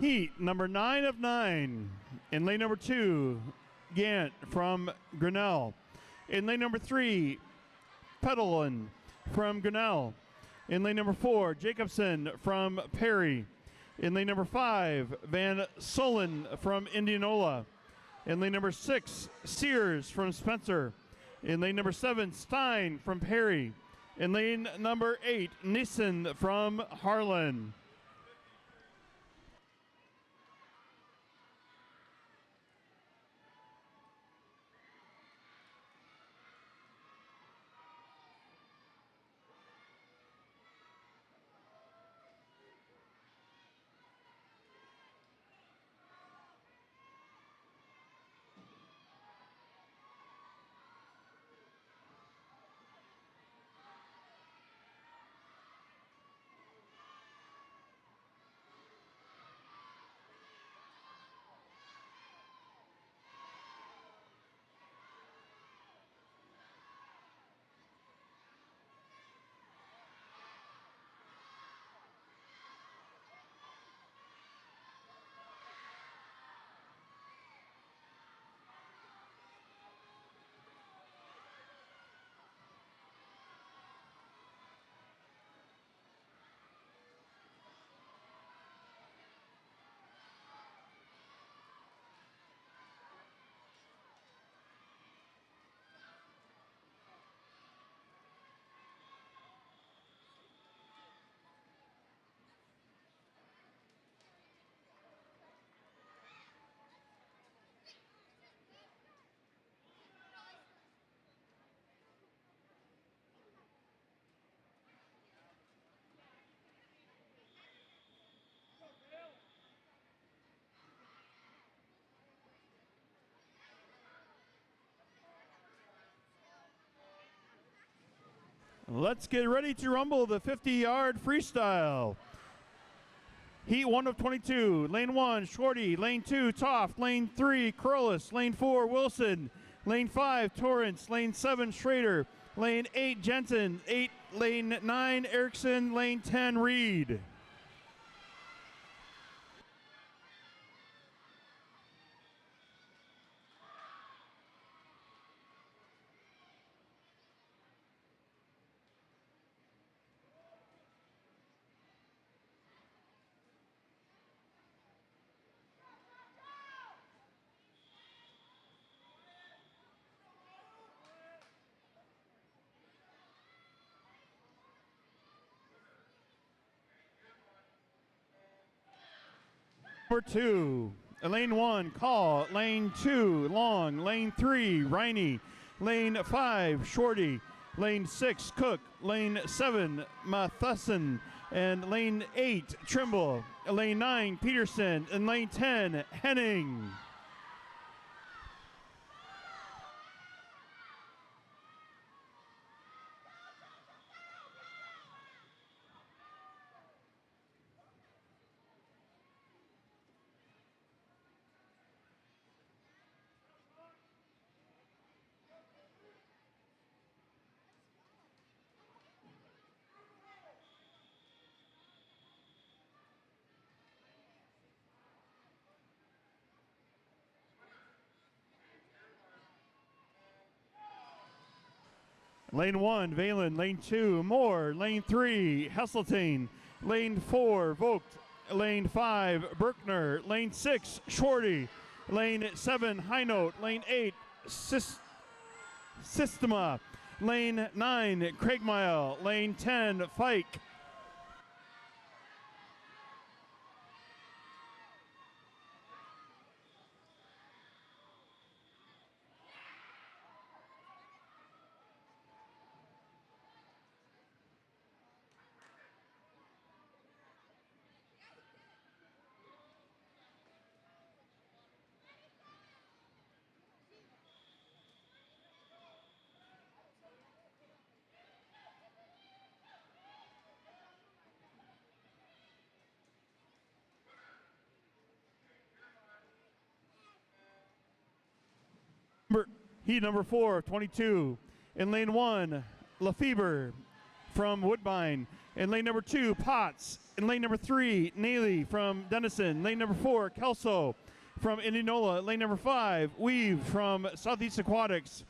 Heat number 9 of 9. In lane number 2, Gant from Grinnell. In lane number 3, Petalin from Grinnell. In lane number 4, Jacobson from Perry. In lane number 5, Van Solon from Indianola. In lane number 6, Sears from Spencer. In lane number 7, Stein from Perry. In lane number 8, Nissen from Harlan. Let's get ready to rumble the 50-yard freestyle. Heat 1 of 22. Lane 1, Shorty. Lane 2, Toft. Lane 3, Corliss. Lane 4, Wilson. Lane 5, Torrance. Lane 7, Schrader. Lane 8, Jensen. Lane 9, Erickson. Lane 10, Reed. Number 2, lane 1, Call. Lane 2, Long. Lane 3, Riney. Lane 5, Shorty. Lane 6, Cook. Lane 7, Matheson. And lane 8, Trimble. Lane 9, Peterson. And lane 10, Henning. Lane 1, Valen. Lane 2, Moore. Lane 3, Hesseltine. Lane 4, Vogt. Lane 5, Berkner. Lane 6, Shorty. Lane 7, High Note. Lane 8, Systema. Lane 9, Craigmile. Lane 10, Fike. Heat number 4, 22. In lane 1, Lefebvre from Woodbine. In lane number 2, Potts. In lane number 3, Naley from Denison. Lane number 4, Kelso from Indianola. Lane number 5, Weave from Southeast Aquatics.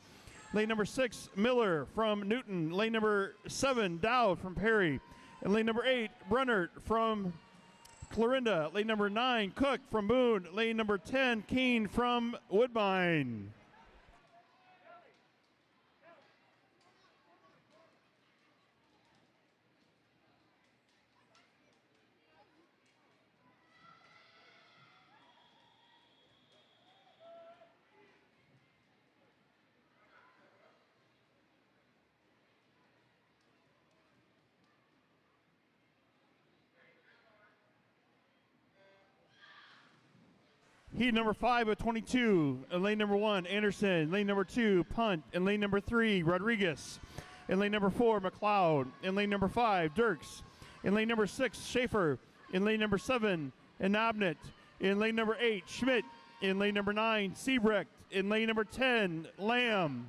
Lane number 6, Miller from Newton. Lane number 7, Dowd from Perry. And lane number 8, Brunnert from Clarinda. Lane number 9, Cook from Boone. Lane number 10, Keene from Woodbine. Heat number 5 of 22, in lane number 1, Anderson. Lane number 2, Punt. In lane number 3, Rodriguez. In lane number 4, McLeod. In lane number 5, Dirks. In lane number 6, Schaefer. In lane number 7, Inabnet. In lane number 8, Schmidt. In lane number 9, Siebrecht. In lane number 10, Lamb.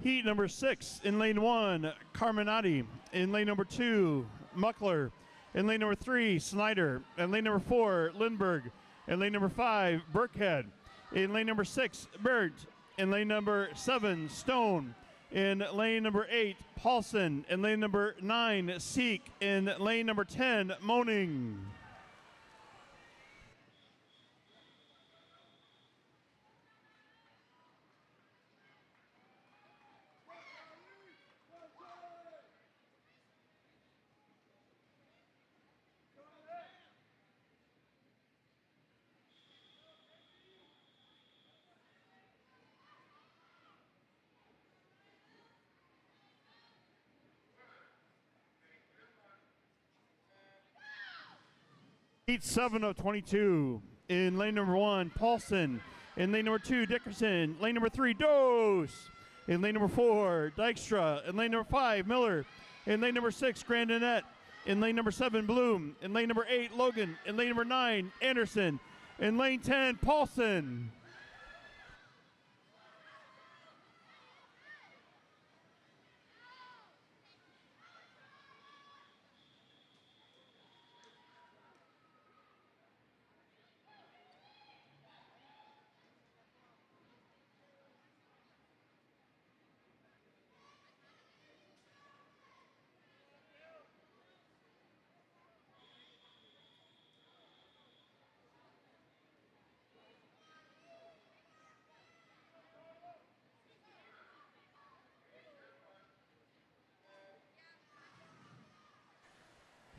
Heat number 6, in lane 1, Carminati. In lane number 2, Muckler. In lane number 3, Snyder. In lane number 4, Lindbergh. In lane number 5, Burkhead. In lane number 6, Bert. In lane number 7, Stone. In lane number 8, Paulson. In lane number 9, Seek. In lane number 10, Moning. Heat 7 of 22. In lane number 1, Paulson. In lane number 2, Dickerson. Lane number 3, Dose. In lane number 4, Dykstra. In lane number 5, Miller. In lane number 6, Grandinette. In lane number 7, Bloom. In lane number 8, Logan. In lane number 9, Anderson. In lane 10, Paulson.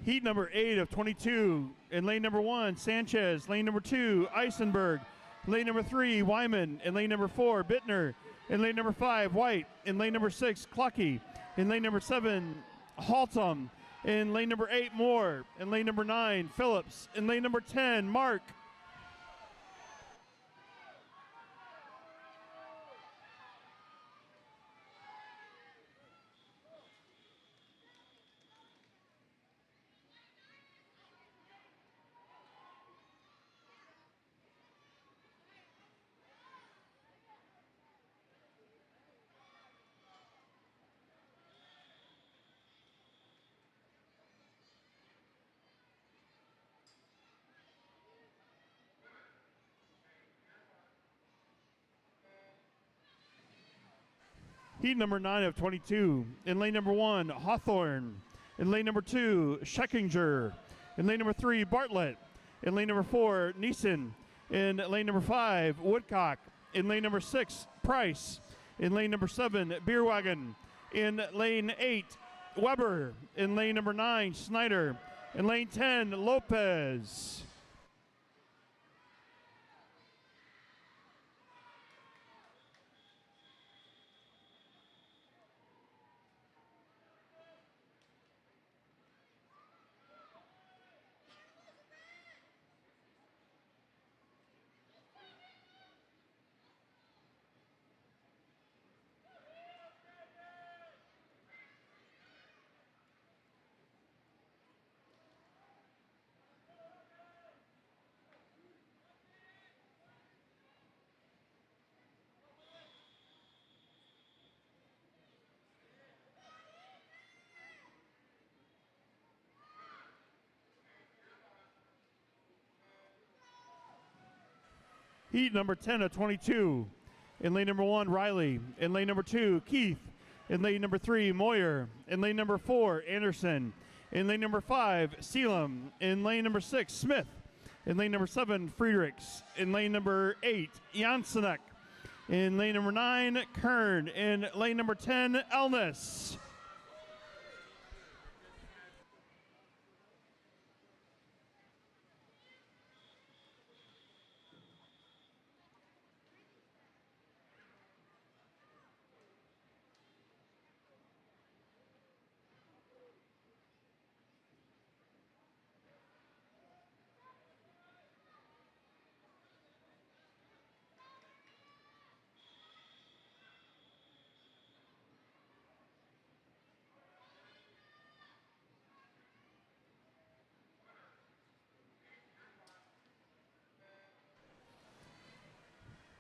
Heat number 8 of 22. In lane number 1, Sanchez. Lane number 2, Eisenberg. Lane number 3, Wyman. In lane number 4, Bittner. In lane number 5, White. In lane number 6, Clucky. In lane number 7, Haltom. In lane number 8, Moore. In lane number 9, Phillips. In lane number 10, Mark. Heat number 9 of 22. In lane number 1, Hawthorne. In lane number 2, Scheckinger. In lane number 3, Bartlett. In lane number 4, Neeson. In lane number 5, Woodcock. In lane number 6, Price. In lane number 7, Beerwagon. In lane 8, Weber. In lane number 9, Snyder. In lane 10, Lopez. Heat number 10 of 22. In lane number 1, Riley. In lane number 2, Keith. In lane number 3, Moyer. In lane number 4, Anderson. In lane number 5, Sealam. In lane number 6, Smith. In lane number 7, Friedrichs. In lane number 8, Jansenek. In lane number 9, Kern. In lane number 10, Elness.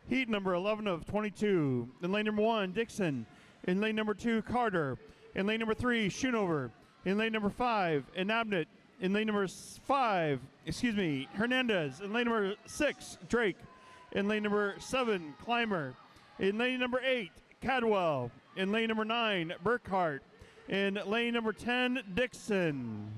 Heat number 11 of 22. In lane number 1, Dixon. In lane number 2, Carter. In lane number 3, Schoonover. In lane number 5, Inabnet. In lane number 5, Hernandez. In lane number 6, Drake. In lane number 7, Clymer. In lane number 8, Cadwell. In lane number 9, Burkhart. In lane number 10, Dixon.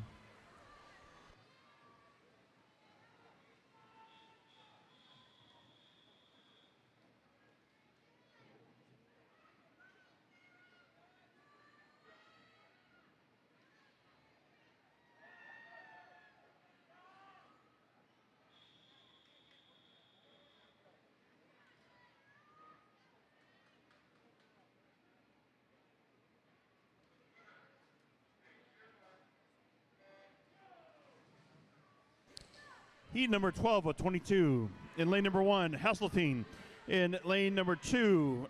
Heat number 12 of 22. In lane number 1, Hasseltine. In lane number 2,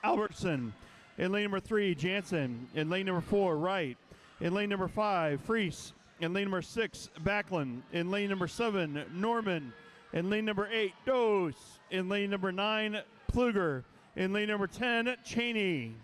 Albertson. In lane number 3, Jansen. In lane number 4, Wright. In lane number 5, Freese. In lane number 6, Backlund. In lane number 7, Norman. In lane number 8, Dose. In lane number 9, Pluger. In lane number 10, Cheney.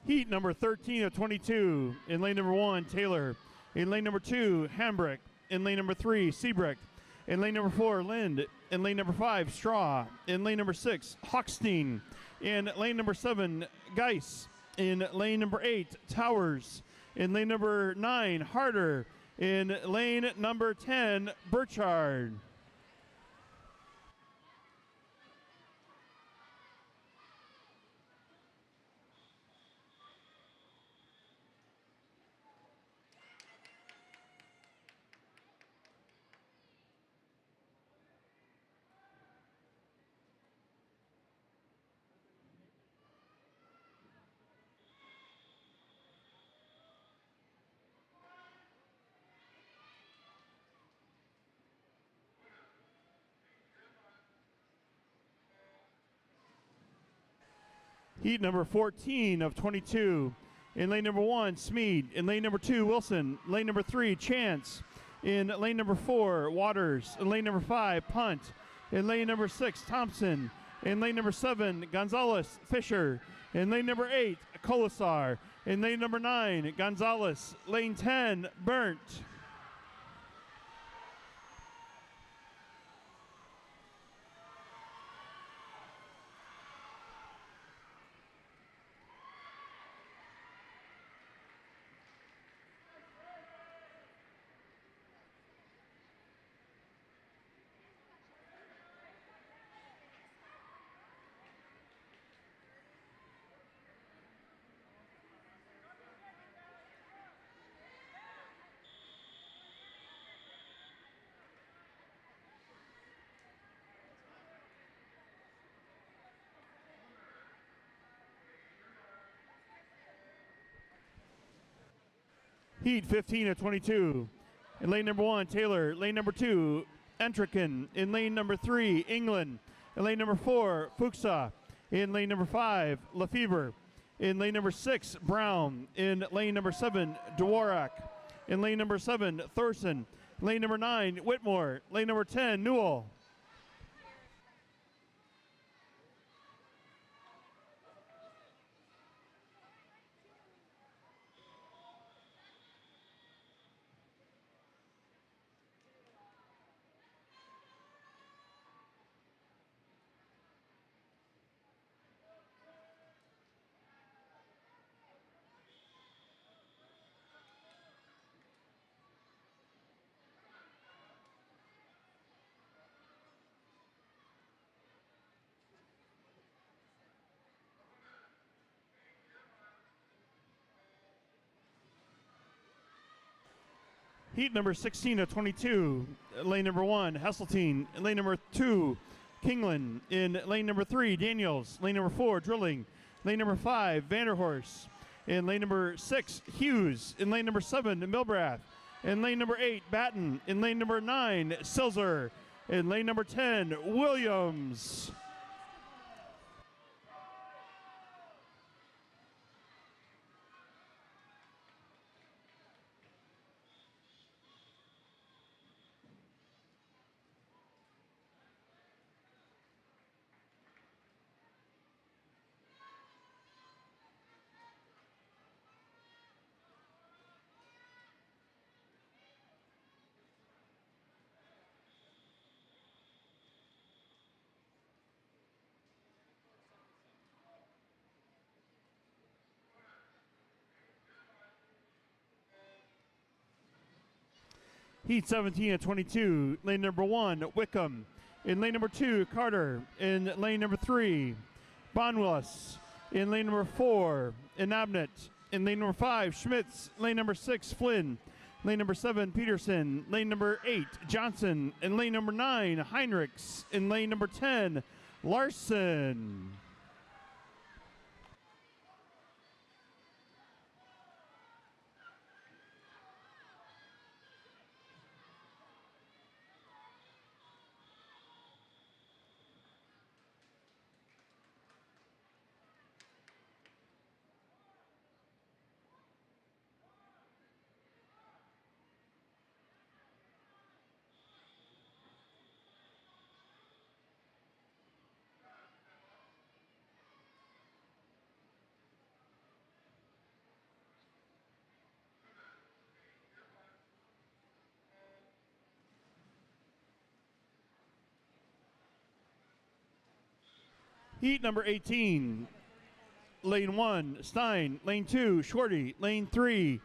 Heat number 13 of 22. In lane number 1, Taylor. In lane number 2, Hambrick. In lane number 3, Seabrecht. In lane number 4, Lind. In lane number 5, Straw. In lane number 6, Hochstein. In lane number 7, Geis. In lane number 8, Towers. In lane number 9, Harder. In lane number 10, Burchard. Heat number 14 of 22. In lane number 1, Smead. In lane number 2, Wilson. Lane number 3, Chance. In lane number 4, Waters. In lane number 5, Punt. In lane number 6, Thompson. In lane number 7, Gonzalez, Fisher. In lane number 8, Colasar. In lane number 9, Gonzalez. Lane 10, Burnt. Heat 15 of 22. In lane number 1, Taylor. Lane number 2, Entrican. In lane number 3, England. In lane number 4, Fuchsa. In lane number 5, Lefevre. In lane number 6, Brown. In lane number 7, Dvorak. In lane number 7, Thorson. Lane number 9, Whitmore. Lane number 10, Newell. Heat number 16 of 22, lane number 1, Hesseltine. In lane number 2, Kingland. In lane number 3, Daniels. Lane number 4, Drilling. Lane number 5, Vanderhorst. In lane number 6, Hughes. In lane number 7, Milbrath. In lane number 8, Batten. In lane number 9, Silzer. In lane number 10, Williams. Heat 17 at 22, lane number 1, Wickham. In lane number 2, Carter. In lane number 3, Bonwillis. In lane number 4, Inabnet. In lane number 5, Schmitz. Lane number 6, Flynn. Lane number 7, Peterson. Lane number 8, Johnson. In lane number 9, Heinrichs. In lane number 10, Larson. Heat number 18, lane 1, Stein. Lane 2, Shorty. Lane 3,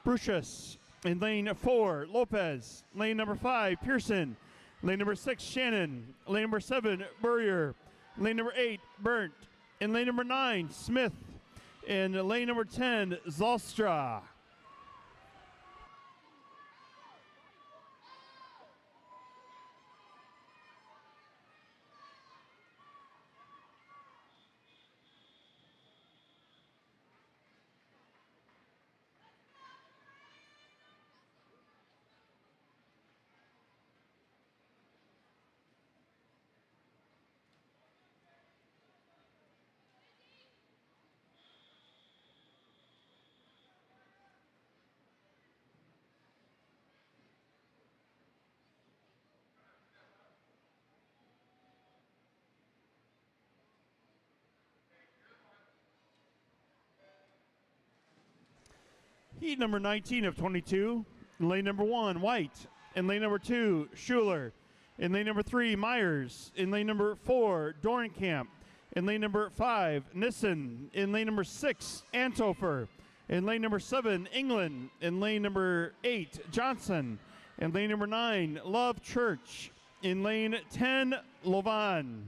Brucius. In lane 4, Lopez. Lane number 5, Pearson. Lane number 6, Shannon. Lane number 7, Burrier. Lane number 8, Burnt. In lane number 9, Smith. In lane number 10, Zalstra. Heat number 19 of 22. In lane number 1, White. In lane number 2, Schuler. In lane number 3, Myers. In lane number 4, Dornkamp. In lane number 5, Nissen. In lane number 6, Antofer. In lane number 7, England. In lane number 8, Johnson. In lane number 9, Love Church. In lane 10, Lovan.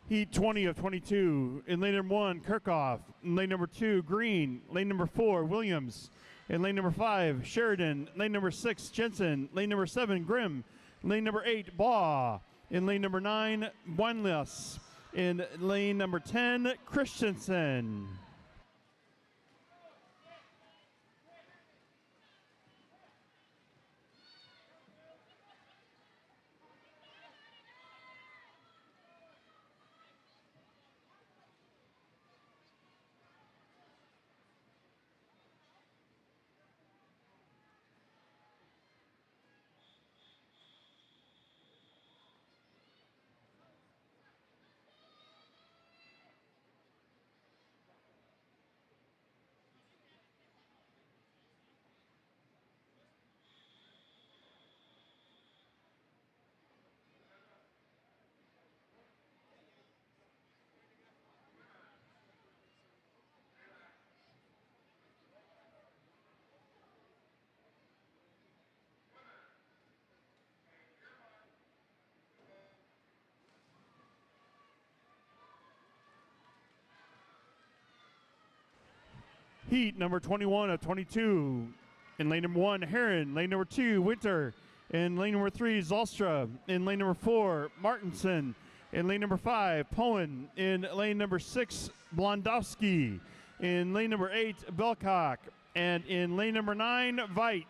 Heat 20 of 22. In lane number 1, Kirchhoff. In lane number 2, Green. Lane number 4, Williams. In lane number 5, Sheridan. Lane number 6, Jensen. Lane number 7, Grimm. Lane number 8, Baugh. In lane number 9, Weinless. In lane number 10, Christensen. Heat number 21 of 22. In lane number 1, Heron. Lane number 2, Winter. In lane number 3, Zolstra. In lane number 4, Martinson. In lane number 5, Poen. In lane number 6, Blondowski. In lane number 8, Belcock. And in lane number 9, Veit.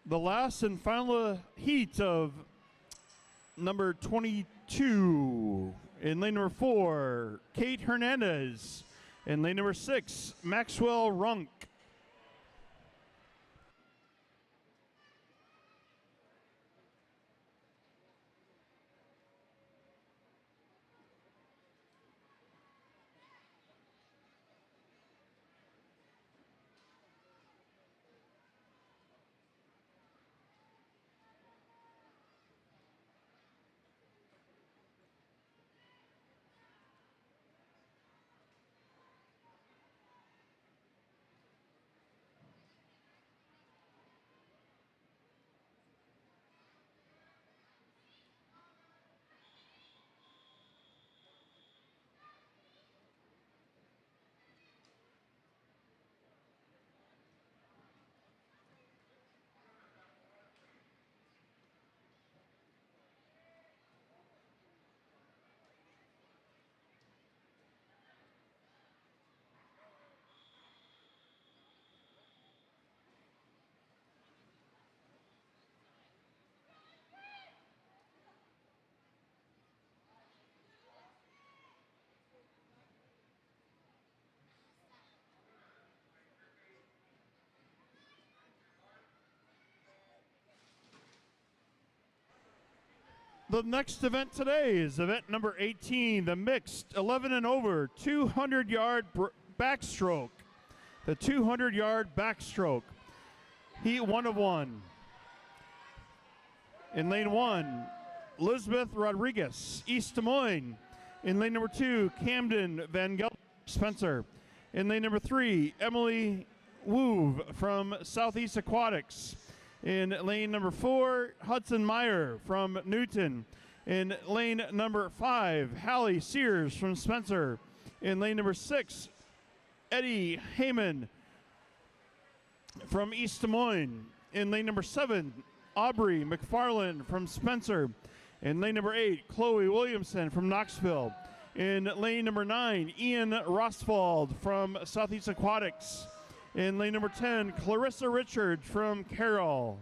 The last and final heat of number 22. In lane number 4, Kate Hernandez. In lane number 6, Maxwell Runk. The next event today is event number 18, the mixed 11 and over 200-yard backstroke. The 200-yard backstroke. Heat 1 of 1. In lane 1, Elizabeth Rodriguez, East Des Moines. In lane number 2, Camden Van Gelder Spencer. In lane number 3, Emily Woove from Southeast Aquatics. In lane number 4, Hudson Meyer from Newton. In lane number 5, Hallie Sears from Spencer. In lane number 6, Eddie Heyman from East Des Moines. In lane number 7, Aubrey McFarland from Spencer. In lane number 8, Chloe Williamson from Knoxville. In lane number 9, Ian Roswald from Southeast Aquatics. In lane number 10, Clarissa Richard from Carroll.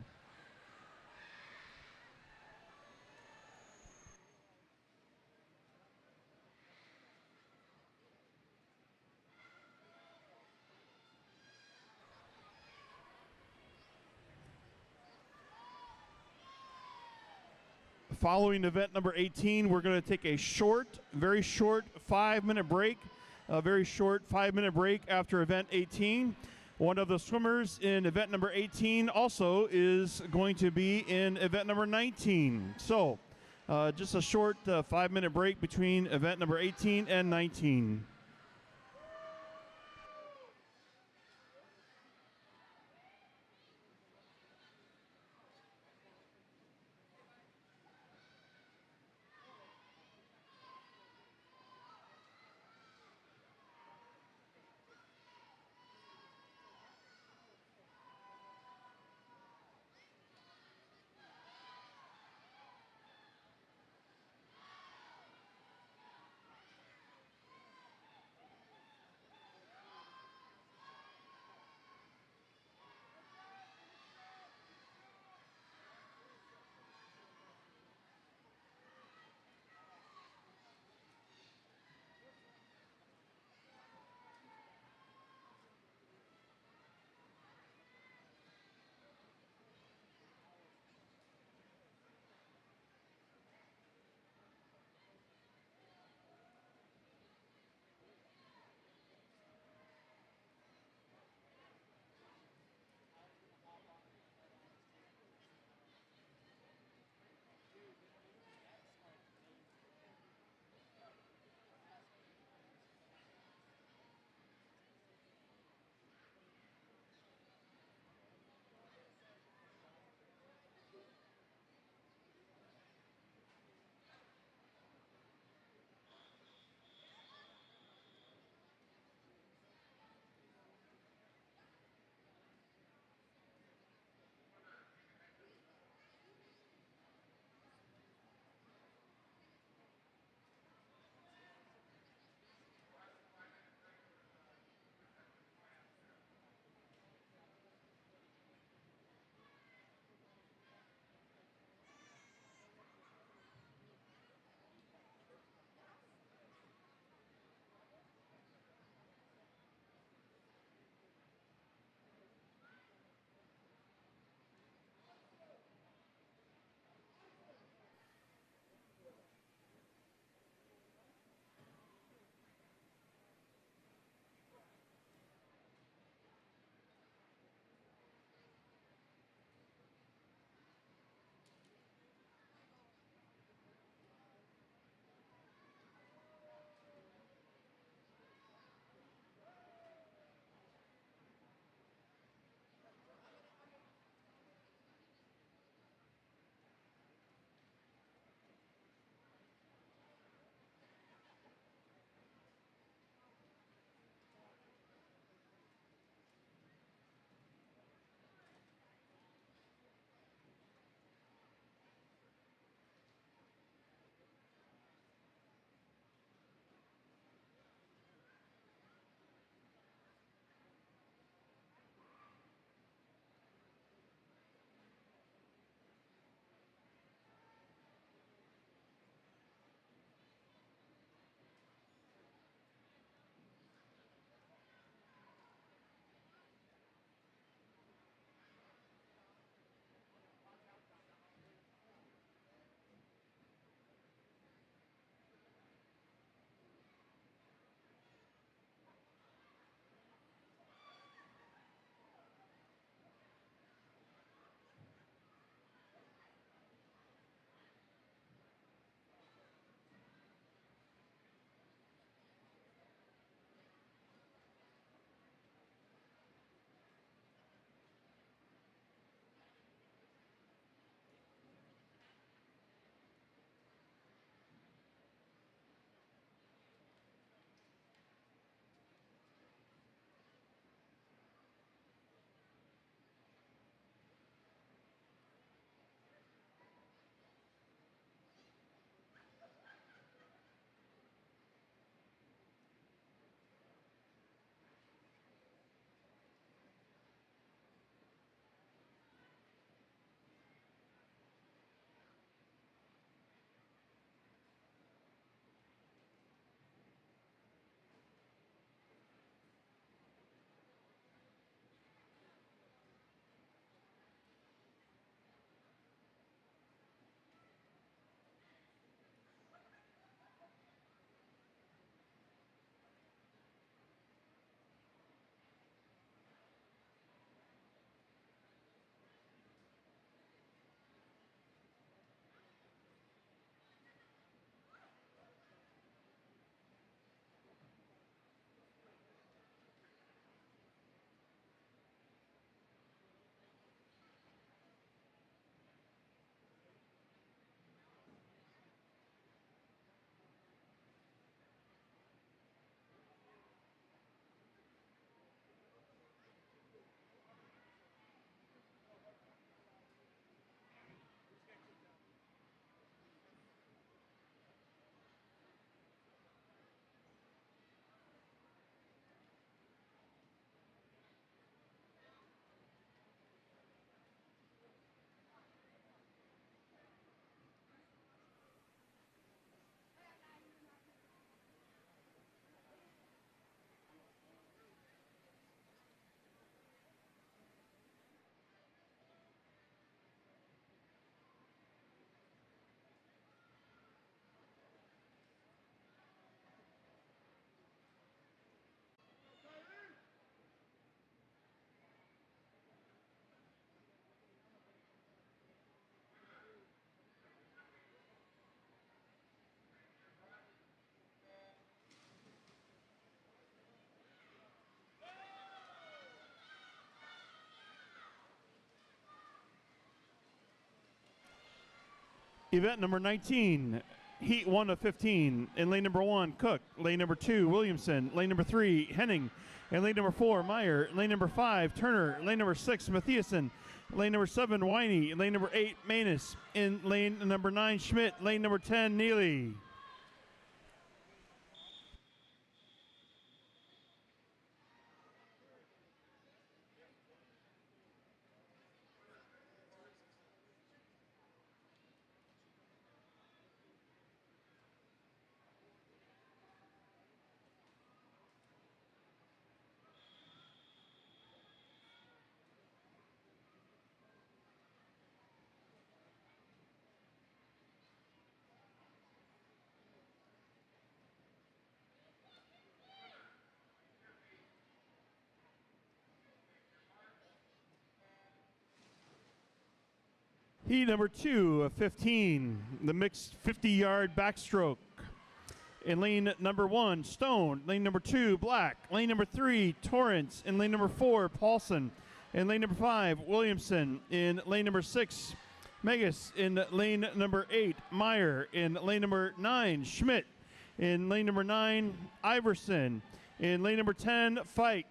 Following event number 18, we're going to take a very short 5-minute break. A very short 5-minute break after event 18. One of the swimmers in event number 18 also is going to be in event number 19. So just a short 5-minute break between event number 18 and 19. Event number 19, heat 1 of 15. In lane number 1, Cook. Lane number 2, Williamson. Lane number 3, Henning. In lane number 4, Meyer. Lane number 5, Turner. Lane number 6, Matthiasen. Lane number 7, Winey. Lane number 8, Manus. In lane number 9, Schmidt. Lane number 10, Neely. Heat number 2 of 15, the mixed 50-yard backstroke. In lane number 1, Stone. Lane number 2, Black. Lane number 3, Torrance. In lane number 4, Paulson. In lane number 5, Williamson. In lane number 6, Megas. In lane number 8, Meyer. In lane number 9, Schmidt. In lane number 9, Iverson. In lane number 10, Fike.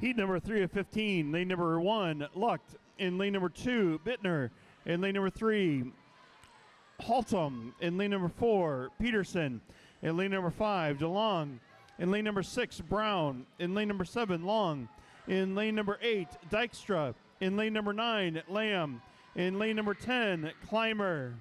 Heat number 3 of 15, lane number 1, Lucht. In lane number 2, Bittner. In lane number 3, Haltom. In lane number 4, Peterson. In lane number 5, DeLong. In lane number 6, Brown. In lane number 7, Long. In lane number 8, Dykstra. In lane number 9, Lamb. In lane number 10, Clymer.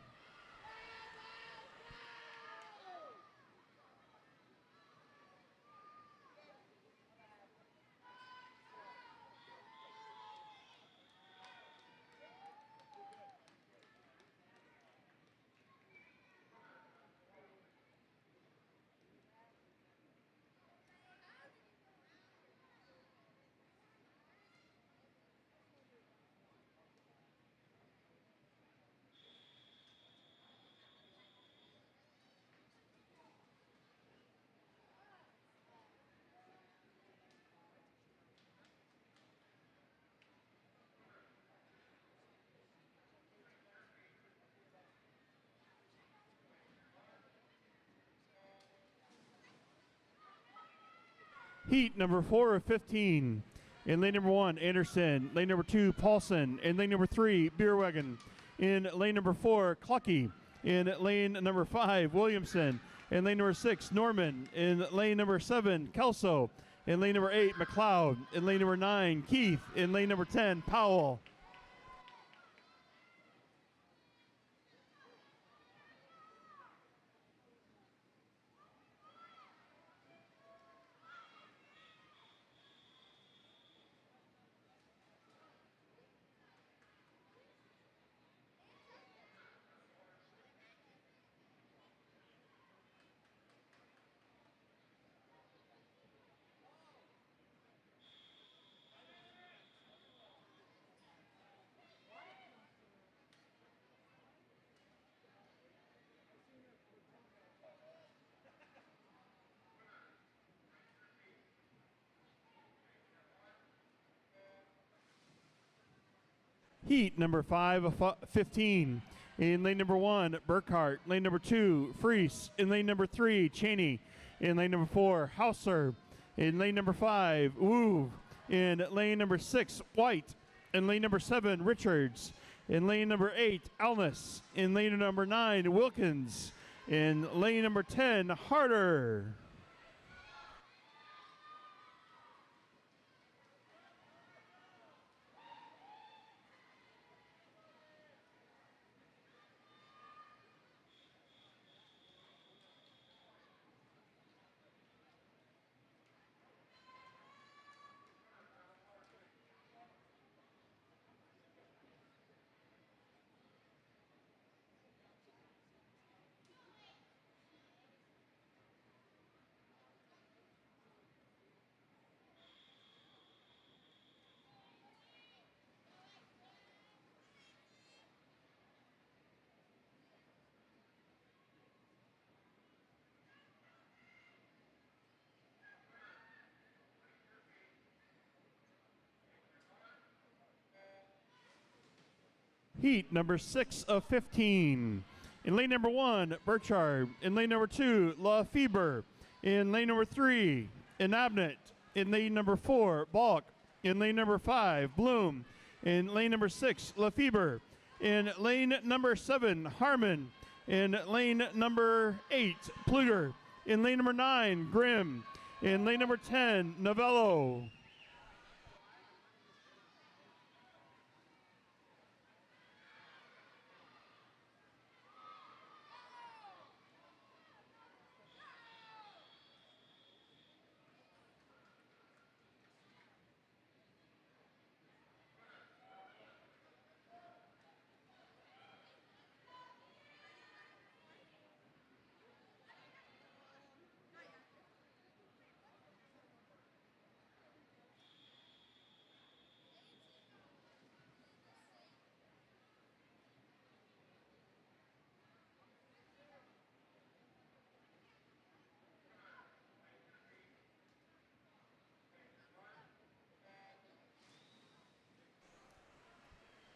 Heat number 4 of 15. In lane number 1, Anderson. Lane number 2, Paulson. In lane number 3, Beerwagen. In lane number 4, Clucky. In lane number 5, Williamson. In lane number 6, Norman. In lane number 7, Kelso. In lane number 8, McLeod. In lane number 9, Keith. In lane number 10, Powell. Heat number 5 of 15. In lane number 1, Burkhart. Lane number 2, Freese. In lane number 3, Cheney. In lane number 4, Hauser. In lane number 5, Woove. In lane number 6, White. In lane number 7, Richards. In lane number 8, Alness. In lane number 9, Wilkins. In lane number 10, Harder. Heat number 6 of 15. In lane number 1, Burchard. In lane number 2, LaFeber. In lane number 3, Inabnet. In lane number 4, Balk. In lane number 5, Bloom. In lane number 6, LaFeber. In lane number 7, Harmon. In lane number 8, Pluter. In lane number 9, Grimm. In lane number 10, Novello.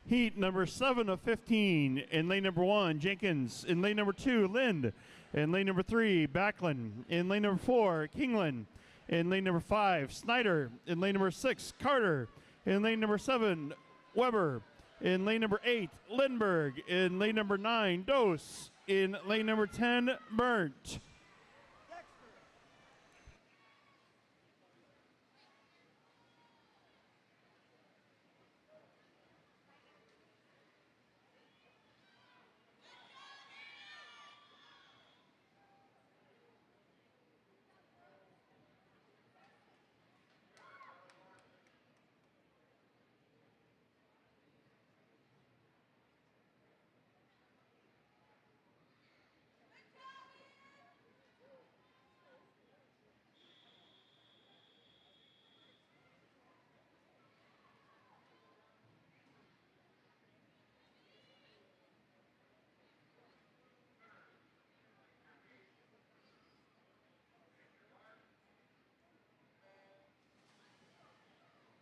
Heat number 7 of 15. In lane number 1, Jenkins. In lane number 2, Lind. In lane number 3, Backlund. In lane number 4, Kingland. In lane number 5, Snyder. In lane number 6, Carter. In lane number 7, Weber. In lane number 8, Lindbergh. In lane number 9, Dose. In lane number 10, Burnt.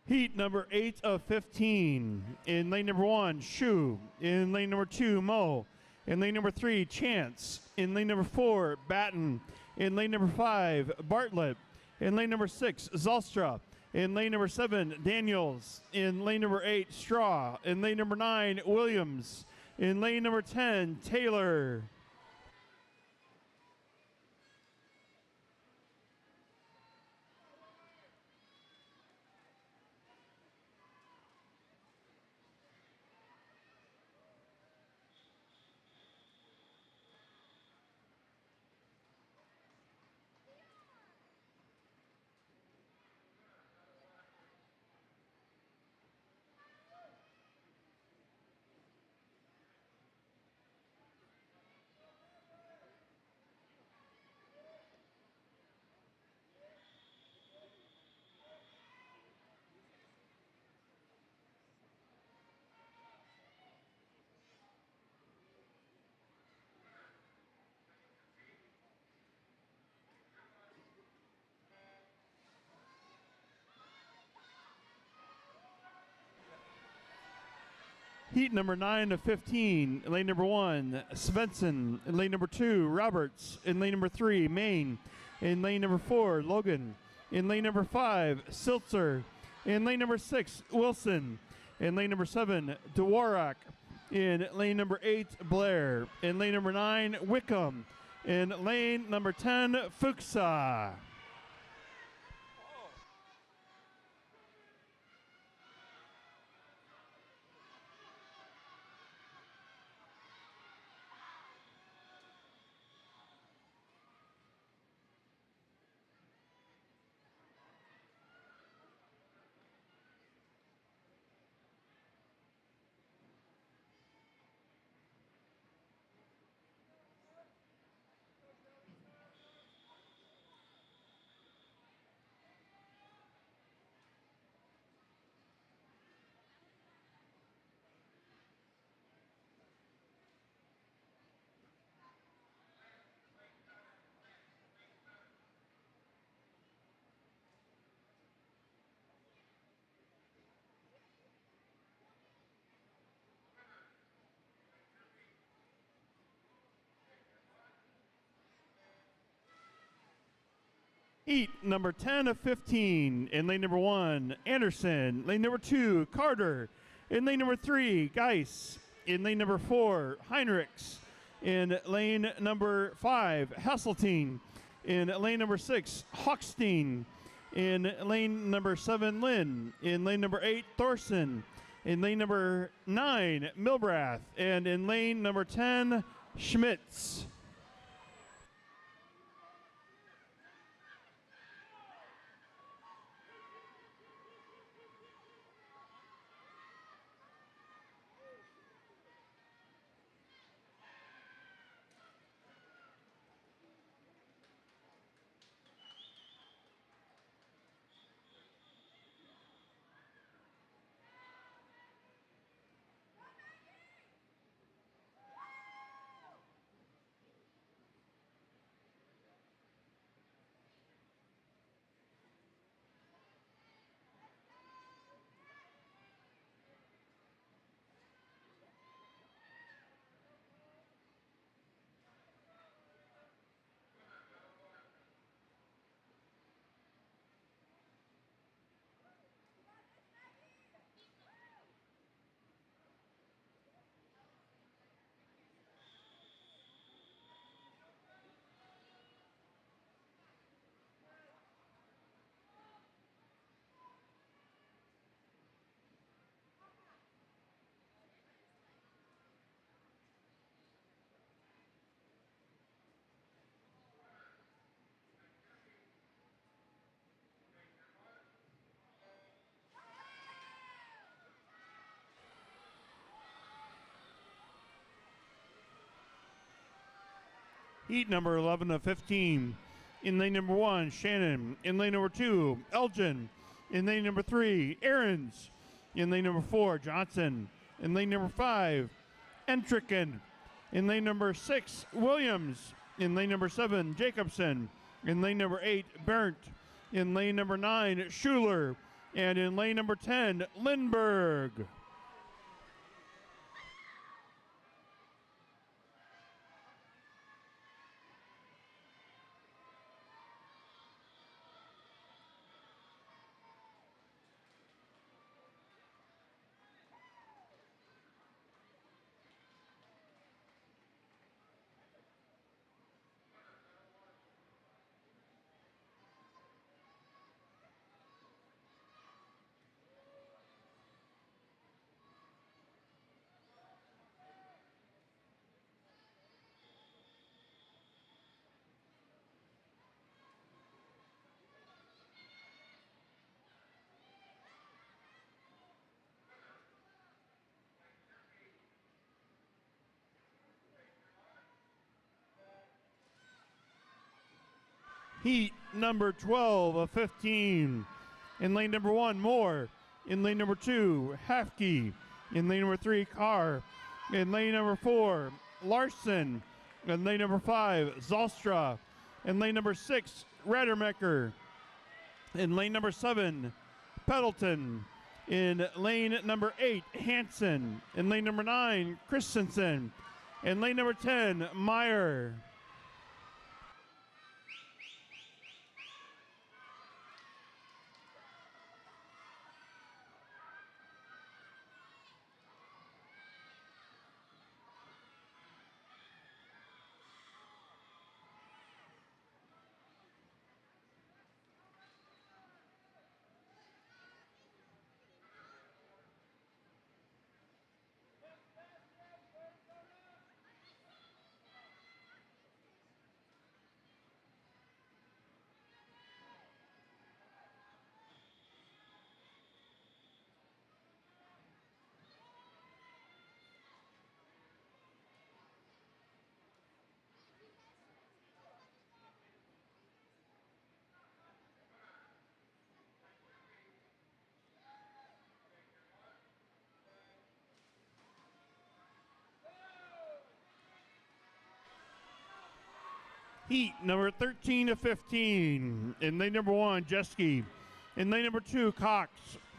Heat number 8 of 15. In lane number 1, Shu. In lane number 2, Mo. In lane number 3, Chance. In lane number 4, Batten. In lane number 5, Bartlett. In lane number 6, Zalstra. In lane number 7, Daniels. In lane number 8, Straw. In lane number 9, Williams. In lane number 10, Taylor. Heat number 9 of 15. In lane number 1, Svensson. In lane number 2, Roberts. In lane number 3, Maine. In lane number 4, Logan. In lane number 5, Siltzer. In lane number 6, Wilson. In lane number 7, Dworak. In lane number 8, Blair. In lane number 9, Wickham. In lane number 10, Fuchsa. Heat number 10 of 15. In lane number 1, Anderson. Lane number 2, Carter. In lane number 3, Geis. In lane number 4, Heinrichs. In lane number 5, Hasseltine. In lane number 6, Hochstein. In lane number 7, Lynn. In lane number 8, Thorson. In lane number 9, Milbrath. And in lane number 10, Schmitz. Heat number 11 of 15. In lane number 1, Shannon. In lane number 2, Elgin. In lane number 3, Aarons. In lane number 4, Johnson. In lane number 5, Entricken. In lane number 6, Williams. In lane number 7, Jacobson. In lane number 8, Berndt. In lane number 9, Schuler. And in lane number 10, Lindbergh. Heat number 12 of 15. In lane number 1, Moore. In lane number 2, Hafke. In lane number 3, Carr. In lane number 4, Larson. In lane number 5, Zalstra. In lane number 6, Radermecker. In lane number 7, Peddleton. In lane number 8, Hansen. In lane number 9, Christensen. In lane number 10, Meyer. Heat number 13 to 15. In lane number 1, Jeske. In lane number 2, Cox.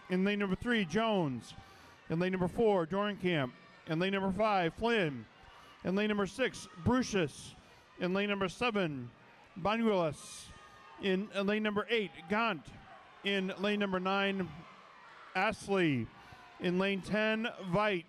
In lane number 3, Jones. In lane number 4, Dornkamp. In lane number 5, Flynn. In lane number 6, Brucius. In lane number 7, Banuelos. In lane number 8, Gant. In lane number 9, Astley. In lane 10, Veit.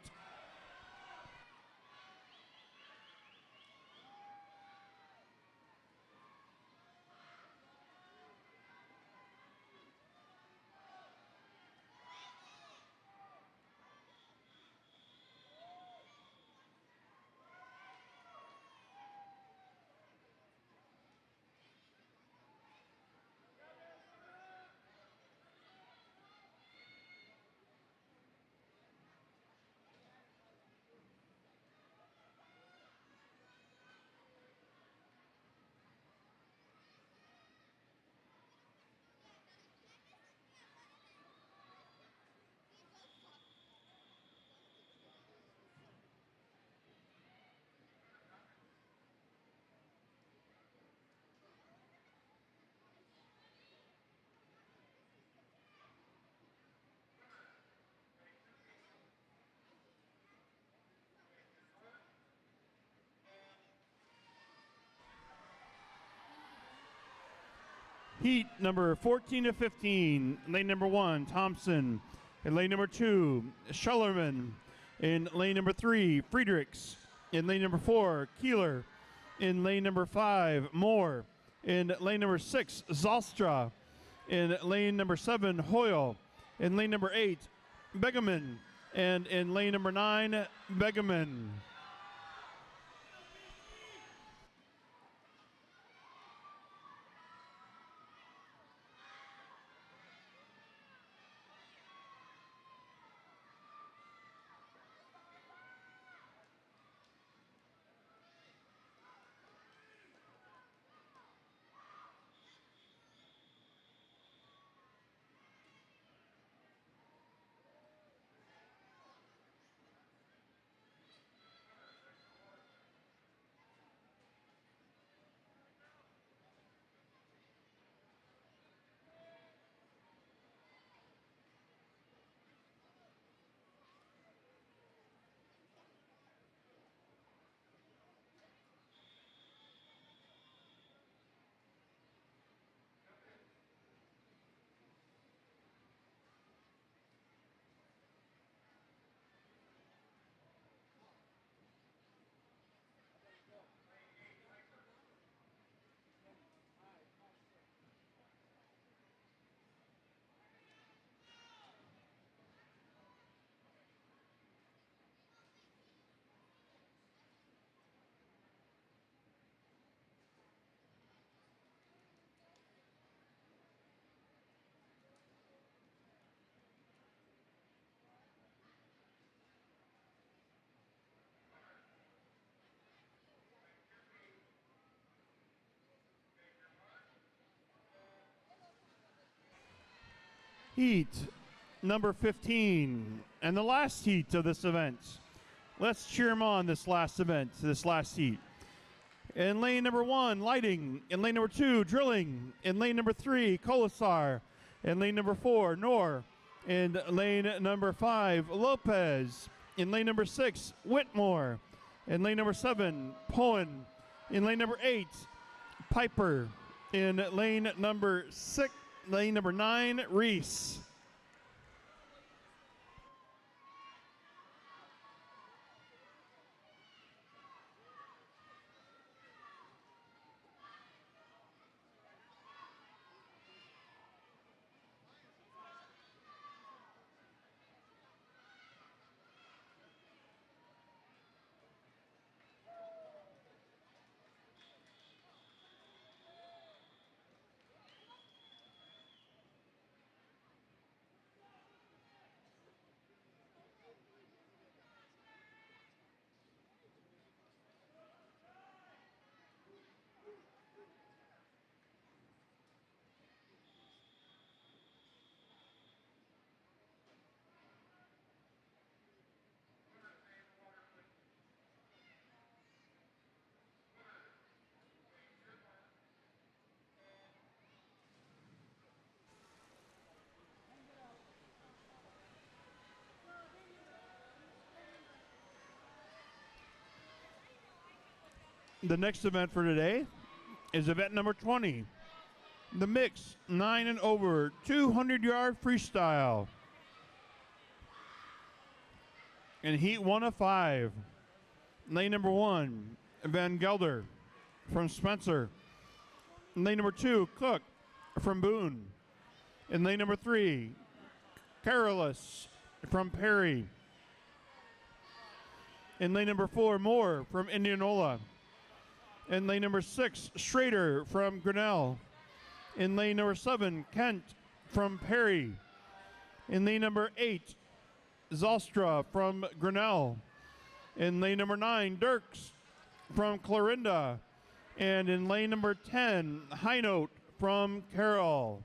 Heat number 14 to 15. Lane number 1, Thompson. In lane number 2, Schellerman. In lane number 3, Friedrichs. In lane number 4, Keeler. In lane number 5, Moore. In lane number 6, Zalstra. In lane number 7, Hoyle. In lane number 8, Begeman. And in lane number 9, Begeman. Heat number 15, and the last heat of this event. Let's cheer them on this last event, this last heat. In lane number 1, Lighting. In lane number 2, Drilling. In lane number 3, Colasar. In lane number 4, Nor. In lane number 5, Lopez. In lane number 6, Whitmore. In lane number 7, Poen. In lane number 8, Piper. In lane number 9, Reese. The next event for today is event number 20, the mixed 9 and over 200-yard freestyle. In heat 1 of 5, lane number 1, Van Gelder from Spencer. In lane number 2, Cook from Boone. In lane number 3, Carolus from Perry. In lane number 4, Moore from Indianola. In lane number 6, Schrader from Grinnell. In lane number 7, Kent from Perry. In lane number 8, Zalstra from Grinnell. In lane number 9, Dirks from Clarinda. And in lane number 10, High Note from Carroll.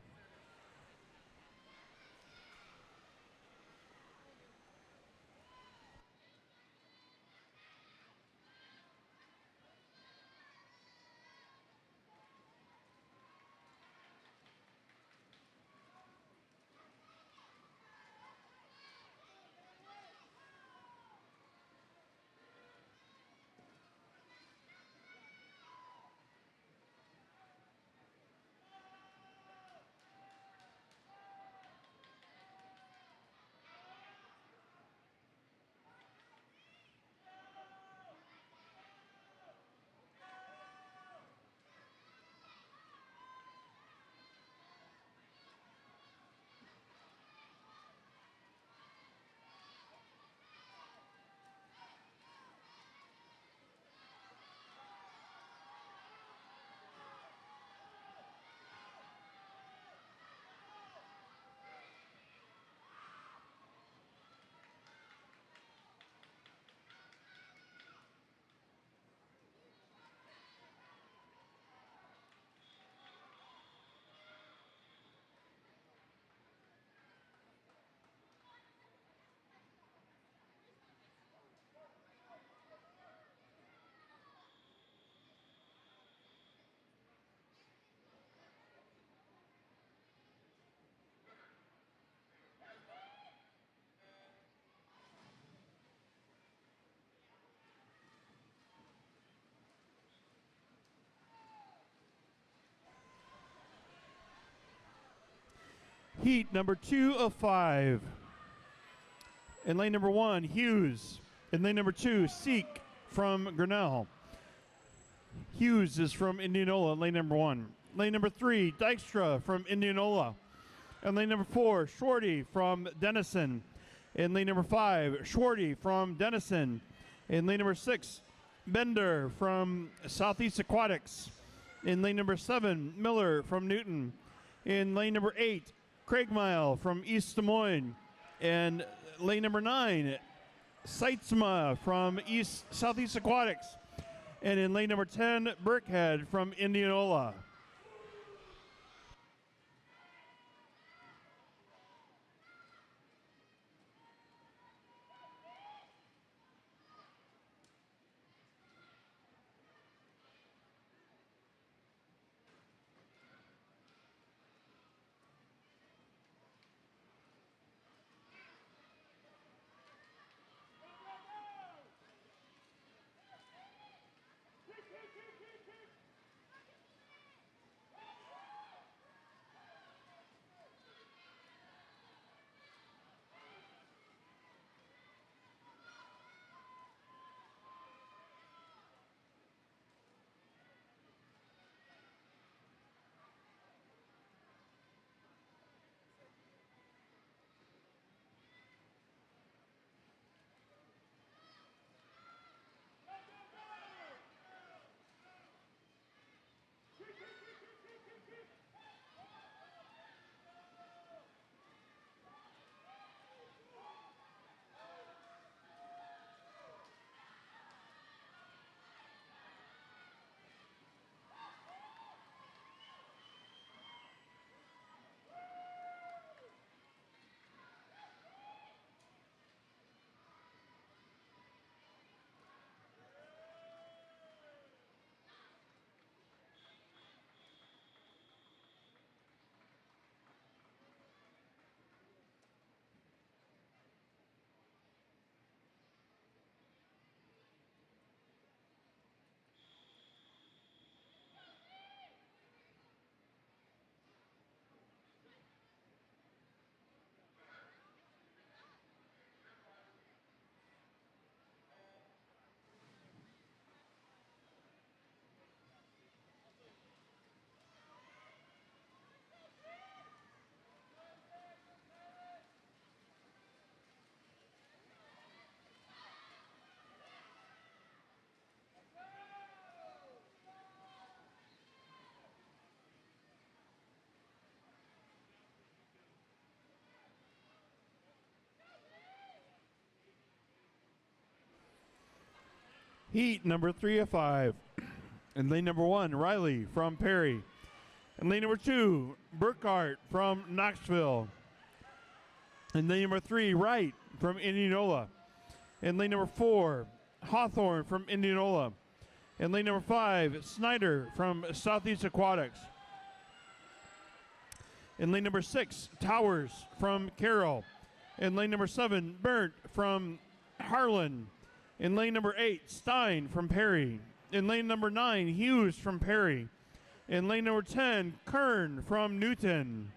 Heat number 2 of 5. In lane number 1, Hughes. In lane number 2, Seek from Grinnell. Hughes is from Indianola, lane number 1. Lane number 3, Dykstra from Indianola. And lane number 4, Shorty from Denison. In lane number 5, Shorty from Denison. In lane number 6, Bender from Southeast Aquatics. In lane number 7, Miller from Newton. In lane number 8, Craigmile from East Des Moines. And lane number 9, Seitzma from Southeast Aquatics. And in lane number 10, Burkhead from Indianola. Heat number 3 of 5. In lane number 1, Riley from Perry. In lane number 2, Burkhart from Knoxville. In lane number 3, Wright from Indianola. In lane number 4, Hawthorne from Indianola. In lane number 5, Snyder from Southeast Aquatics. In lane number 6, Towers from Carroll. In lane number 7, Burnt from Harlan. In lane number 8, Stein from Perry. In lane number 9, Hughes from Perry. In lane number 10, Kern from Newton.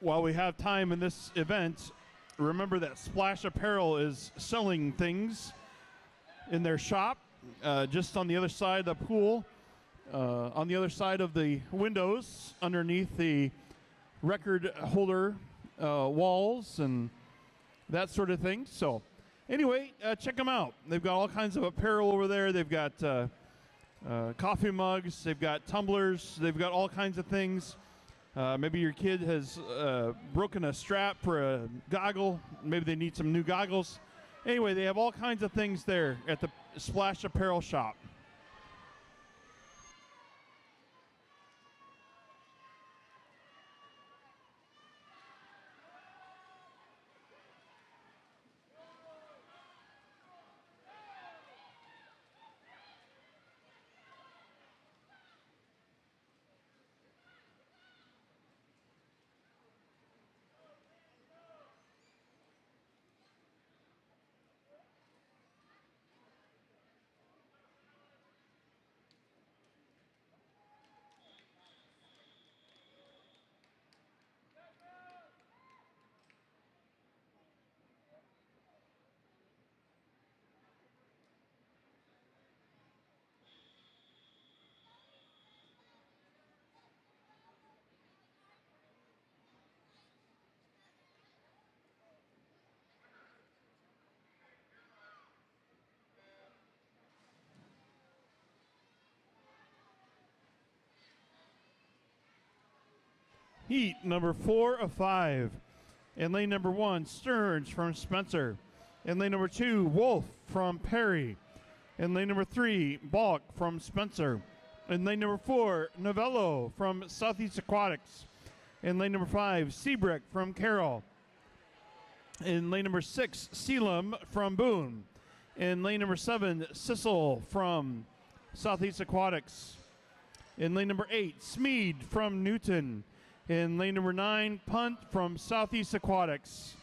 While we have time in this event, remember that Splash Apparel is selling things in their shop just on the other side of the pool, on the other side of the windows, underneath the record holder walls and that sort of thing. So anyway, check them out. They've got all kinds of apparel over there. They've got coffee mugs. They've got tumblers. They've got all kinds of things. Maybe your kid has broken a strap for a goggle. Maybe they need some new goggles. Anyway, they have all kinds of things there at the Splash Apparel shop. Heat number 4 of 5. In lane number 1, Stearns from Spencer. In lane number 2, Wolf from Perry. In lane number 3, Balk from Spencer. In lane number 4, Novello from Southeast Aquatics. In lane number 5, Seabrick from Carroll. In lane number 6, Sealam from Boone. In lane number 7, Gisl from Southeast Aquatics. In lane number 8, Smead from Newton. In lane number 9, Punt from Southeast Aquatics.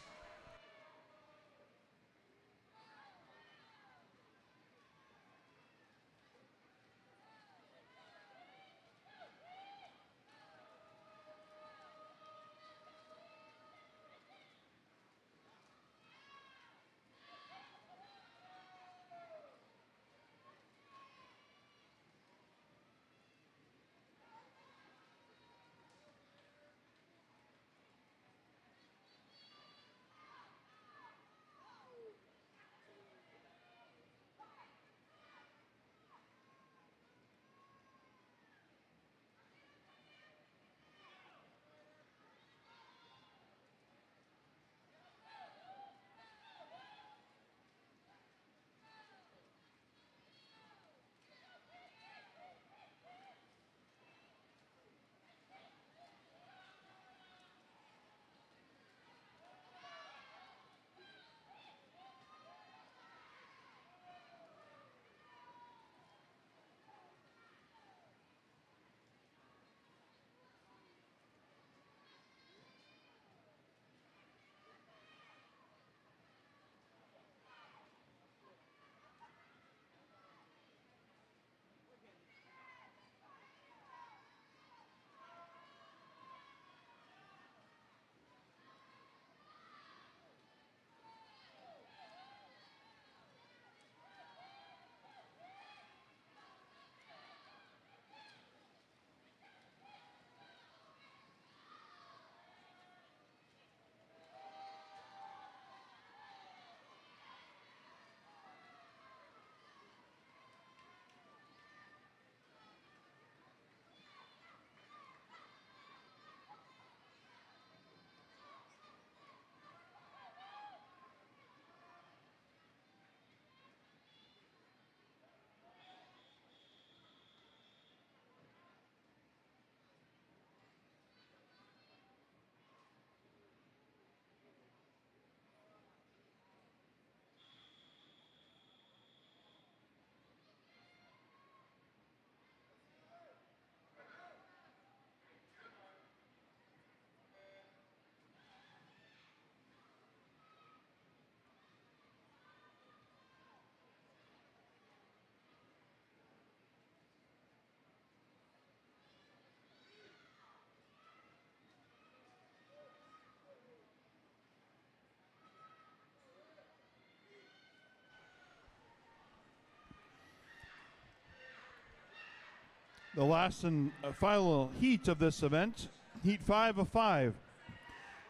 the last and final heat of this event, heat 5 of 5.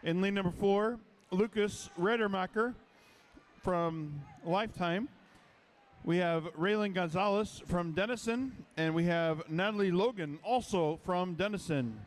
In lane number 4, Lucas Redermacher from Lifetime. We have Raylan Gonzalez from Denison, and we have Natalie Logan also from Denison.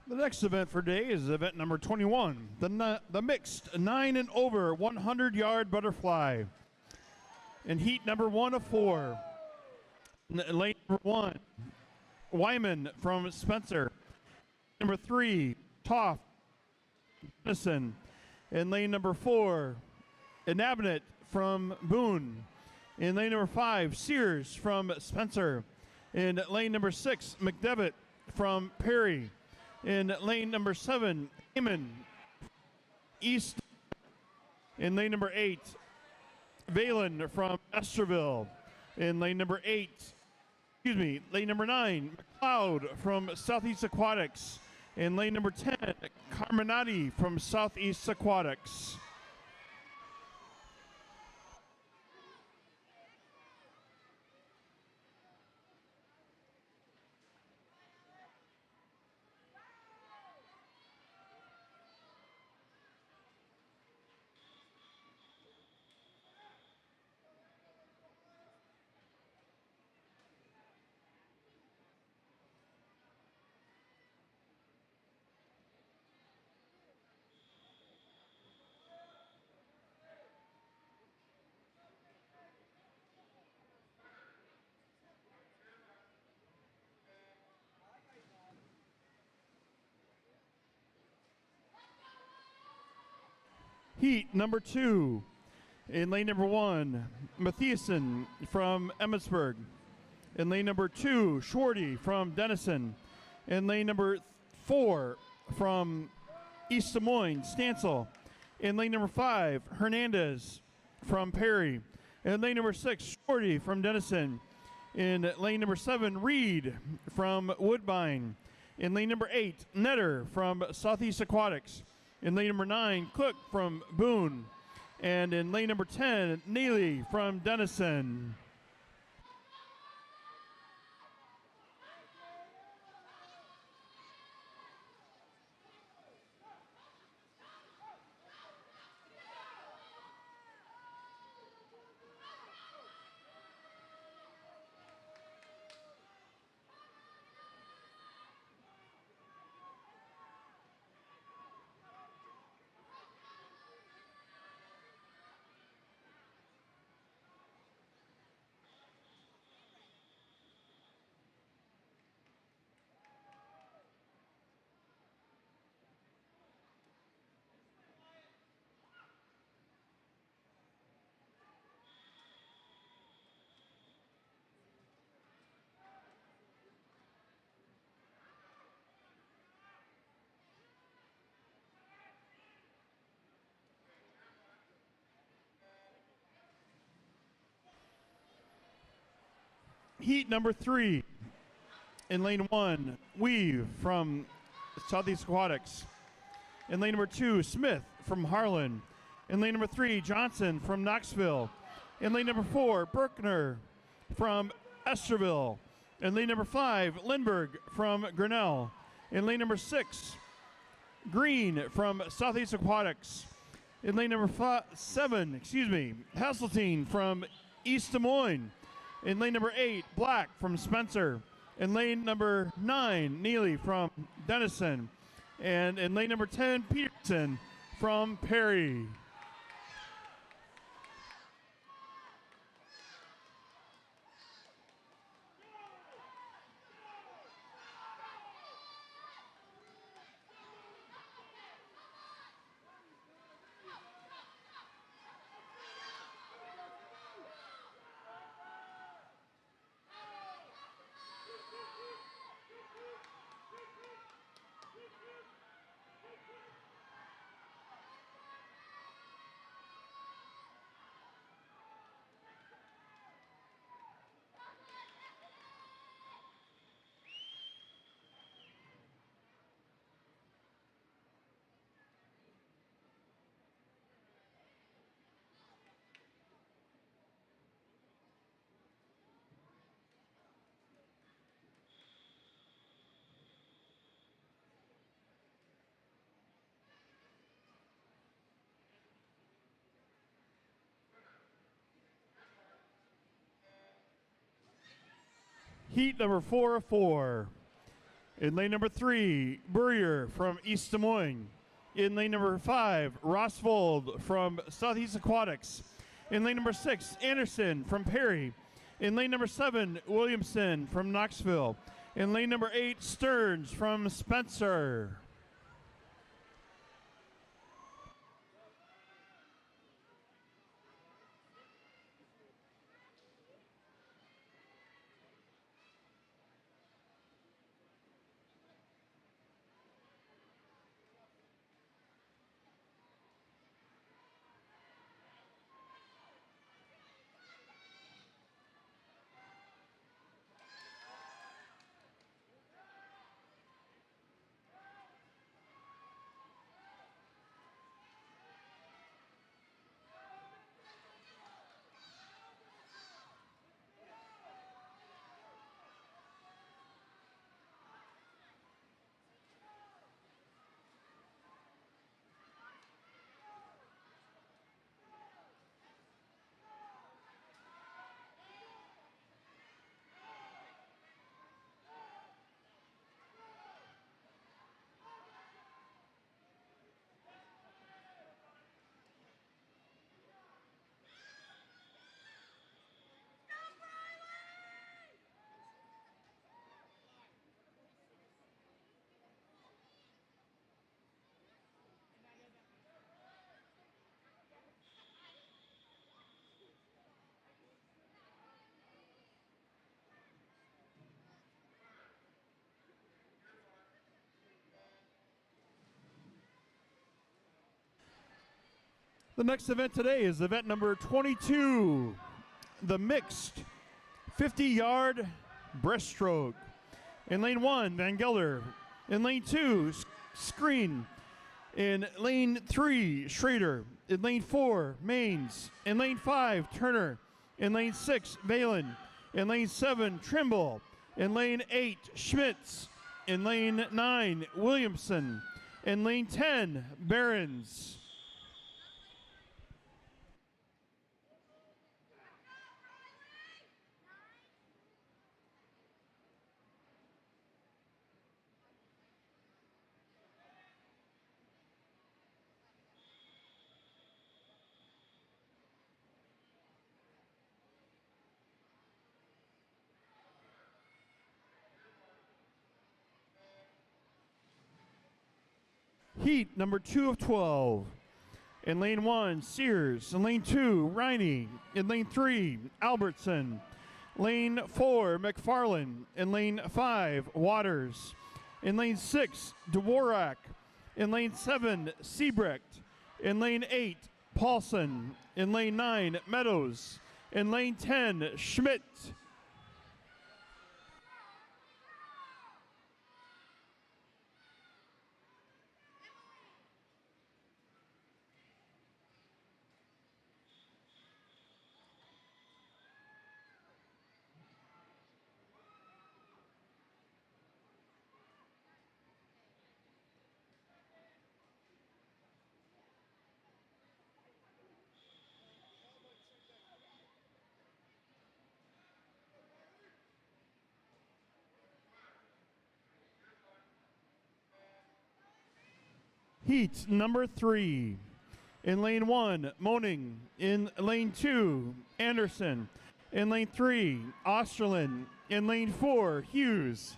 The next event for today is event number 21, the mixed 9 and over 100-yard butterfly. In heat number 1 of 4, lane number 1, Wyman from Spencer. Number 3, Toff, Denison. In lane number 4, Inabnet from Boone. In lane number 5, Sears from Spencer. In lane number 6, McDevitt from Perry. In lane number 7, Heyman, East. In lane number 8, Valen from Esterville. In lane number 9, McLeod from Southeast Aquatics. In lane number 10, Carminati from Southeast Aquatics. Heat number 2, in lane number 1, Matthiasen from Emmitsburg. In lane number 2, Shorty from Denison. In lane number 4, from East Des Moines, Stancil. In lane number 5, Hernandez from Perry. In lane number 6, Shorty from Denison. In lane number 7, Reed from Woodbine. In lane number 8, Netter from Southeast Aquatics. In lane number 9, Cook from Boone. And in lane number 10, Neely from Denison. Heat number 3. In lane 1, Weave from Southeast Aquatics. In lane number 2, Smith from Harlan. In lane number 3, Johnson from Knoxville. In lane number 4, Berkner from Esterville. In lane number 5, Lindbergh from Grinnell. In lane number 6, Green from Southeast Aquatics. In lane number 7, Hasseltine from East Des Moines. In lane number 8, Black from Spencer. In lane number 9, Neely from Denison. And in lane number 10, Peterson from Perry. Heat number 4 of 4. In lane number 3, Burrier from East Des Moines. In lane number 5, Rossvold from Southeast Aquatics. In lane number 6, Anderson from Perry. In lane number 7, Williamson from Knoxville. In lane number 8, Stearns from Spencer. The next event today is event number 22, the mixed 50-yard breaststroke. In lane 1, Van Gelder. In lane 2, Screen. In lane 3, Schrader. In lane 4, Moines. In lane 5, Turner. In lane 6, Valen. In lane 7, Trimble. In lane 8, Schmitz. In lane 9, Williamson. In lane 10, Barons. Heat number 2 of 12. In lane 1, Sears. In lane 2, Riney. In lane 3, Albertson. Lane 4, McFarland. In lane 5, Waters. In lane 6, Dvorak. In lane 7, Siebrecht. In lane 8, Paulson. In lane 9, Meadows. In lane 10, Schmidt. Heat number 3. In lane 1, Moning. In lane 2, Anderson. In lane 3, Osterlin. In lane 4, Hughes.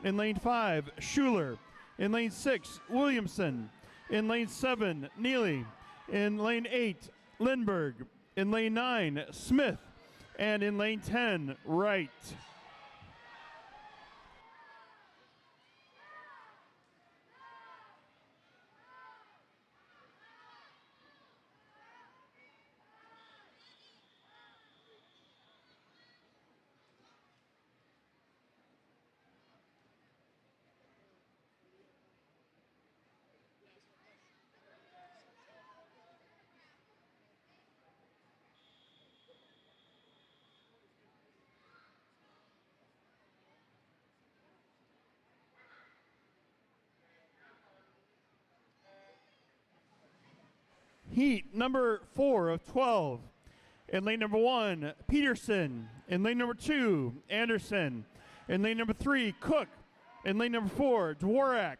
In lane 5, Schuler. In lane 6, Williamson. In lane 7, Neely. In lane 8, Lindbergh. In lane 9, Smith. And in lane 10, Wright. Heat number 4 of 12. In lane number 1, Peterson. In lane number 2, Anderson. In lane number 3, Cook. In lane number 4, Dvorak.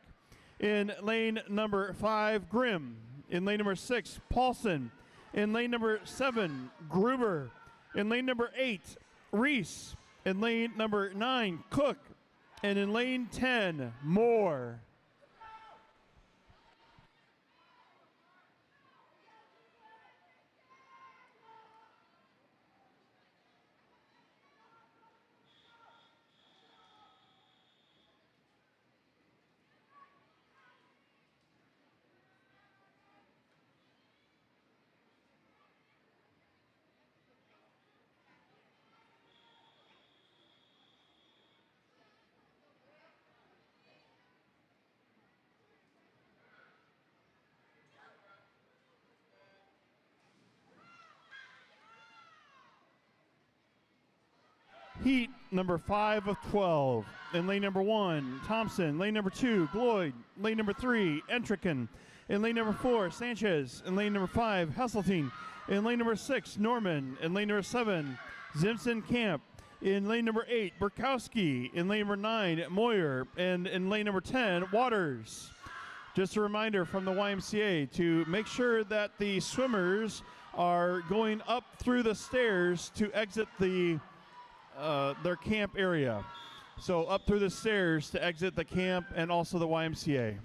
In lane number 5, Grimm. In lane number 6, Paulson. In lane number 7, Gruber. In lane number 8, Reese. In lane number 9, Cook. And in lane 10, Moore. Heat number 5 of 12. In lane number 1, Thompson. Lane number 2, Gloyd. Lane number 3, Entrican. In lane number 4, Sanchez. In lane number 5, Hesseltine. In lane number 6, Norman. In lane number 7, Zimson Camp. In lane number 8, Burkowski. In lane number 9, Moyer. And in lane number 10, Waters. Just a reminder from the YMCA to make sure that the swimmers are going up through the stairs to exit their camp area. So up through the stairs to exit the camp and also the YMCA.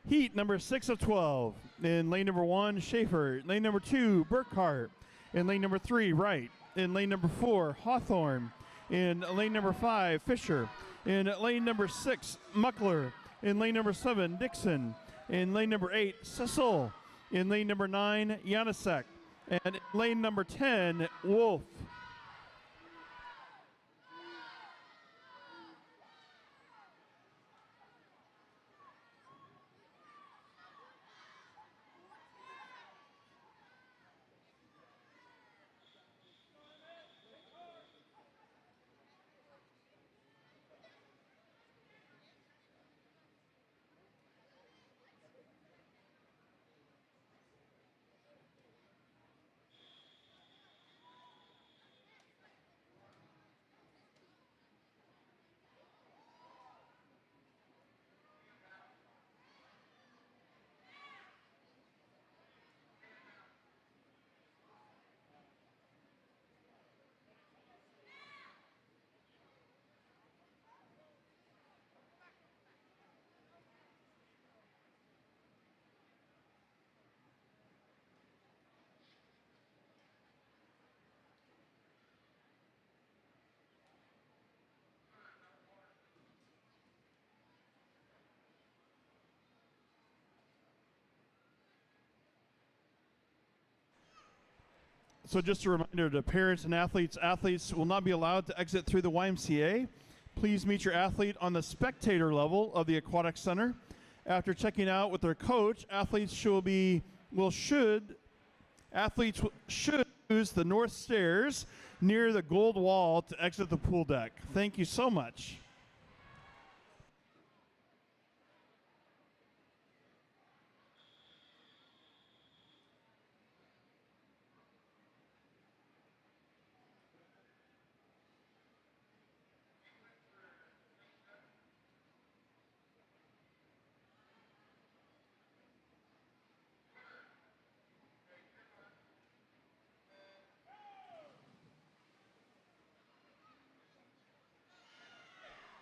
Heat number 6 of 12. In lane number 1, Schaefer. Lane number 2, Burkhart. In lane number 3, Wright. In lane number 4, Hawthorne. In lane number 5, Fisher. In lane number 6, Muckler. In lane number 7, Dixon. In lane number 8, Cecil. In lane number 9, Janasek. And in lane number 10, Wolf. So just a reminder to parents and athletes will not be allowed to exit through the YMCA. Please meet your athlete on the spectator level of the aquatic center. After checking out with their coach, athletes should use the north stairs near the gold wall to exit the pool deck. Thank you so much.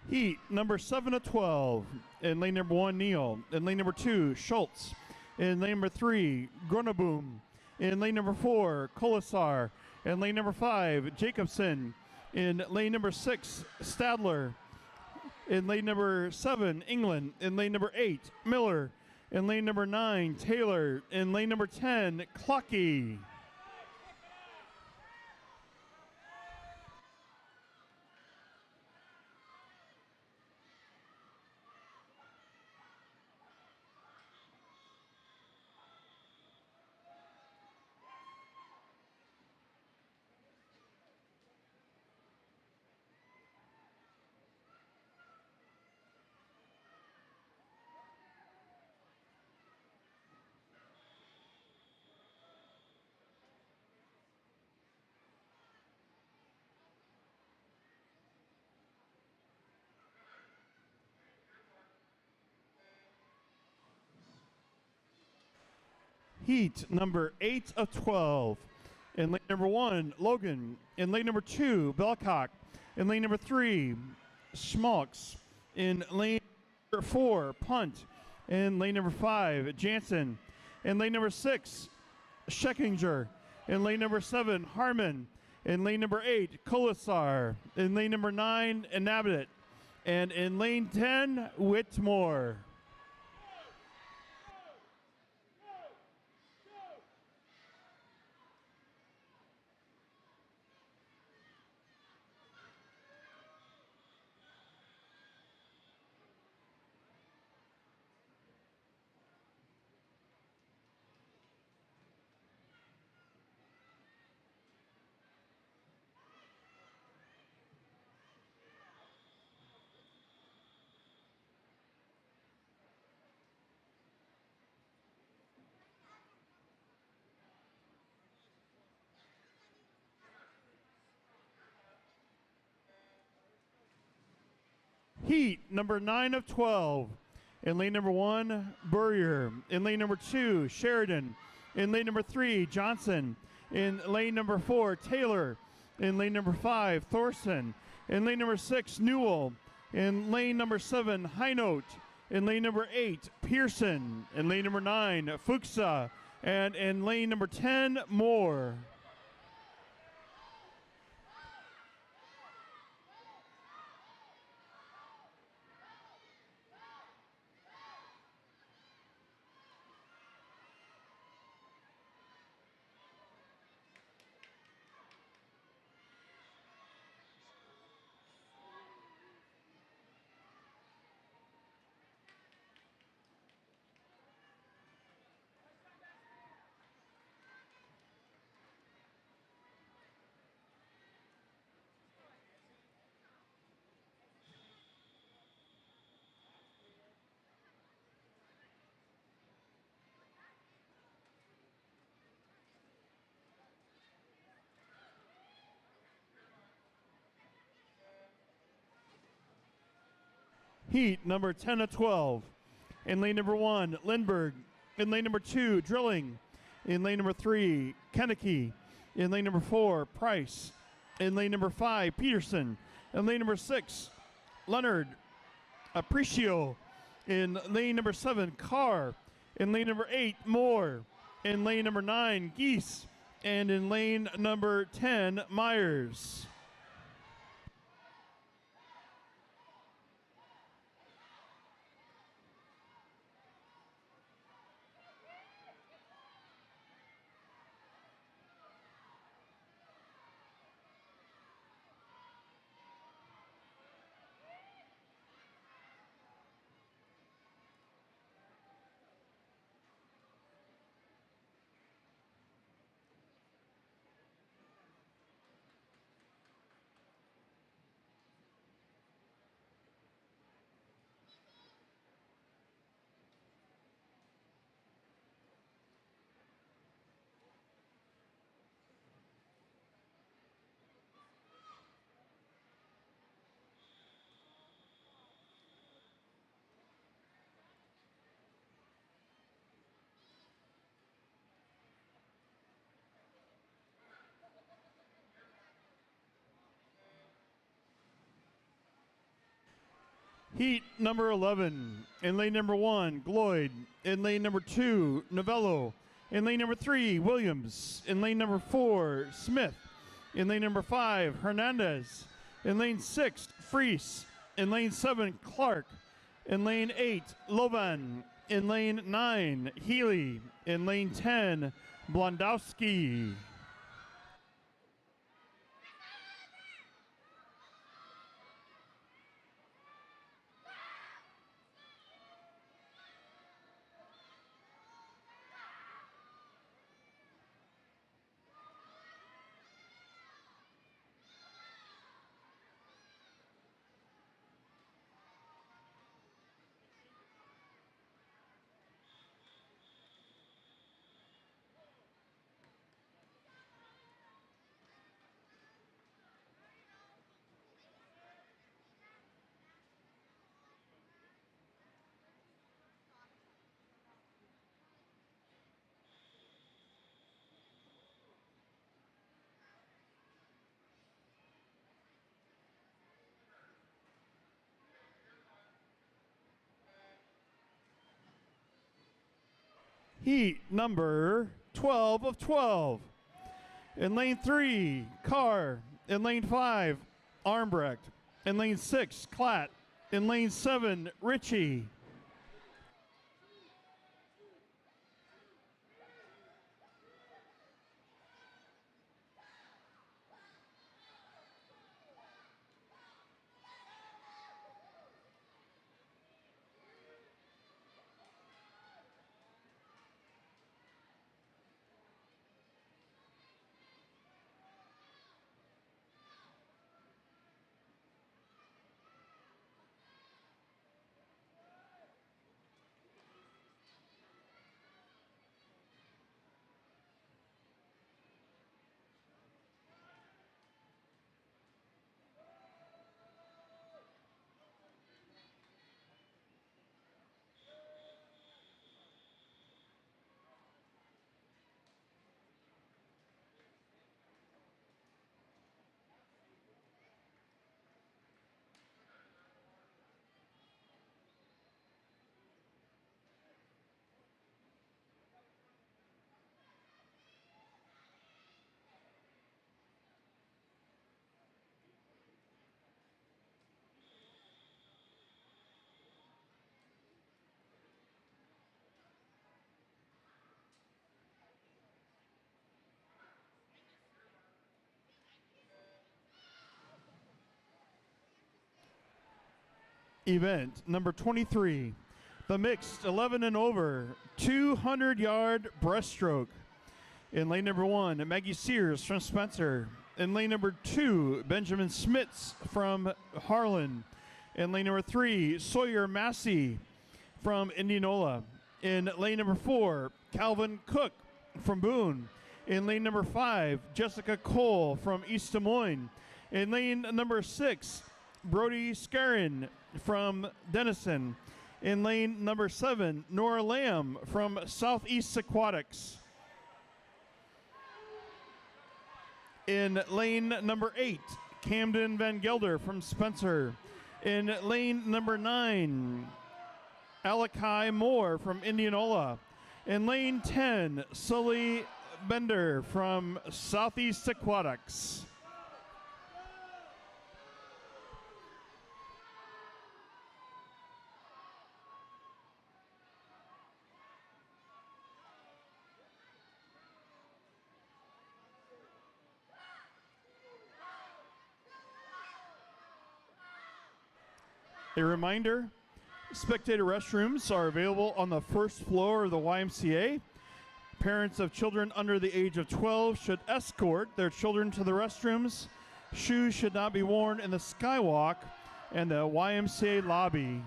Heat number 7 of 12. In lane number 1, Neal. In lane number 2, Schultz. In lane number 3, Gruneboom. In lane number 4, Kolasar. In lane number 5, Jacobson. In lane number 6, Stadler. In lane number 7, England. In lane number 8, Miller. In lane number 9, Taylor. In lane number 10, Clucky. Heat number 8 of 12. In lane number 1, Logan. In lane number 2, Belcock. In lane number 3, Schmalks. In lane number 4, Punt. In lane number 5, Jansen. In lane number 6, Scheckinger. In lane number 7, Harmon. In lane number 8, Kolasar. In lane number 9, Inhabitant. And in lane 10, Whitmore. Heat number 9 of 12. In lane number 1, Burrier. In lane number 2, Sheridan. In lane number 3, Johnson. In lane number 4, Taylor. In lane number 5, Thorson. In lane number 6, Newell. In lane number 7, Highnote. In lane number 8, Pearson. In lane number 9, Fuchsa. And in lane number 10, Moore. Heat number 10 of 12. In lane number 1, Lindbergh. In lane number 2, Drilling. In lane number 3, Kennecke. In lane number 4, Price. In lane number 5, Peterson. In lane number 6, Leonard. Apprecio. In lane number 7, Carr. In lane number 8, Moore. In lane number 9, Geese. And in lane number 10, Myers. Heat number 11. In lane number 1, Gloyd. In lane number 2, Novello. In lane number 3, Williams. In lane number 4, Smith. In lane number 5, Hernandez. In lane 6, Freese. In lane 7, Clark. In lane 8, Lovan. In lane 9, Healy. In lane 10, Blondowski. Heat number 12 of 12. In lane 3, Carr. In lane 5, Armbrecht. In lane 6, Klatt. In lane 7, Ritchie. event number 23, the mixed 11 and over 200-yard breaststroke. In lane number 1, Maggie Sears from Spencer. In lane number 2, Benjamin Smits from Harlan. In lane number 3, Sawyer Massey from Indianola. In lane number 4, Calvin Cook from Boone. In lane number 5, Jessica Cole from East Des Moines. In lane number 6, Brody Scarin from Denison. In lane number 7, Nora Lamb from Southeast Aquatics. In lane number 8, Camden Van Gelder from Spencer. In lane number 9, Alakai Moore from Indianola. In lane 10, Sully Bender from Southeast Aquatics. A reminder, spectator restrooms are available on the first floor of the YMCA. Parents of children under the age of 12 should escort their children to the restrooms. Shoes should not be worn in the skywalk and the YMCA lobby.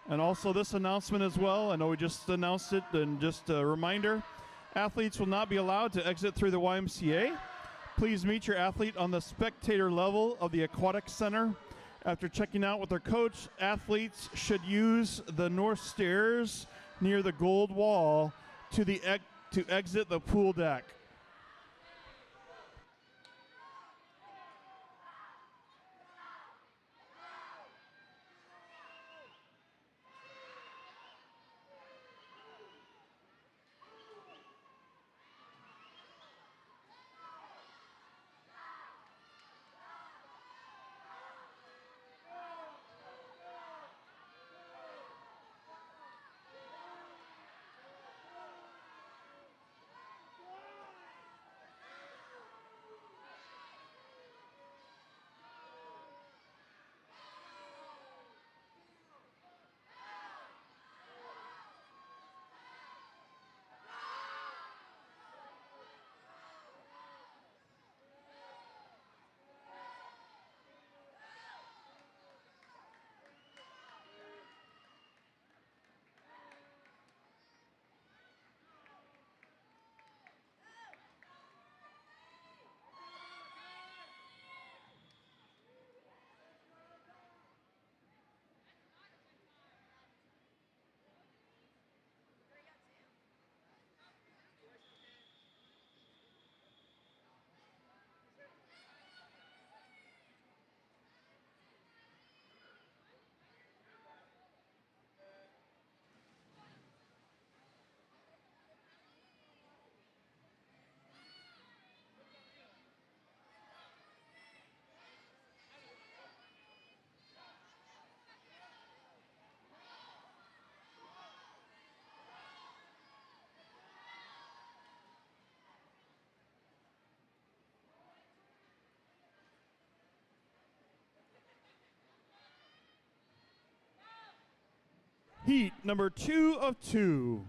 And also this announcement as well, I know we just announced it, and just a reminder, athletes will not be allowed to exit through the YMCA. Please meet your athlete on the spectator level of the Aquatic Center. After checking out with their coach, athletes should use the north stairs near the gold wall to exit the pool deck. Heat number 2 of 2.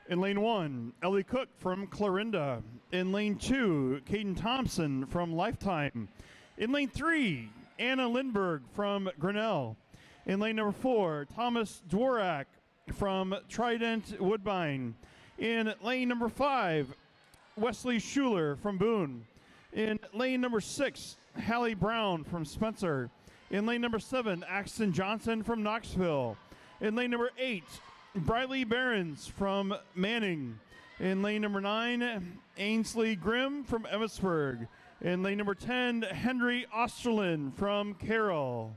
In lane 1, Ellie Cook from Clarinda. In lane 2, Caden Thompson from Lifetime. In lane 3, Anna Lindberg from Grinnell. In lane number 4, Thomas Dworak from Trident Woodbine. In lane number 5, Wesley Schuler from Boone. In lane number 6, Hallie Brown from Spencer. In lane number 7, Axton Johnson from Knoxville. In lane number 8, Briley Behrens from Manning. In lane number 9, Ainsley Grimm from Emmitsburg. In lane number 10, Henry Osterlin from Carroll.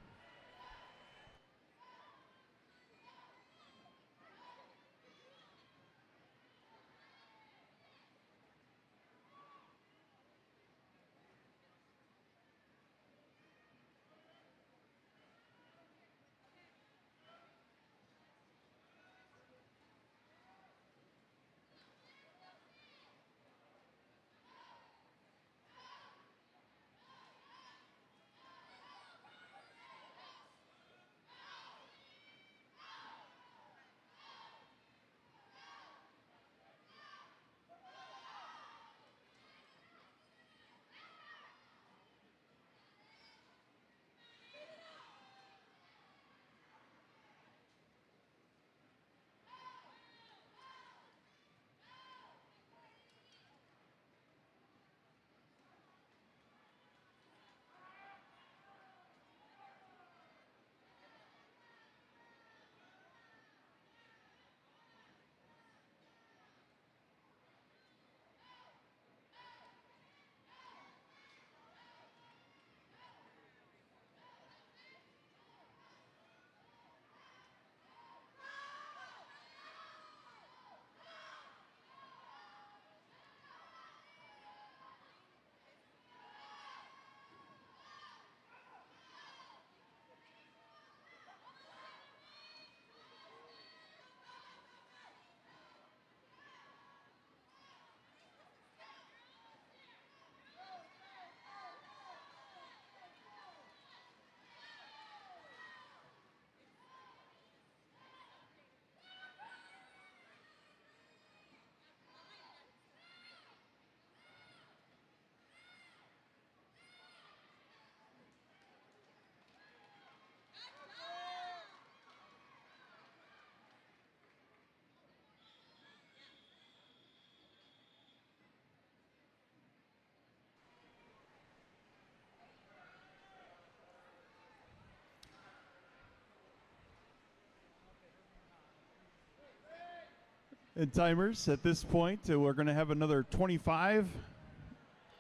and timers. At this point, we're going to have another 25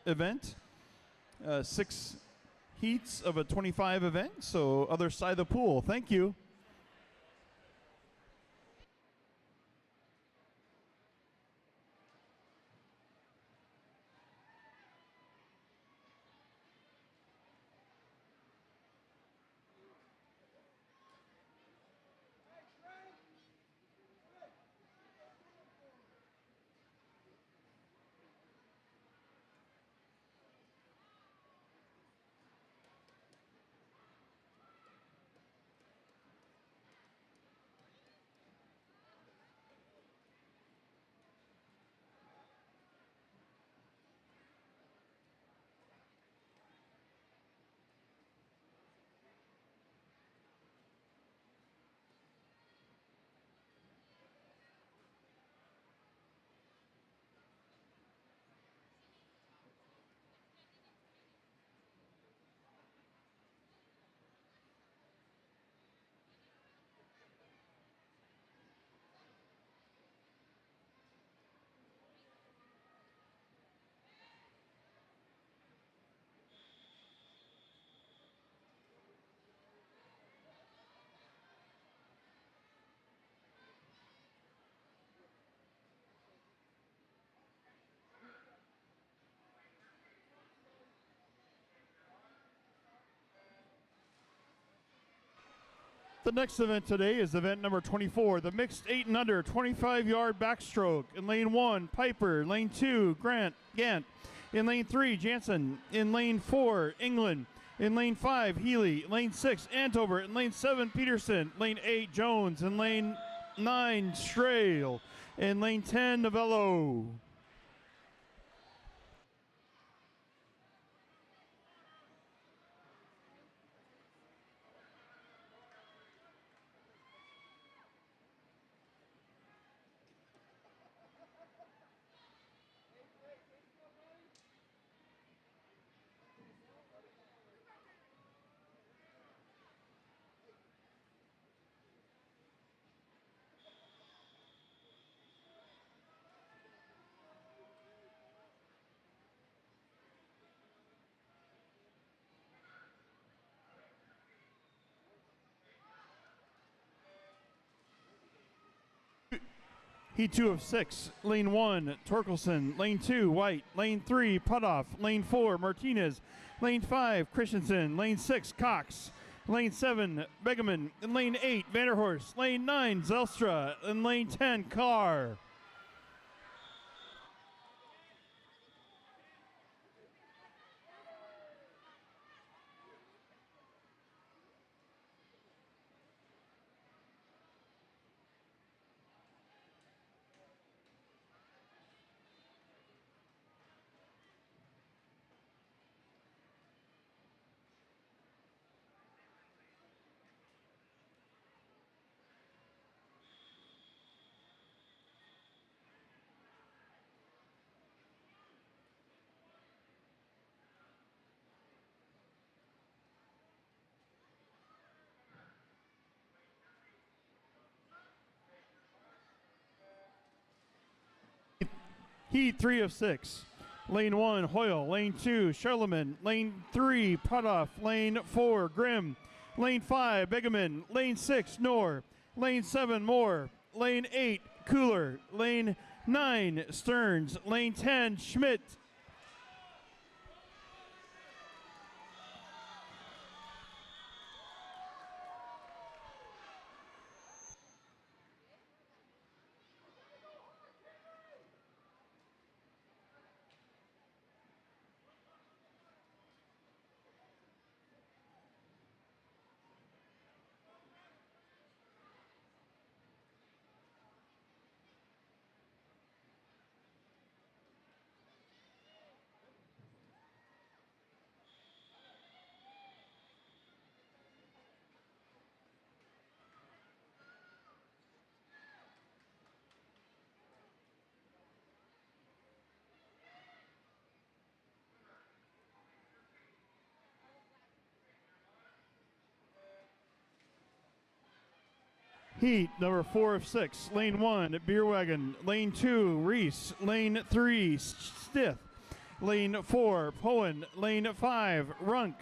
event, 6 heats of a 25 event. So other side of the pool. Thank you. The next event today is event number 24, the mixed 8 and under 25-yard backstroke. In lane 1, Piper. Lane 2, Gant. In lane 3, Jansen. In lane 4, England. In lane 5, Healy. Lane 6, Antover. In lane 7, Peterson. Lane 8, Jones. In lane 9, Strail. In lane 10, Novello. Heat 2 of 6. Lane 1, Torkelson. Lane 2, White. Lane 3, Putoff. Lane 4, Martinez. Lane 5, Christensen. Lane 6, Cox. Lane 7, Begeman. In lane 8, Vanderhorst. Lane 9, Zelstra. In lane 10, Carr. Heat 3 of 6. Lane 1, Hoyle. Lane 2, Charlemagne. Lane 3, Putoff. Lane 4, Grimm. Lane 5, Begeman. Lane 6, Knorr. Lane 7, Moore. Lane 8, Cooler. Lane 9, Stearns. Lane 10, Schmidt. Heat number 4 of 6, lane 1, Beer Wagon, lane 2, Reese, lane 3, Stith, lane 4, Poen, lane 5, Runk,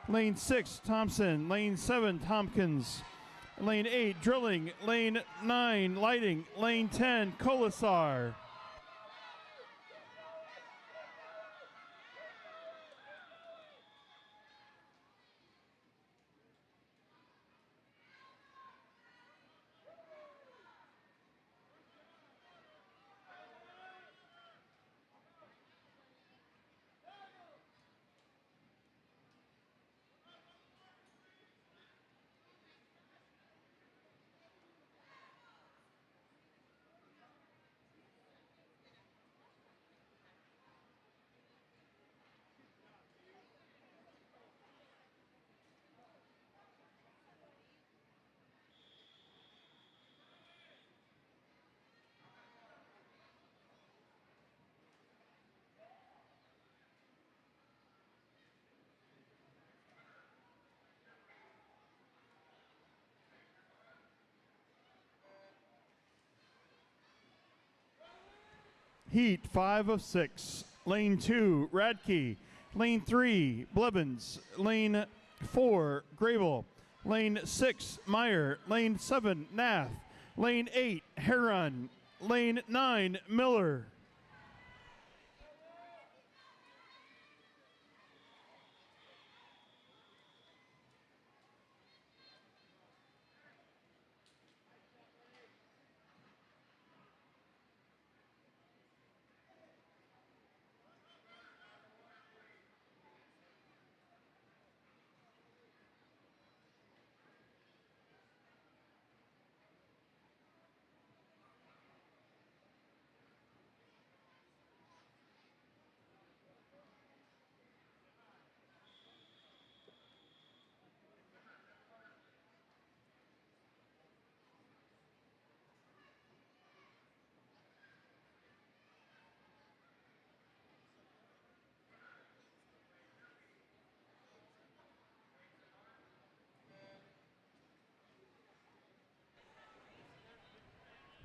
lane 6, Thompson, lane 7, Tompkins, lane 8, Drilling, lane 9, Lighting, lane 10, Colasar. Heat 5 of 6, lane 2, Radke, lane 3, Blevins, lane 4, Grable, lane 6, Meyer, lane 7, Nath, lane 8, Heron, lane 9, Miller.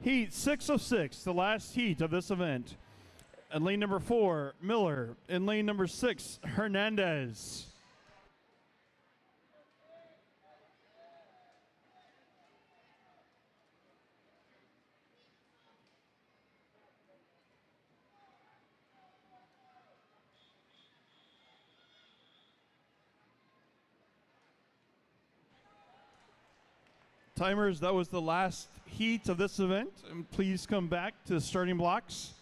Heat 6 of 6, the last heat of this event. In lane number 4, Miller. In lane number 6, Hernandez. Timers, that was the last heat of this event. And please come back to the starting blocks.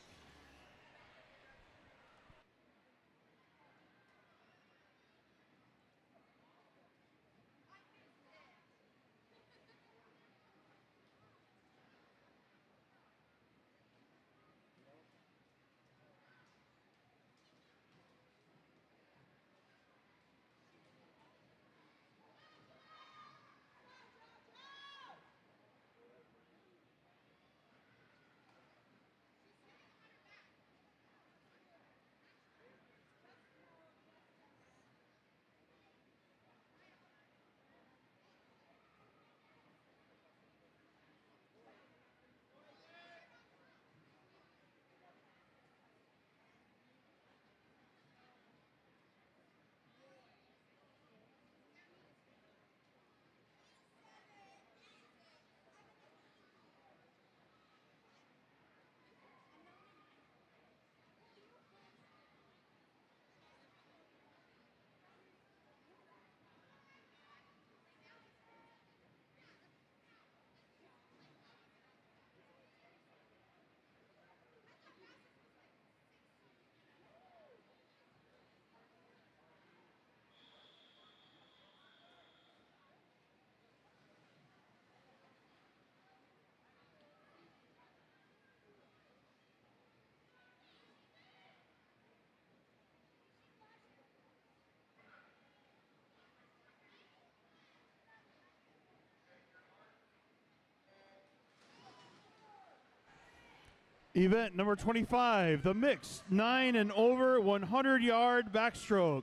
Event number 25, the mixed 9 and over 100-yard backstroke.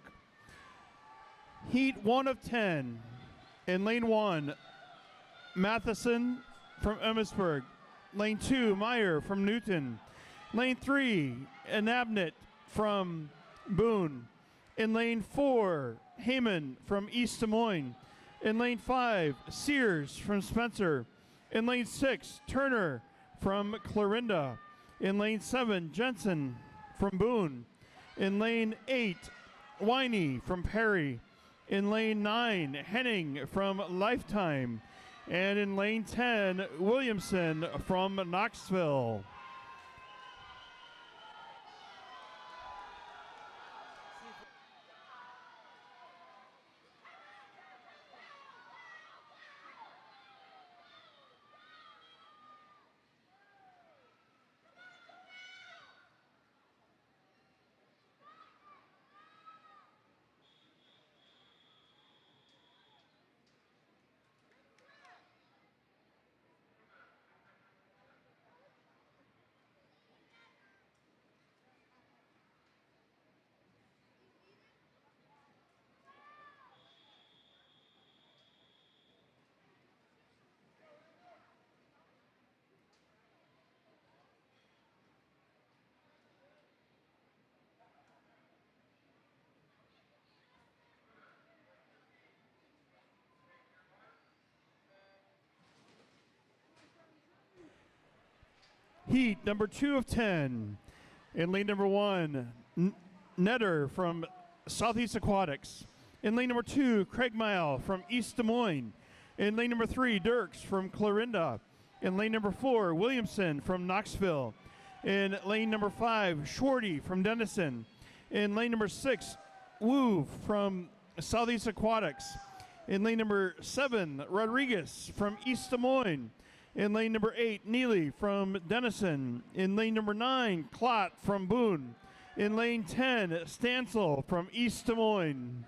Heat 1 of 10. In lane 1, Matheson, from Emmitsburg. Lane 2, Meyer from Newton. Lane 3, Anabnett from Boone. In lane 4, Heyman from East Des Moines. In lane 5, Sears from Spencer. In lane 6, Turner from Clarinda. In lane 7, Jensen from Boone. In lane 8, Winey from Perry. In lane 9, Henning from Lifetime. And in lane 10, Williamson from Knoxville. Heat number 2 of 10. In lane number 1, Netter from Southeast Aquatics. In lane number 2, Craig Mile from East Des Moines. In lane number 3, Dirks from Clarinda. In lane number 4, Williamson from Knoxville. In lane number 5, Shorty from Denison. In lane number 6, Wu from Southeast Aquatics. In lane number 7, Rodriguez from East Des Moines. In lane number 8, Neely from Denison. In lane number 9, Klott from Boone. In lane 10, Stansel from East Des Moines.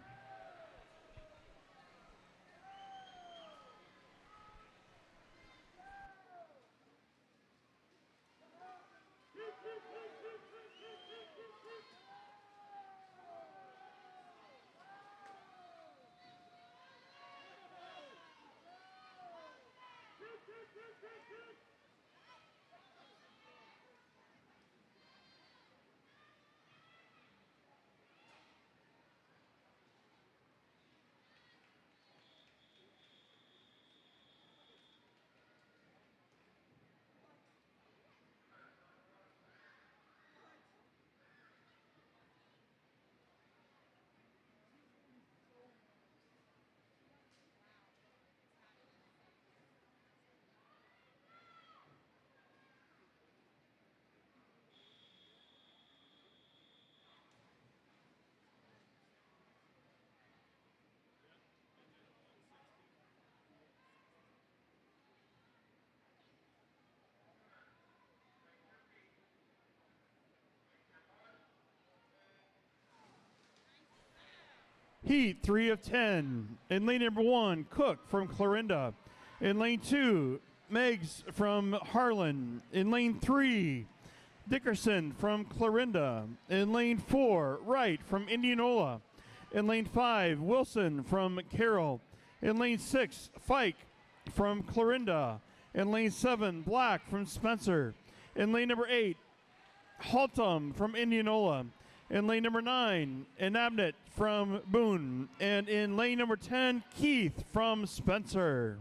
Heat 3 of 10. In lane number 1, Cook from Clarinda. In lane 2, Meggs from Harlan. In lane 3, Dickerson from Clarinda. In lane 4, Wright from Indianola. In lane 5, Wilson from Carroll. In lane 6, Fike from Clarinda. In lane 7, Black from Spencer. In lane number 8, Haltom from Indianola. In lane number 9, Anabnett from Boone. And in lane number 10, Keith from Spencer.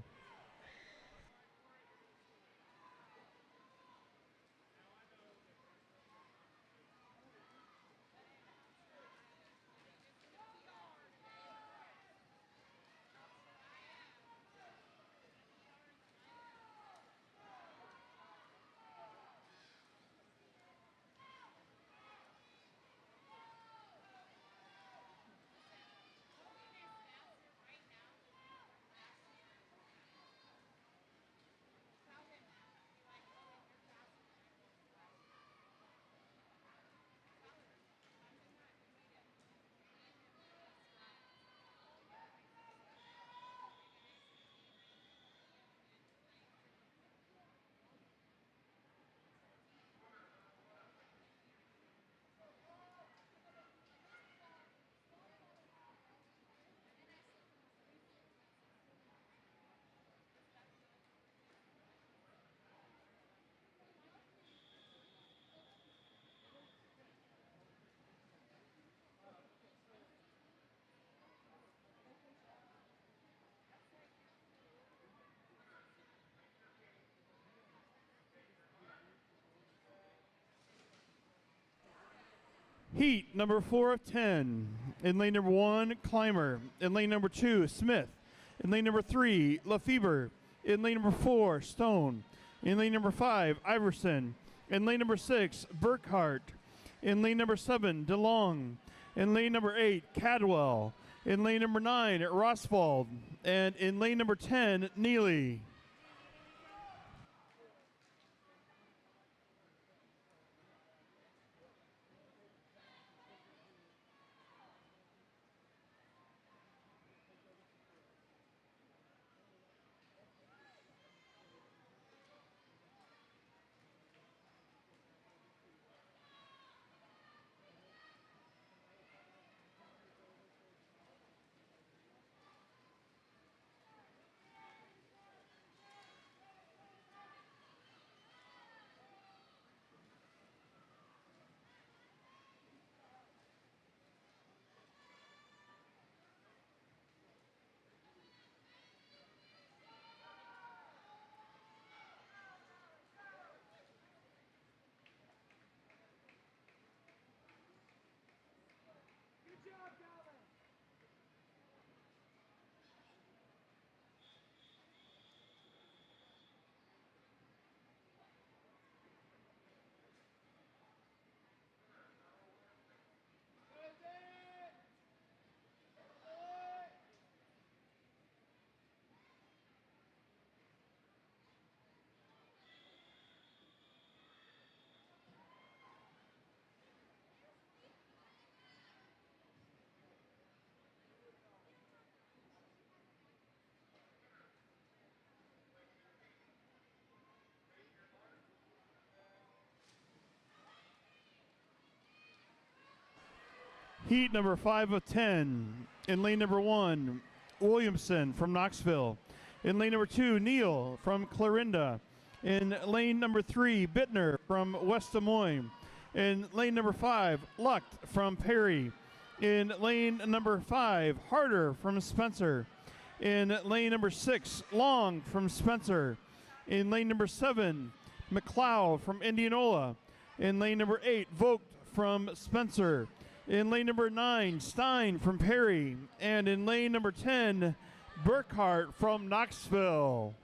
Heat number 4 of 10. In lane number 1, Clymer. In lane number 2, Smith. In lane number 3, Lefebvre. In lane number 4, Stone. In lane number 5, Iverson. In lane number 6, Burkhart. In lane number 7, DeLong. In lane number 8, Cadwell. In lane number 9, Roswald. And in lane number 10, Neely. Heat number 5 of 10. In lane number 1, Williamson from Knoxville. In lane number 2, Neal from Clarinda. In lane number 3, Bittner from West Des Moines. In lane number 5, Lucht from Perry. In lane number 5, Harder from Spencer. In lane number 6, Long from Spencer. In lane number 7, McLeod from Indianola. In lane number 8, Vogt from Spencer. In lane number 9, Stein from Perry. And in lane number 10, Burkhart from Knoxville.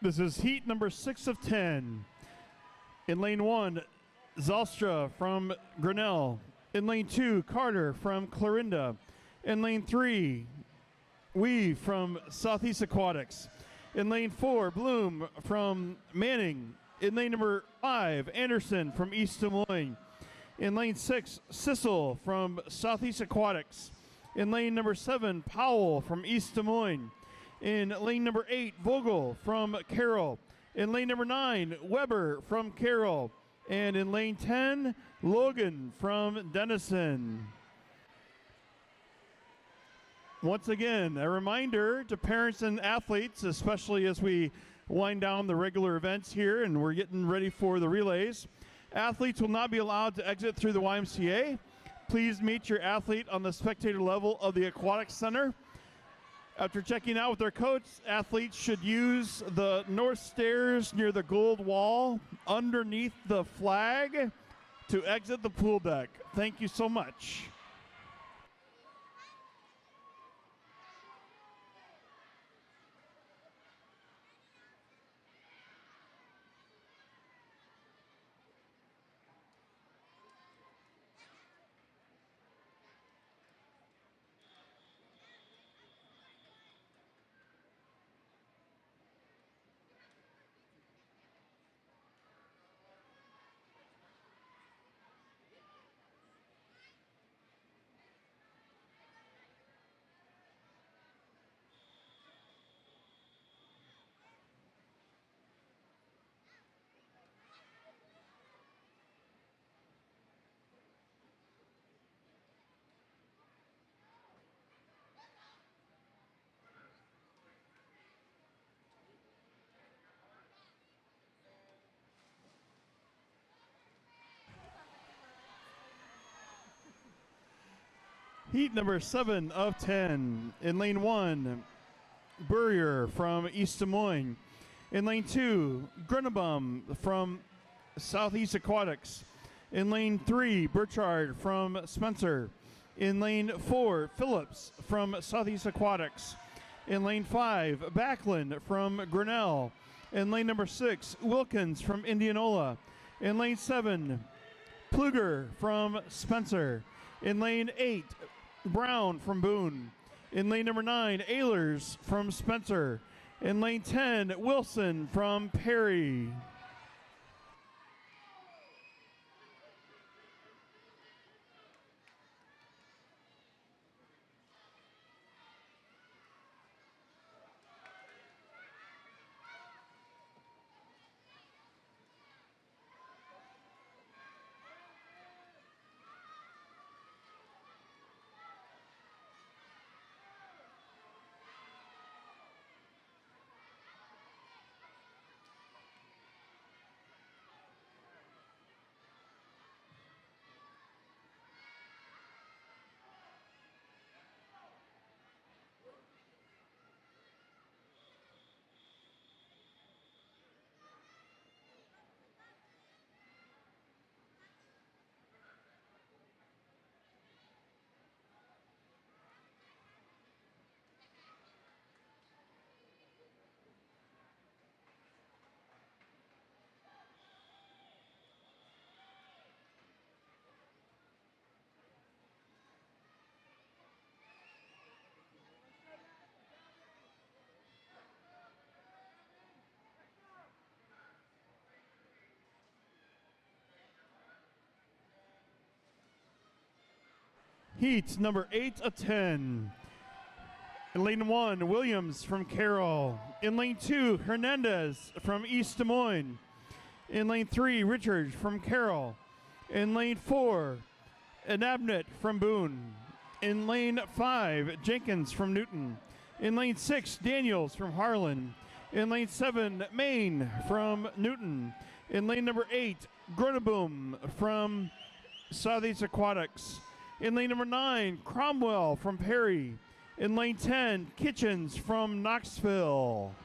This is heat number 6 of 10. In lane 1, Zalstra from Grinnell. In lane 2, Carter from Clarinda. In lane 3, Weave from Southeast Aquatics. In lane 4, Bloom from Manning. In lane number 5, Anderson from East Des Moines. In lane 6, Gisl from Southeast Aquatics. In lane number 7, Powell from East Des Moines. In lane number 8, Vogel from Carroll. In lane number 9, Weber from Carroll. And in lane 10, Logan from Denison. Once again, a reminder to parents and athletes, especially as we wind down the regular events here and we're getting ready for the relays. Athletes will not be allowed to exit through the YMCA. Please meet your athlete on the spectator level of the Aquatic Center. After checking out with their coach, athletes should use the north stairs near the gold wall underneath the flag to exit the pool deck. Thank you so much. Heat number 7 of 10. In lane 1, Burrier from East Des Moines. In lane 2, Grunnebaum from Southeast Aquatics. In lane 3, Burchard from Spencer. In lane 4, Phillips from Southeast Aquatics. In lane 5, Backlund from Grinnell. In lane number 6, Wilkins from Indianola. In lane 7, Pluger from Spencer. In lane 8, Brown from Boone. In lane number 9, Ehlers from Spencer. In lane 10, Wilson from Perry. Heat number 8 of 10. In lane 1, Williams from Carroll. In lane 2, Hernandez from East Des Moines. In lane 3, Richards from Carroll. In lane 4, Anabnett from Boone. In lane 5, Jenkins from Newton. In lane 6, Daniels from Harlan. In lane 7, Maine from Newton. In lane number 8, Gruneboom from Southeast Aquatics. In lane number 9, Cromwell from Perry. In lane 10, Kitchens from Knoxville.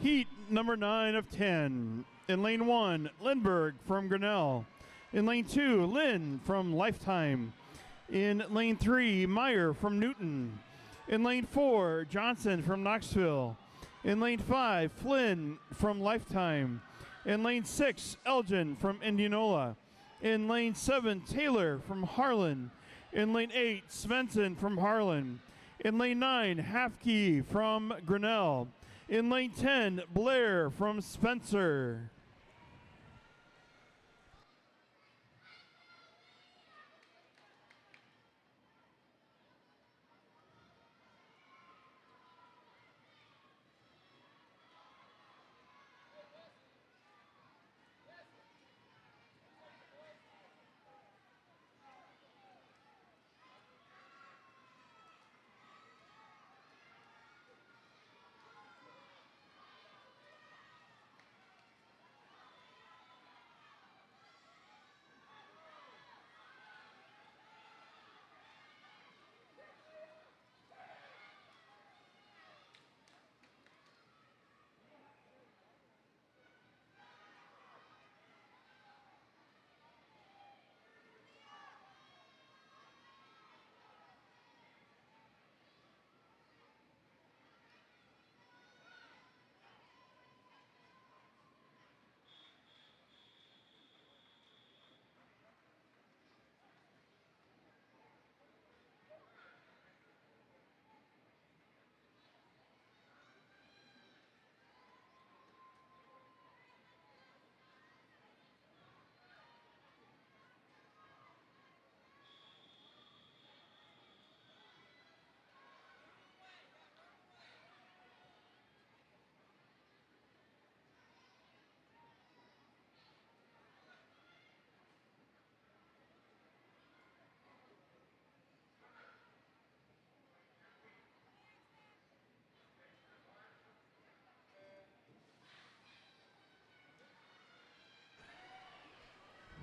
Heat number 9 of 10. In lane 1, Lindbergh from Grinnell. In lane 2, Lynn from Lifetime. In lane 3, Meyer from Newton. In lane 4, Johnson from Knoxville. In lane 5, Flynn from Lifetime. In lane 6, Elgin from Indianola. In lane 7, Taylor from Harlan. In lane 8, Svensson from Harlan. In lane 9, Halfkey from Grinnell. In lane 10, Blair from Spencer.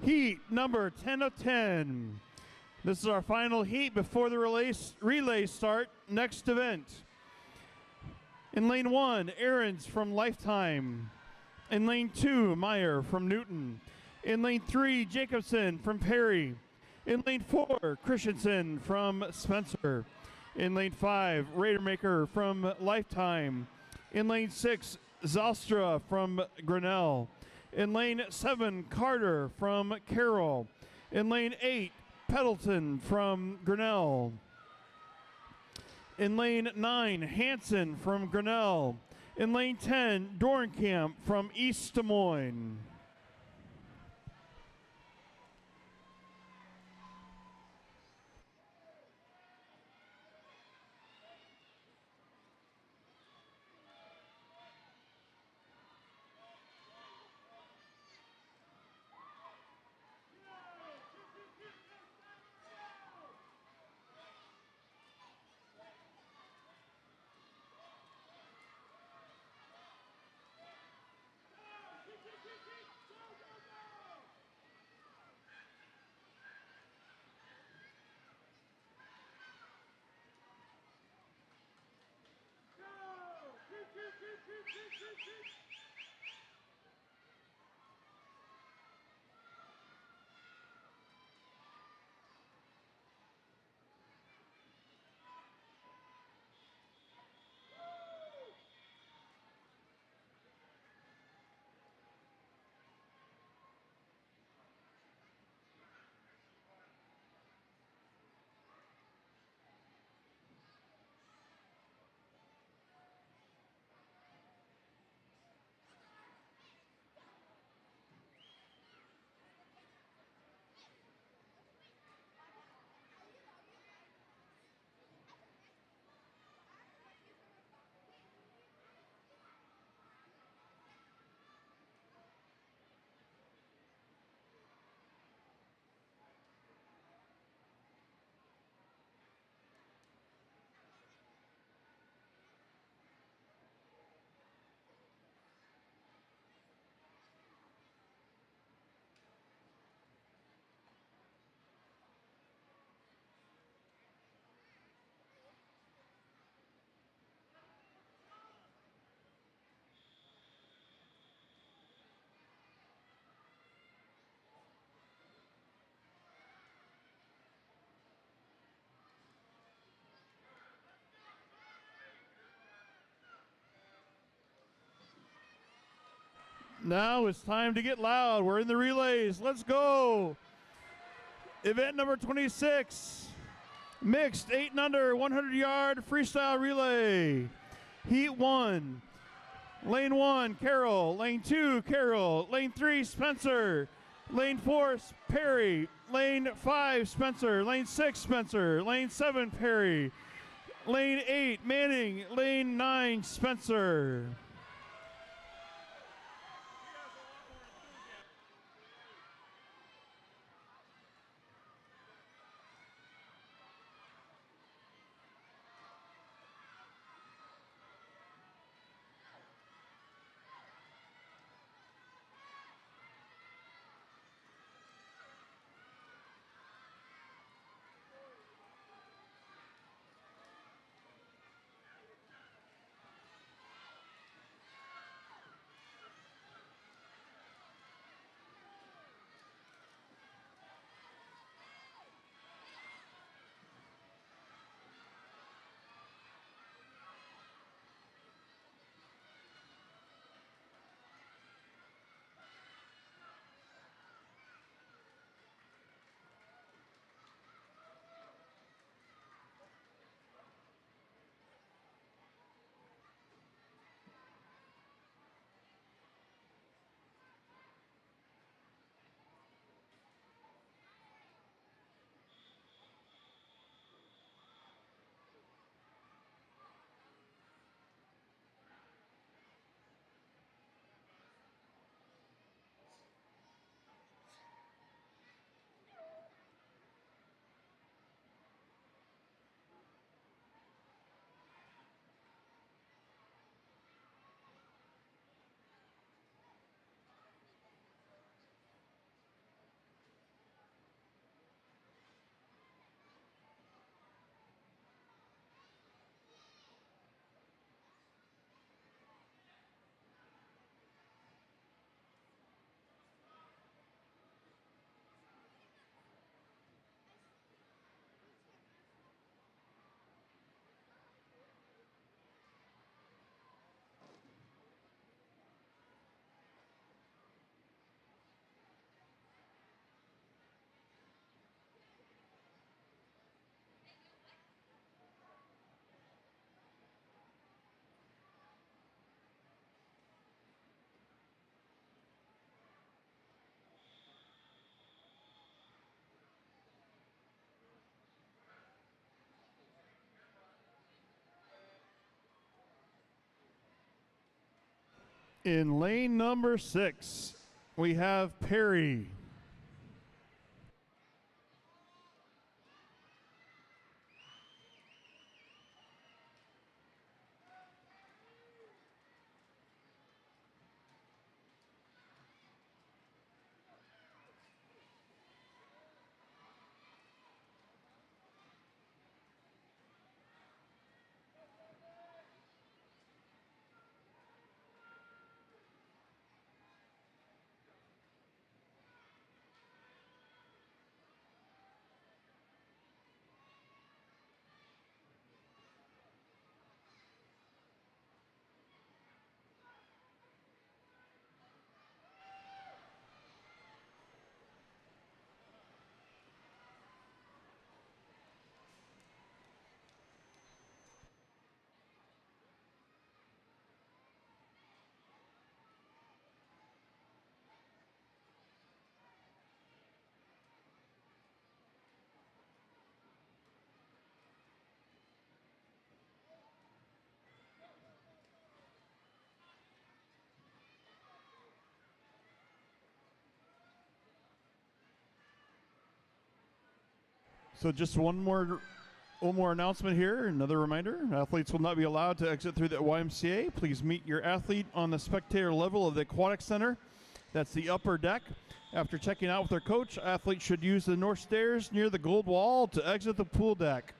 Heat number 10 of 10. This is our final heat before the relay start. Next event. In lane 1, Ahrens from Lifetime. In lane 2, Meyer from Newton. In lane 3, Jacobson from Perry. In lane 4, Christensen from Spencer. In lane 5, Raidermaker from Lifetime. In lane 6, Zalstra from Grinnell. In lane 7, Carter from Carroll. In lane 8, Peddleton from Grinnell. In lane 9, Hanson from Grinnell. In lane 10, Dornkamp from East Des Moines. Now it's time to get loud. We're in the relays. Let's go. Event number 26, mixed 8 and under 100-yard freestyle relay. Heat 1, lane 1, Carroll. Lane 2, Carroll. Lane 3, Spencer. Lane 4, Perry. Lane 5, Spencer. Lane 6, Spencer. Lane 7, Perry. Lane 8, Manning. Lane 9, Spencer. In lane number 6, we have Perry. So just one more announcement here. Another reminder, athletes will not be allowed to exit through the YMCA. Please meet your athlete on the spectator level of the aquatic center. That's the upper deck. After checking out with their coach, athletes should use the north stairs near the gold wall to exit the pool deck.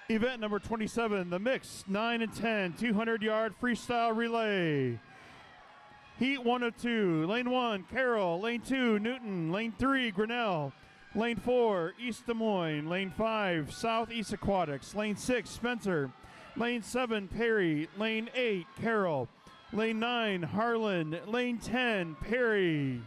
Event number 27, the mixed 9 and 10 200-yard freestyle relay. Heat 1 of 2, lane 1, Carroll, lane 2, Newton, lane 3, Grinnell, lane 4, East Des Moines, lane 5, Southeast Aquatics, lane 6, Spencer, lane 7, Perry, lane 8, Carroll, lane 9, Harlan, lane 10, Perry.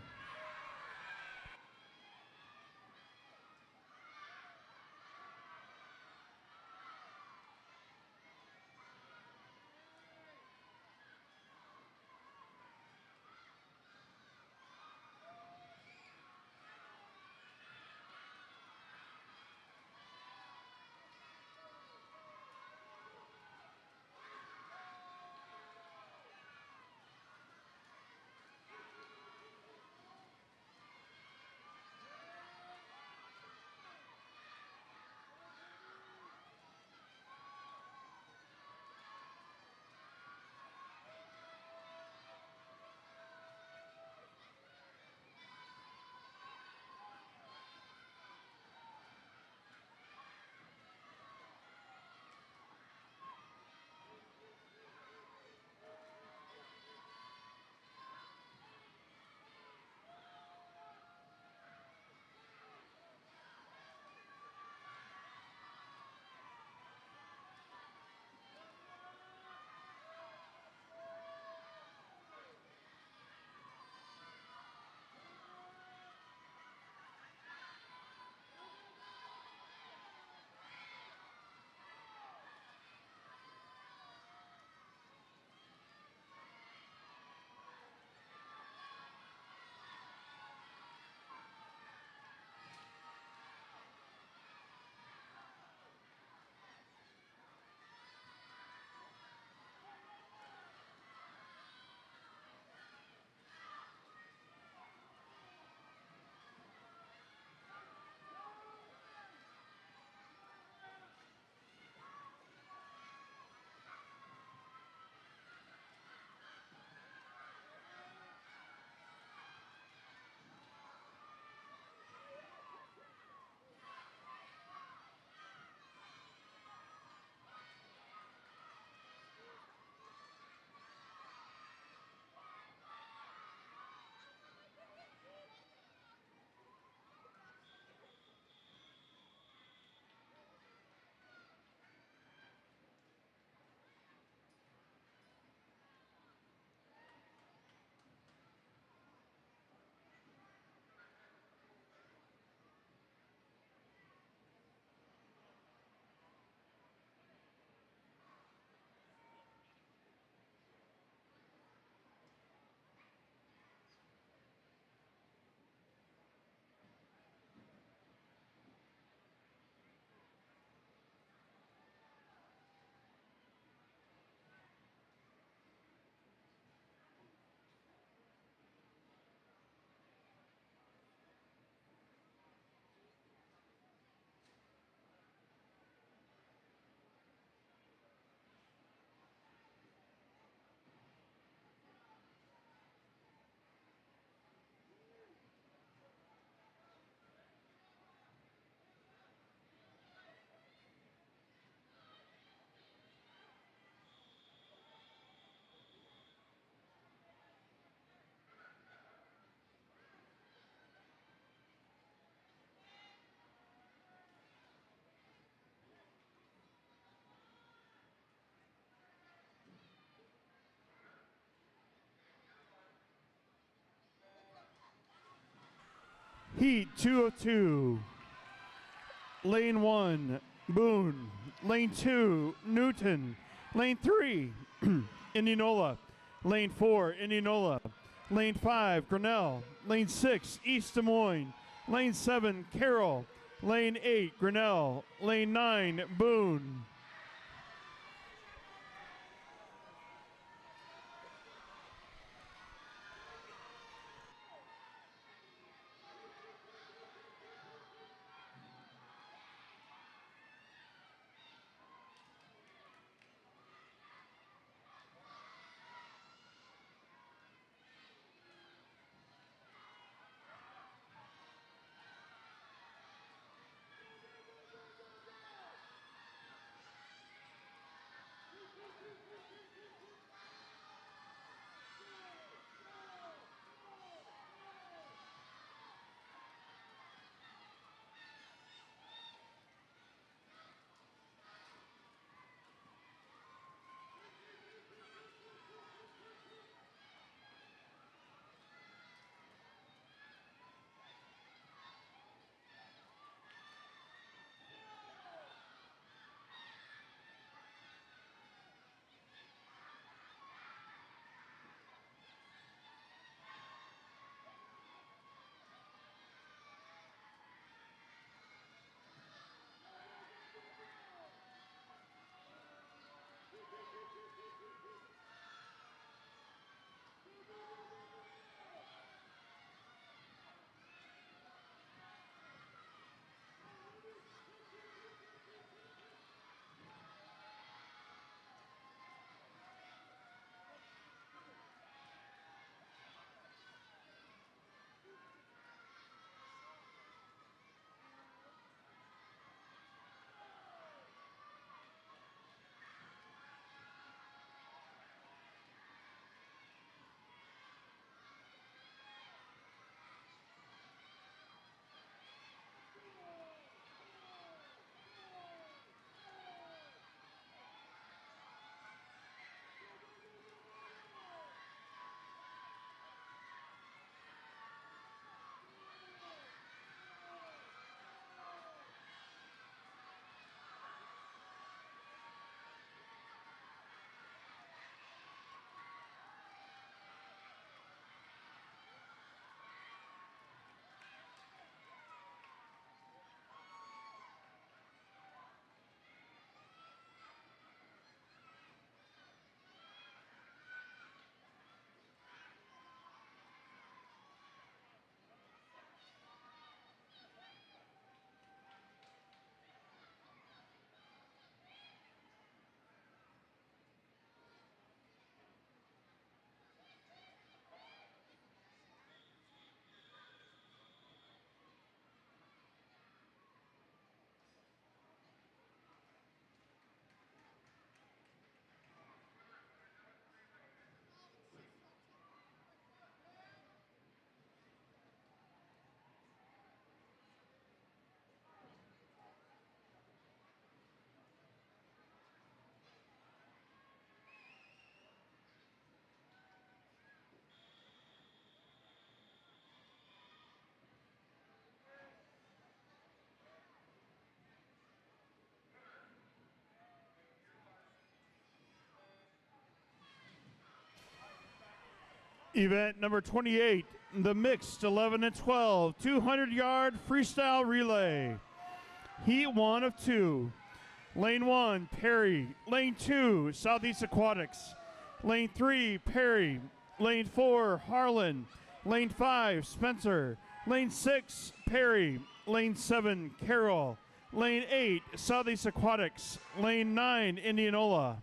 Heat 2 of 2. Lane 1, Boone. Lane 2, Newton. Lane 3, Indianola. Lane 4, Indianola. Lane 5, Grinnell. Lane 6, East Des Moines. Lane 7, Carroll. Lane 8, Grinnell. Lane 9, Boone. Event number 28, the mixed 11 and 12 200-yard freestyle relay. Heat 1 of 2. Lane 1, Perry. Lane 2, Southeast Aquatics. Lane 3, Perry. Lane 4, Harlan. Lane 5, Spencer. Lane 6, Perry. Lane 7, Carroll. Lane 8, Southeast Aquatics. Lane 9, Indianola.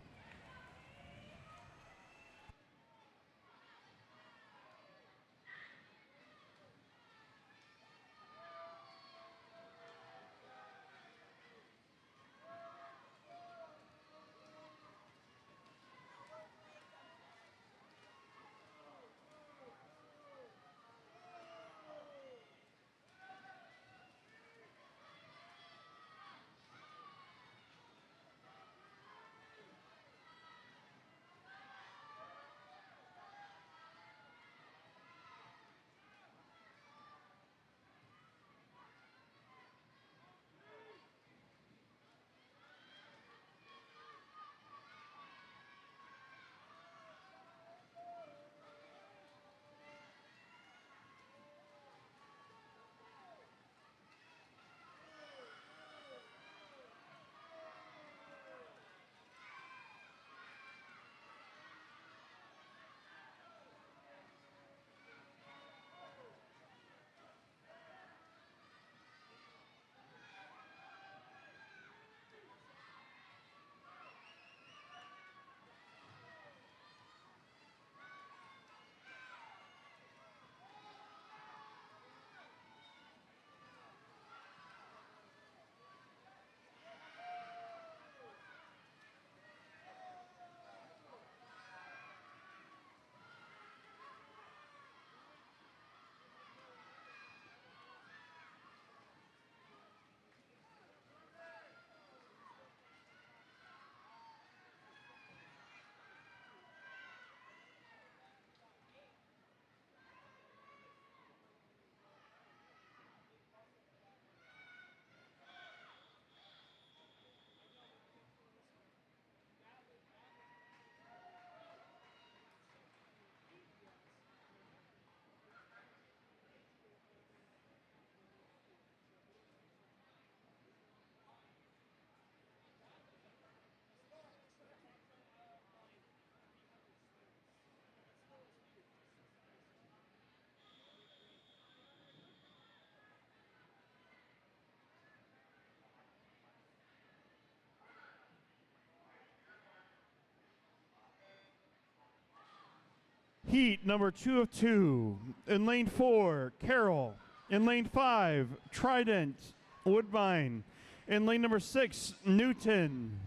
Heat number 2 of 2. In lane 4, Carroll. In lane 5, Trident, Woodbine. In lane number 6, Newton.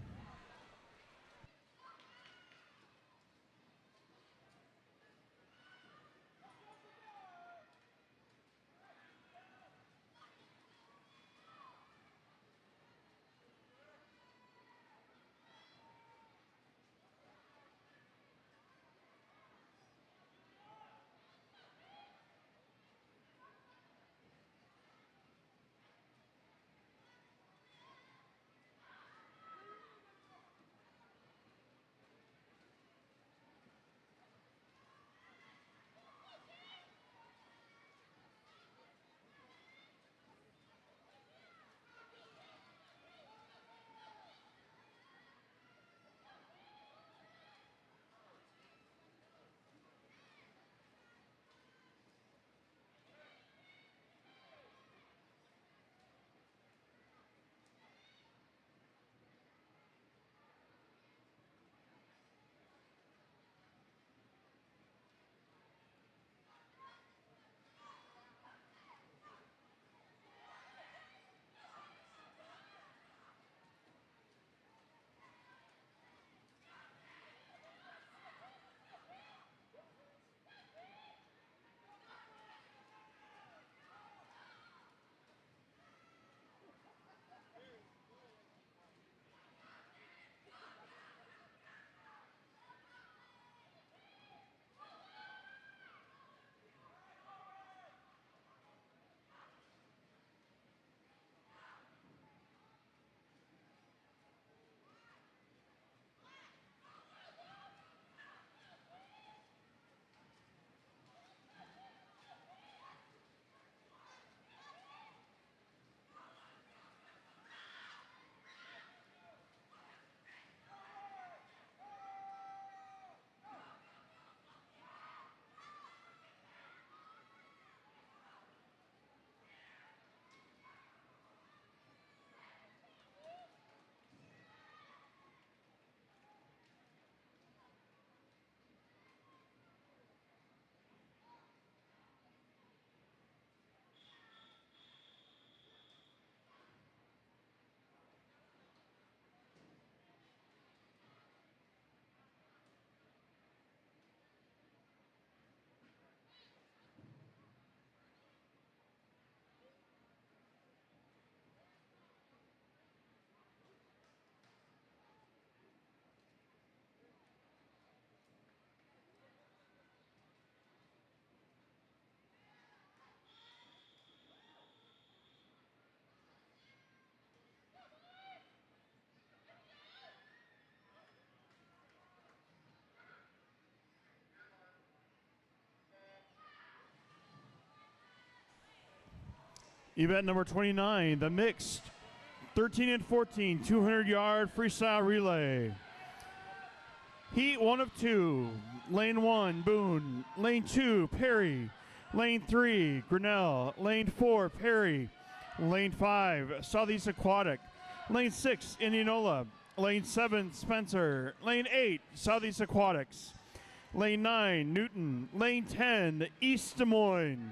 Event number 29, the mixed 13 and 14 200-yard freestyle relay. Heat 1 of 2, lane 1, Boone, lane 2, Perry, lane 3, Grinnell, lane 4, Perry, lane 5, Southeast Aquatic, lane 6, Indianola, lane 7, Spencer, lane 8, Southeast Aquatics, lane 9, Newton, lane 10, East Des Moines.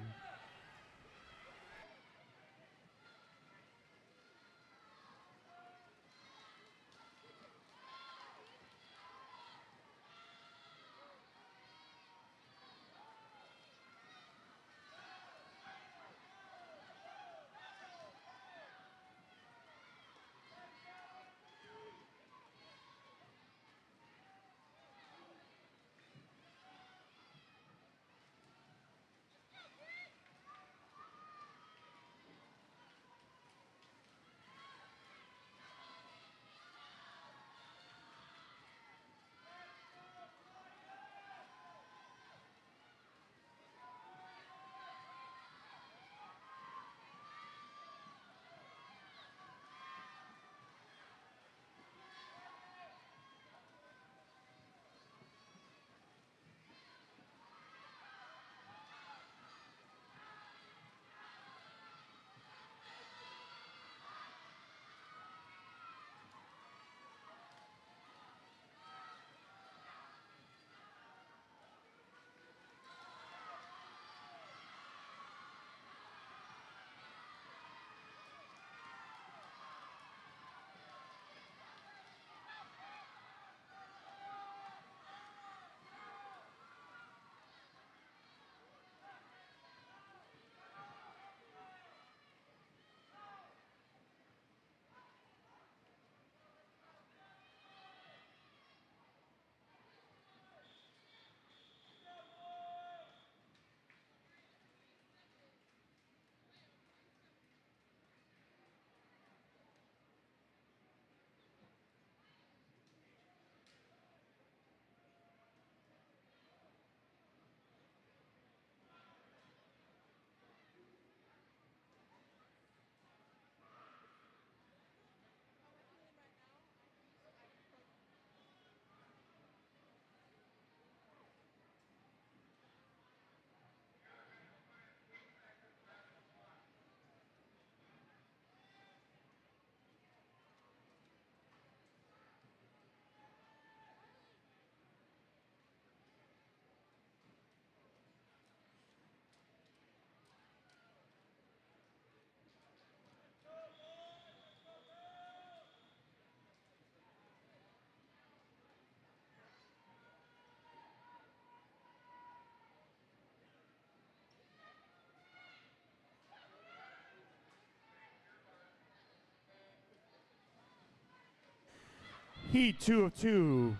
Heat 2 of 2.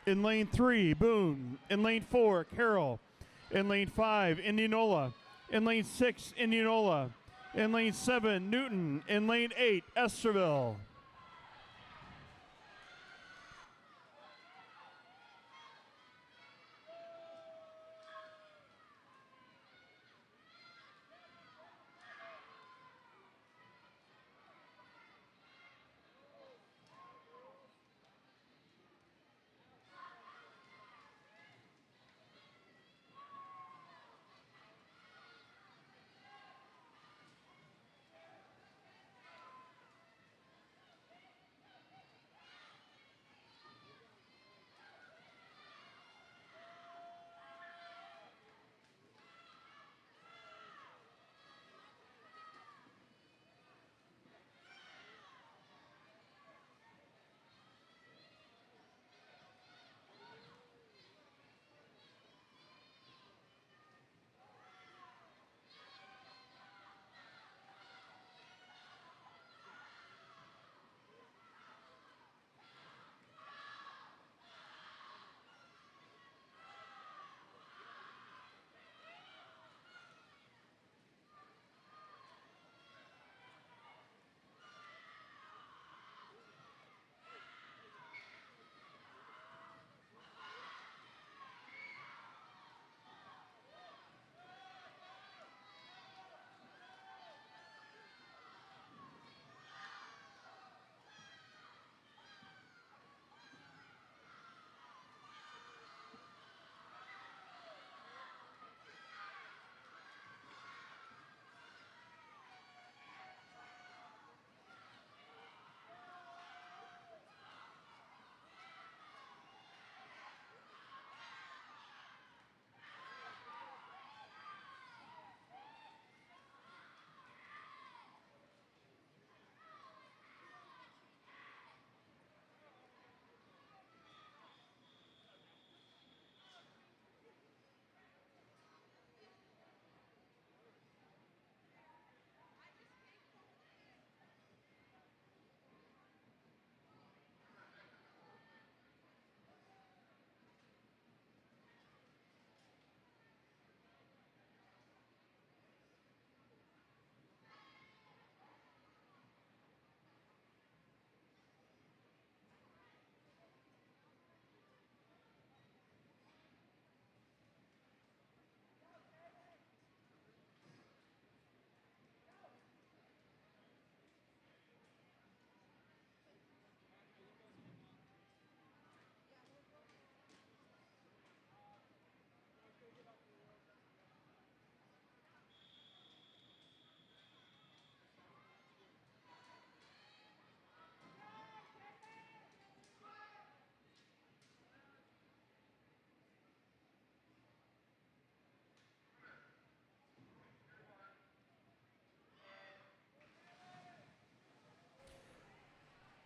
In lane 3, Boone. In lane 4, Carroll. In lane 5, Indianola. In lane 6, Indianola. In lane 7, Newton. In lane 8, Esterville.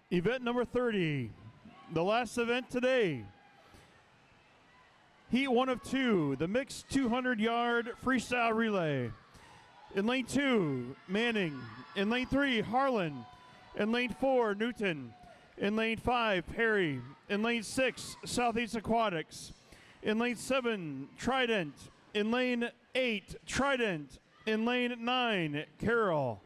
Event number 30, the last event today. Heat 1 of 2, the mixed 200-yard freestyle relay. In lane 2, Manning. In lane 3, Harlan. In lane 4, Newton. In lane 5, Perry. In lane 6, Southeast Aquatics. In lane 7, Trident. In lane 8, Trident. In lane 9, Carroll.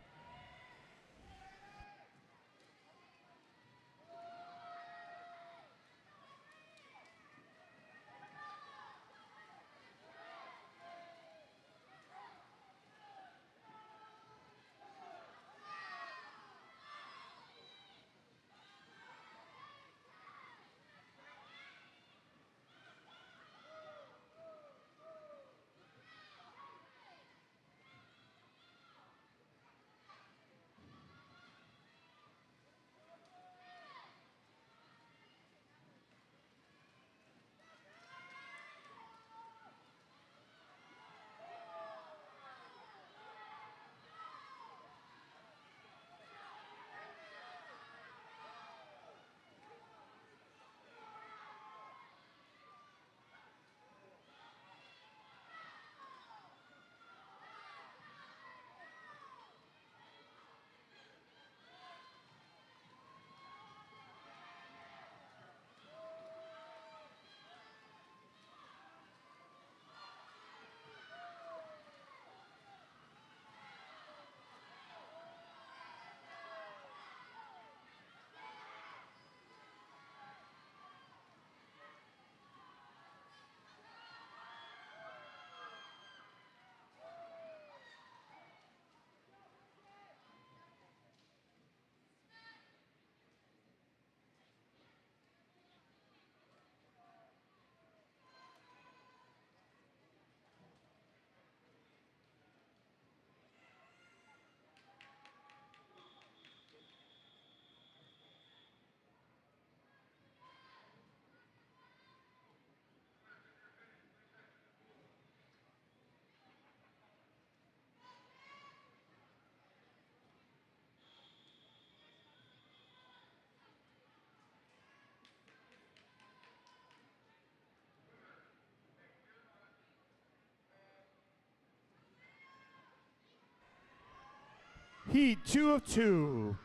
Heat 2 of 2.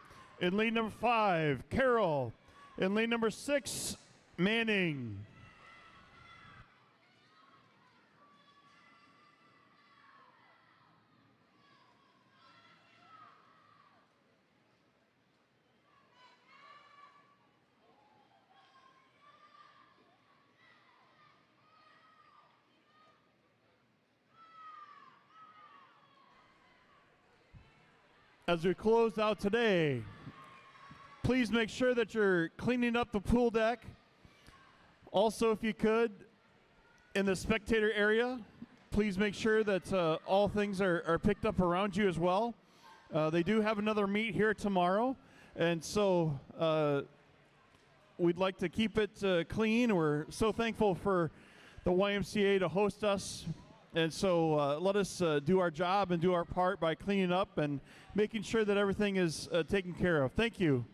In lane number 5, Carroll. In lane number 6, Manning. As we close out today, please make sure that you're cleaning up the pool deck. Also, if you could, in the spectator area, please make sure that all things are picked up around you as well. They do have another meet here tomorrow, and so we'd like to keep it clean. We're so thankful for the YMCA to host us. And so let us do our job and do our part by cleaning up and making sure that everything is taken care of. Thank you.